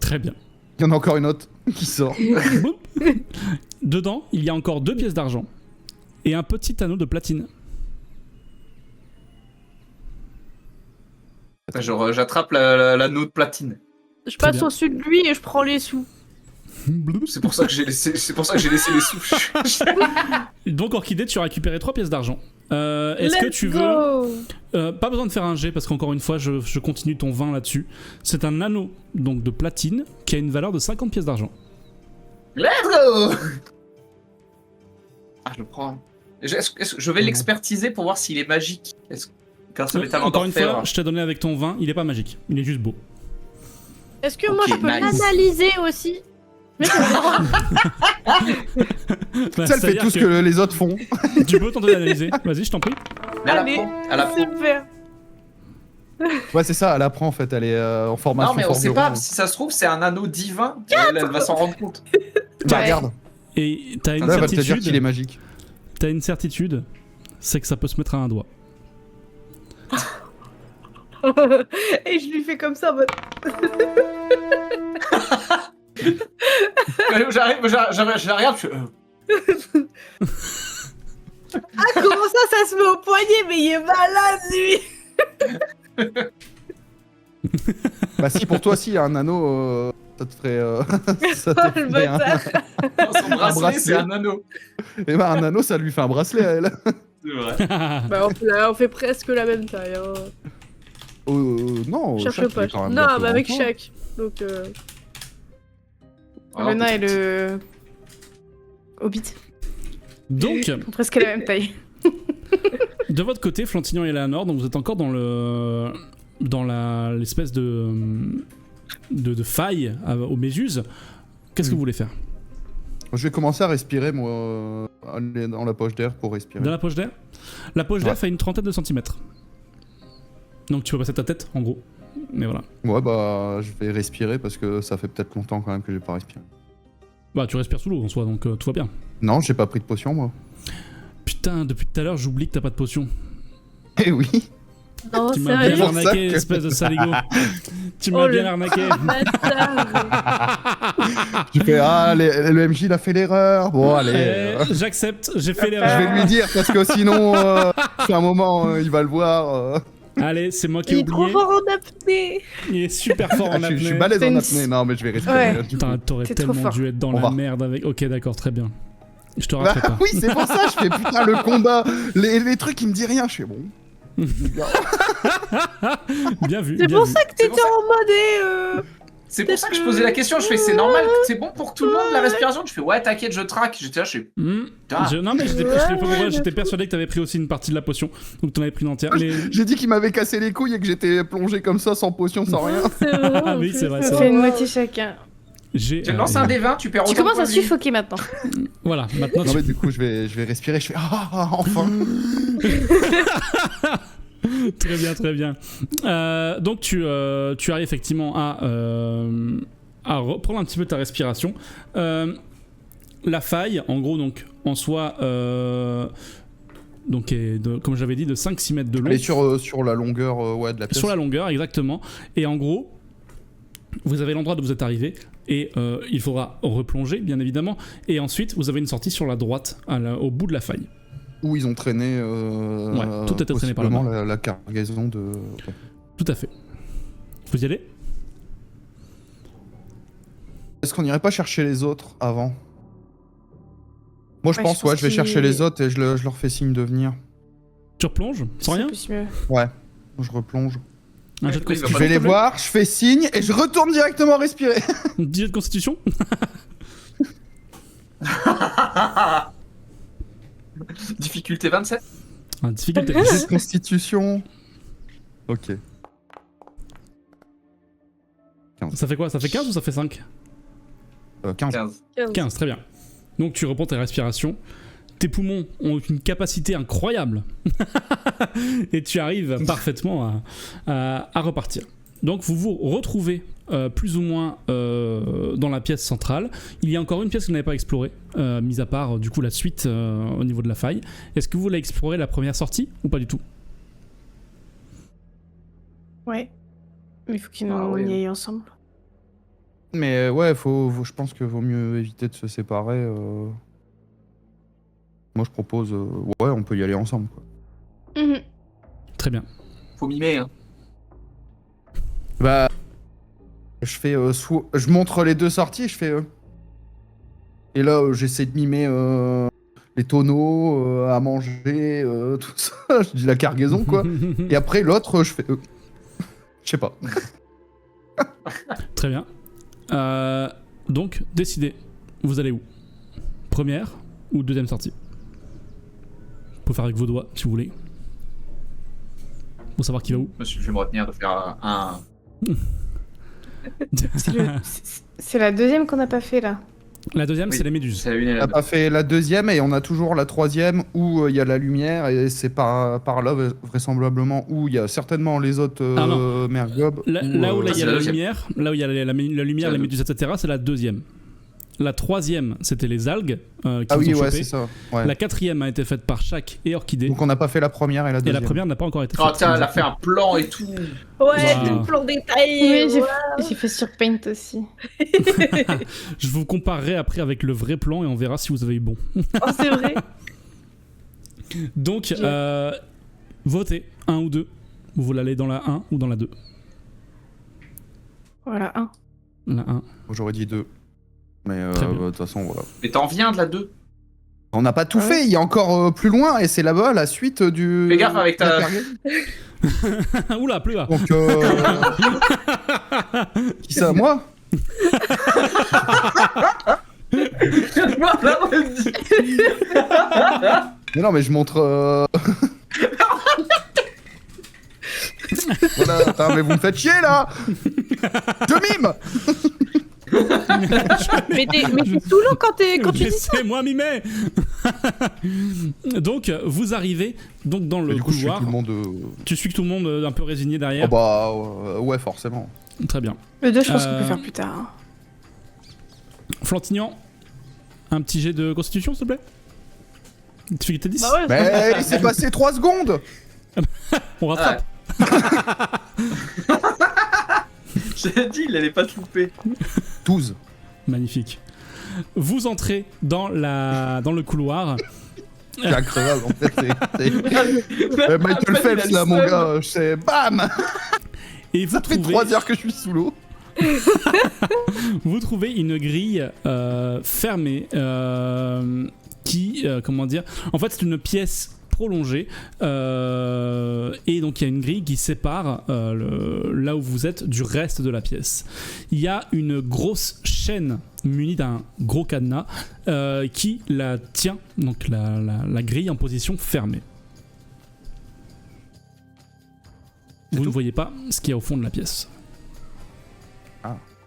Très bien. il y en a encore une autre qui sort. Boum. Dedans, il y a encore 2 pièces d'argent et un petit anneau de platine. J'attrape l'anneau de platine. Je passe bien. au-dessus de lui et je prends les sous. C'est pour ça que j'ai laissé les sous. Donc Orchidée, tu as récupéré 3 pièces d'argent. Est-ce que tu veux... pas besoin de faire un jet parce qu'encore une fois je continue ton vin là-dessus. C'est un anneau donc de platine qui a une valeur de 50 pièces d'argent. Let's go. Ah, je le prends. Je vais l'expertiser pour voir s'il est magique. Est-ce qu'un seul étalon Encore une d'orfèvre. fois, je t'ai donné avec ton vin, il est pas magique, il est juste beau. Est-ce que moi Ok, je peux nice. l'analyser aussi? Mais c'est bon. Bah, Ça, elle fait c'est-à-dire tout ce que les autres font. Tu peux tenter d'analyser. Vas-y, je t'en prie. Mais elle Allez, apprend. Elle apprend. super. Ouais, c'est ça, elle apprend en fait, elle est en formation. Non, mais on sait forgeron. pas. Si ça se trouve, c'est un anneau divin. Elle va s'en rendre compte. Bah, Ouais. regarde, Et t'as une là, elle va te dire qu'il est certitude. magique. T'as une certitude, c'est que ça peut se mettre à un doigt. Et je lui fais comme ça en mode. J'arrive, je la regarde. Ah, comment ça se met au poignet? Mais il est malade lui. Bah, si pour toi, si, il y a un anneau, ça te ferait. Ça te Oh, le ferait bâtard. Son bracelet, bracelet. c'est un anneau. Et bah, un anneau, ça lui fait un bracelet à elle. C'est vrai. Bah on fait presque la même taille. Hein. Non, Cherche chaque, il pas. est quand même Non, bien plus mais avec grand que toi. chaque. Donc Alors, Le nain et le Hobbit Donc, ont presque la même taille. de votre côté, Flantignan et Eleanor, donc vous êtes encore dans l'espèce de faille au Mésus. Qu'est-ce que vous voulez faire? Je vais commencer à respirer, moi, aller dans la poche d'air pour respirer. Dans la poche d'air? La poche d'air Ouais. fait une trentaine de centimètres. Donc tu peux passer ta tête, en gros. Mais voilà. Ouais, bah, je vais respirer parce que ça fait peut-être longtemps quand même que j'ai pas respiré. Bah tu respires sous l'eau en soi, donc tout va bien. Non, j'ai pas pris de potion, moi. Putain, depuis tout à l'heure, j'oublie que t'as pas de potion. Eh oui. non, Tu m'as sérieux. bien pour ça arnaqué, que- espèce de saligo. Tu m'as Oh, bien le arnaqué. bâtard. J'ai fait, ah, le MJ, il a fait l'erreur. Bon, allez. J'accepte, j'ai fait Je l'erreur. vais lui dire parce que sinon, c'est un moment, il va le voir. Allez, c'est moi qui ai Il est trop oublié. fort en apnée. Il est super fort en Je suis apnée. balèze C'est en une- apnée. Non, mais je vais respirer. Ouais. du coup. Putain, t'aurais T'es trop tellement fort. dû être dans On la va. merde avec. Ok, d'accord, très bien. Je te Bah, rappelle pas. oui, c'est pour ça, je fais putain le combat, les trucs qui me disent rien, je fais bon. Bien vu. C'est bien pour vu. ça que C'est pour t'étais en mode. C'est pour ça que je posais la question. Je fais, c'est normal, c'est bon pour tout le monde la respiration. Je fais, ouais, t'inquiète, je traque. J'étais là, je fais, Hmm. putain. Non mais j'étais persuadé que t'avais pris aussi une partie de la potion, donc t'en avais pris une entière. Mais... J'ai dit qu'il m'avait cassé les couilles et que j'étais plongé comme ça, sans potion, sans rien. C'est vrai. Ah oui, c'est vrai, Ça c'est fait une moitié chacun. J'ai Tu lances un D20, tu perds Tu autant de commences à points de vie. suffoquer maintenant. voilà, maintenant Non tu... mais du coup, je vais respirer, je fais enfin. Très bien, très bien. Donc tu arrives effectivement à reprendre un petit peu ta respiration. La faille, en gros, donc en soi, donc est comme j'avais dit, de 5-6 mètres de long. Et sur la longueur ouais, de la pièce. Sur la longueur, exactement. Et en gros, vous avez l'endroit où vous êtes arrivé. Et il faudra replonger, bien évidemment. Et ensuite, vous avez une sortie sur la droite, au bout de la faille. Où ils ont traîné. Ouais, tout était traîné par là-bas. possiblement la cargaison de. Tout à fait. Vous y allez? Est-ce qu'on irait pas chercher les autres avant? Moi je Ouais, pense, je pense ouais, je vais qu'il- chercher les autres et je leur fais signe de venir. Tu replonges sans rien? C'est plus mieux. Ouais, je replonge. Un jet de Oui, il va Je constitution. vais les s'il te plaît. voir, je fais signe et je retourne directement respirer. 10 jets de constitution. Difficulté 27. Ah, difficulté Jet 10. de constitution. Ok. Ça fait quoi? Ça fait 15 ou ça fait 5? 15. 15. 15, très bien. Donc tu reprends tes respirations. Tes poumons ont une capacité incroyable. Et tu arrives parfaitement à repartir. Donc vous vous retrouvez plus ou moins dans la pièce centrale. Il y a encore une pièce que vous n'avez pas explorée, mis à part du coup la suite au niveau de la faille. Est-ce que vous voulez explorer la première sortie ou pas du tout? Ouais. Mais il faut qu'ils Ah nous ouais. y aillent ensemble. Mais ouais, je pense que vaut mieux éviter de se séparer. Moi, je propose... ouais, on peut y aller ensemble, quoi. Mhm. Très bien. Faut mimer, hein. Bah... Je fais... je montre les deux sorties, je fais... Et là, j'essaie de mimer les tonneaux, à manger, tout ça. Je dis la cargaison, quoi. Et après, l'autre, je fais... je sais pas. Très bien. Donc, décidez. Vous allez où? Première ou deuxième sortie? Vous pouvez faire avec vos doigts, si vous voulez. Pour savoir qui va où. Je vais me retenir de faire un... C'est la deuxième qu'on n'a pas fait là. La deuxième, Oui. c'est les méduses. C'est la une et On la a deux. pas fait la deuxième et on a toujours la troisième où il y a la lumière et c'est par là vraisemblablement où il y a certainement les autres Ah non. mergobes. Là où il y c'est a la la deuxième. lumière, là où il y a la lumière, les méduses, etc., c'est la deuxième. La troisième, c'était les algues qui Ah oui, vous ont ouais, chopé. c'est ça. Ouais. La quatrième a été faite par Shaq et Orchidée. Donc on n'a pas fait la première et la Et deuxième. la première n'a pas encore été faite. Oh tiens, elle a fait un plan et tout. Ouais, Bah. tout le plan détaillé. Oui, ouais. j'ai fait sur Paint aussi. Je vous comparerai après avec le vrai plan et on verra si vous avez eu bon. Oh, c'est vrai. Donc, votez, 1 ou 2. Vous voulez aller dans la 1 ou dans la 2? Voilà, un. La 1. J'aurais dit 2. Mais Très bien. de toute façon, voilà. Mais t'en viens de la 2. On n'a pas tout Ah ouais. fait, il y a encore plus loin et c'est là-bas la suite du. Fais gaffe avec ta- la cargaison. Oula, plus bas. Donc. Qui ça, moi? Mais non, mais je montre. Voilà, attends, mais vous me faites chier là! Je mime! Mais t'es sous l'eau quand tu dis ça. Laissez-moi mimer. Donc, vous arrivez donc dans le Du coup, je suis couloir. tout le monde. Tu suis que tout le monde un peu résigné Oh derrière. bah, ouais, forcément. Très bien. Le 2, je pense qu'on Euh, peut faire plus tard. Hein. Flantignan, un petit jet de constitution, s'il te plaît. Difficulté 10. Bah ouais, Mais il s'est passé 3 secondes! On rattrape. J'ai dit, il allait pas te louper. 12. Magnifique. Vous entrez dans le couloir. C'est incroyable, en fait. Michael Phelps, là, mon gars, c'est BAM! Et vous Ça fait trouvez, 3 heures que je suis sous l'eau. vous trouvez une grille fermée qui, comment dire, en fait c'est une pièce prolongée et donc il y a une grille qui sépare là où vous êtes du reste de la pièce. Il y a une grosse chaîne munie d'un gros cadenas qui la tient, donc la grille en position fermée. Vous ne voyez pas ce qu'il y a au fond de la pièce.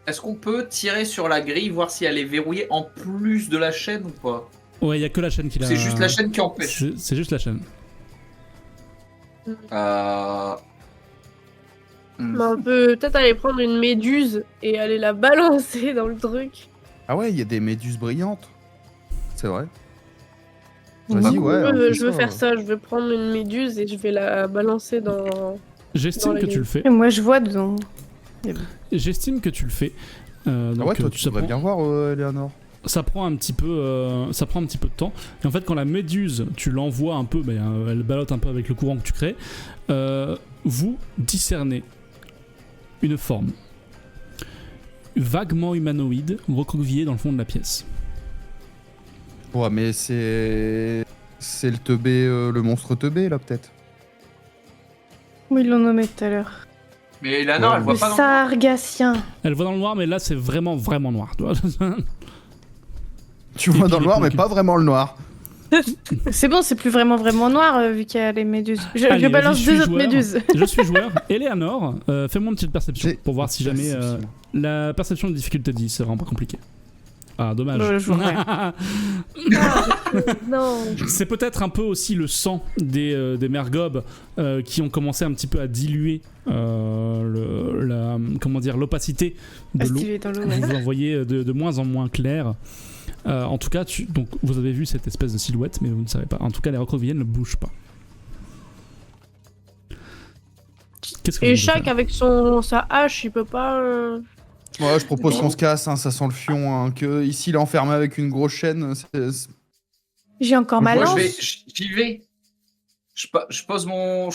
Est-ce qu'on peut tirer sur la grille, voir si elle est verrouillée en plus de la chaîne ou pas? Ouais, il y a que la chaîne qui la... C'est juste la chaîne qui empêche. C'est juste la chaîne. Bah, on peut peut-être aller prendre une méduse et aller la balancer dans le truc. Ah ouais, il y a des méduses brillantes. C'est vrai. Oui. Vas-y, ouais. on fait Je veux faire ça, je veux prendre une méduse et je vais la balancer dans... J'estime Dans la que tu grille. le fais. Et moi, je vois dedans. J'estime que tu le fais. Ah ouais, toi, tu ça devrais prend- bien voir, Eleanor. Ça prend un petit peu de temps. Et en fait, quand la méduse, tu l'envoies un peu, elle ballotte un peu avec le courant que tu crées. Vous discernez une forme vaguement humanoïde recroquevillée dans le fond de la pièce. Ouais, mais c'est le teubé, le monstre teubé, là, peut-être. Oui, ils l'ont nommé tout à l'heure. Mais Eleanor, elle Le voit pas dans... Sargassien. Elle voit dans le noir, mais là, c'est vraiment, vraiment noir. Tu vois. Tu vois Et dans puis le noir, les mais pas vraiment le noir. C'est bon, c'est plus vraiment noir vu qu'il y a les méduses. Je Allez, balance je suis 2 autres joueur. méduses. Je suis joueur. Eleanor, fais-moi une petite perception pour voir si jamais... la perception de difficulté 10, c'est vraiment pas compliqué. Ah, dommage. Je vois rien. Non. C'est peut-être un peu aussi le sang des mergobes qui ont commencé un petit peu à diluer l'opacité de l'eau. Stylé dans l'eau. ouais. Vous en voyez de moins en moins clair. En tout cas, donc, vous avez vu cette espèce de silhouette, mais vous ne savez pas. En tout cas, les recroquevilliennes ne bougent pas. Qu'est-ce que vous Et voulez chaque faire avec sa hache, il peut pas... Ouais, je propose qu'on se casse, hein, ça sent le fion. Hein, que ici, il est enfermé avec une grosse chaîne. J'ai encore ma Moi, lance. j'y vais. Je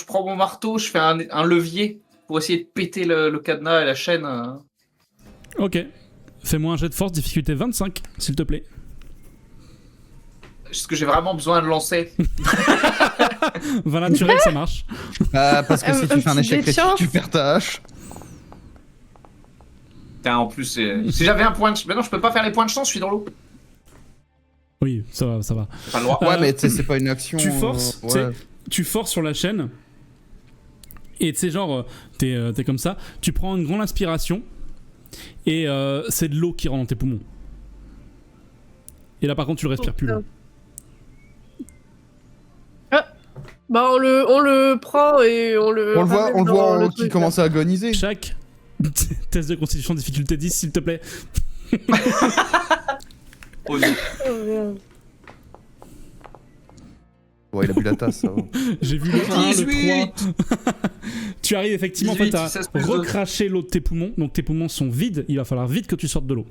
prends mon marteau, je fais un levier pour essayer de péter le cadenas et la chaîne. Ok. Fais-moi un jet de force, difficulté 25, s'il te plaît. Est-ce que j'ai vraiment besoin de lancer? 20 naturel, ça marche. Parce que si tu fais un petit échec dé de critique, chance. tu perds ta hache. Putain, en plus, si j'avais un point de... Mais non, je peux pas faire les points de chance, je suis dans l'eau. Oui, ça va, ça va. J'ai pas le droit. Ouais, mais tu sais, c'est pas une action. Tu forces, tu sais, ouais. tu forces sur la chaîne. Et tu sais, genre, t'es comme ça. Tu prends une grande inspiration. Et c'est de l'eau qui rentre dans tes poumons. Et là, par contre, tu le respires plus. Là. Bah on le prend et on le. On le voit ramène dans le qui truc, commence à agoniser. Chaque test de constitution difficulté 10, s'il te plaît. Oh, non. là. Oh, merde. Ouais, il a bu la tasse, ça va. J'ai vu le 1, 18. le 3. Tu arrives effectivement 18, en fait, à 16 plus deux. recracher l'eau de tes poumons. Donc tes poumons sont vides. Il va falloir vite que tu sortes de l'eau.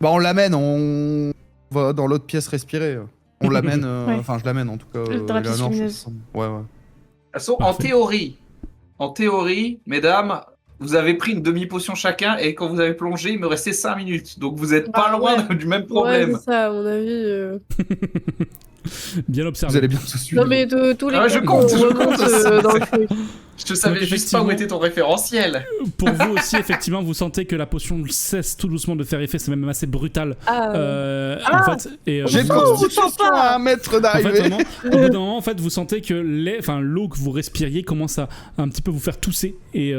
Bah, on l'amène, on va dans l'autre pièce respirer. On l'amène, Ouais. enfin, je l'amène en tout cas. Dans la pièce Eleanor, je lumineuse. pense. Ouais, ouais. De toute façon, Parfait. en théorie, mesdames, vous avez pris une demi-potion chacun et quand vous avez plongé, il me restait 5 minutes. Donc vous êtes pas Ah, loin ouais. du même Ouais, problème. c'est ça, à mon avis. Bien Vous observé. allez bien se suivre. Non, mais de tous les Ah ouais, je cas, compte, on je remonte compte. dans le truc. Je te savais Donc, juste pas où effectivement- était ton référentiel. Pour vous aussi, effectivement, vous sentez que la potion cesse tout doucement de faire effet. C'est même assez brutal. Ah, En fait, et, J'ai vous- constitution à 1 mètre En fait, d'arrivée. vraiment, au bout d'un moment, en fait, vous sentez que l'eau que vous respiriez commence à un petit peu vous faire tousser. Et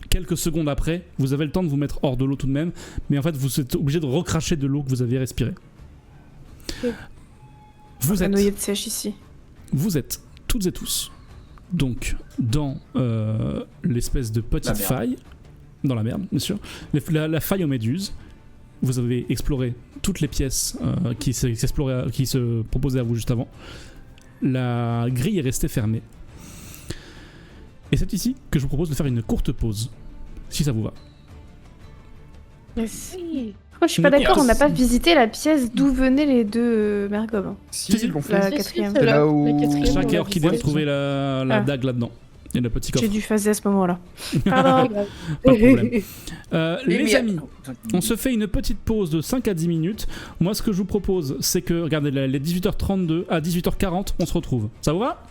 quelques secondes après, vous avez le temps de vous mettre hors de l'eau tout de même. Mais en fait, vous êtes obligé de recracher de l'eau que vous aviez respirée. La Vous noyée de sèche ici. êtes toutes et tous donc dans l'espèce de petite La merde. faille. Dans la merde, bien sûr. La faille aux méduses. Vous avez exploré toutes les pièces qui se proposaient à vous juste avant. La grille est restée fermée. Et c'est ici que je vous propose de faire une courte pause, si ça vous va. Yes. Moi, je suis pas d'accord, on n'a pas visité la pièce d'où venaient les deux mergobes. Si, ils l'ont fait. La Si, quatrième. c'est C'est là la où. quatrième. Chaque on a orchidée a visité. trouvé la Ah. dague là-dedans. Et le petit coffre. J'ai dû phaser à ce moment-là. Pardon. Pas de problème. Les mais- amis, on se fait une petite pause de 5 à 10 minutes. Moi, ce que je vous propose, c'est que, regardez, les 18h32 à 18h40, on se retrouve. Ça vous va?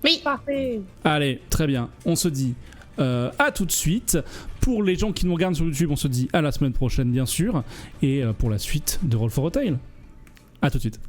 Oui. Parfait. Allez, très bien. On se dit à tout de suite. Pour les gens qui nous regardent sur YouTube, on se dit à la semaine prochaine, bien sûr. Et pour la suite de Roll for a Tale. À tout de suite.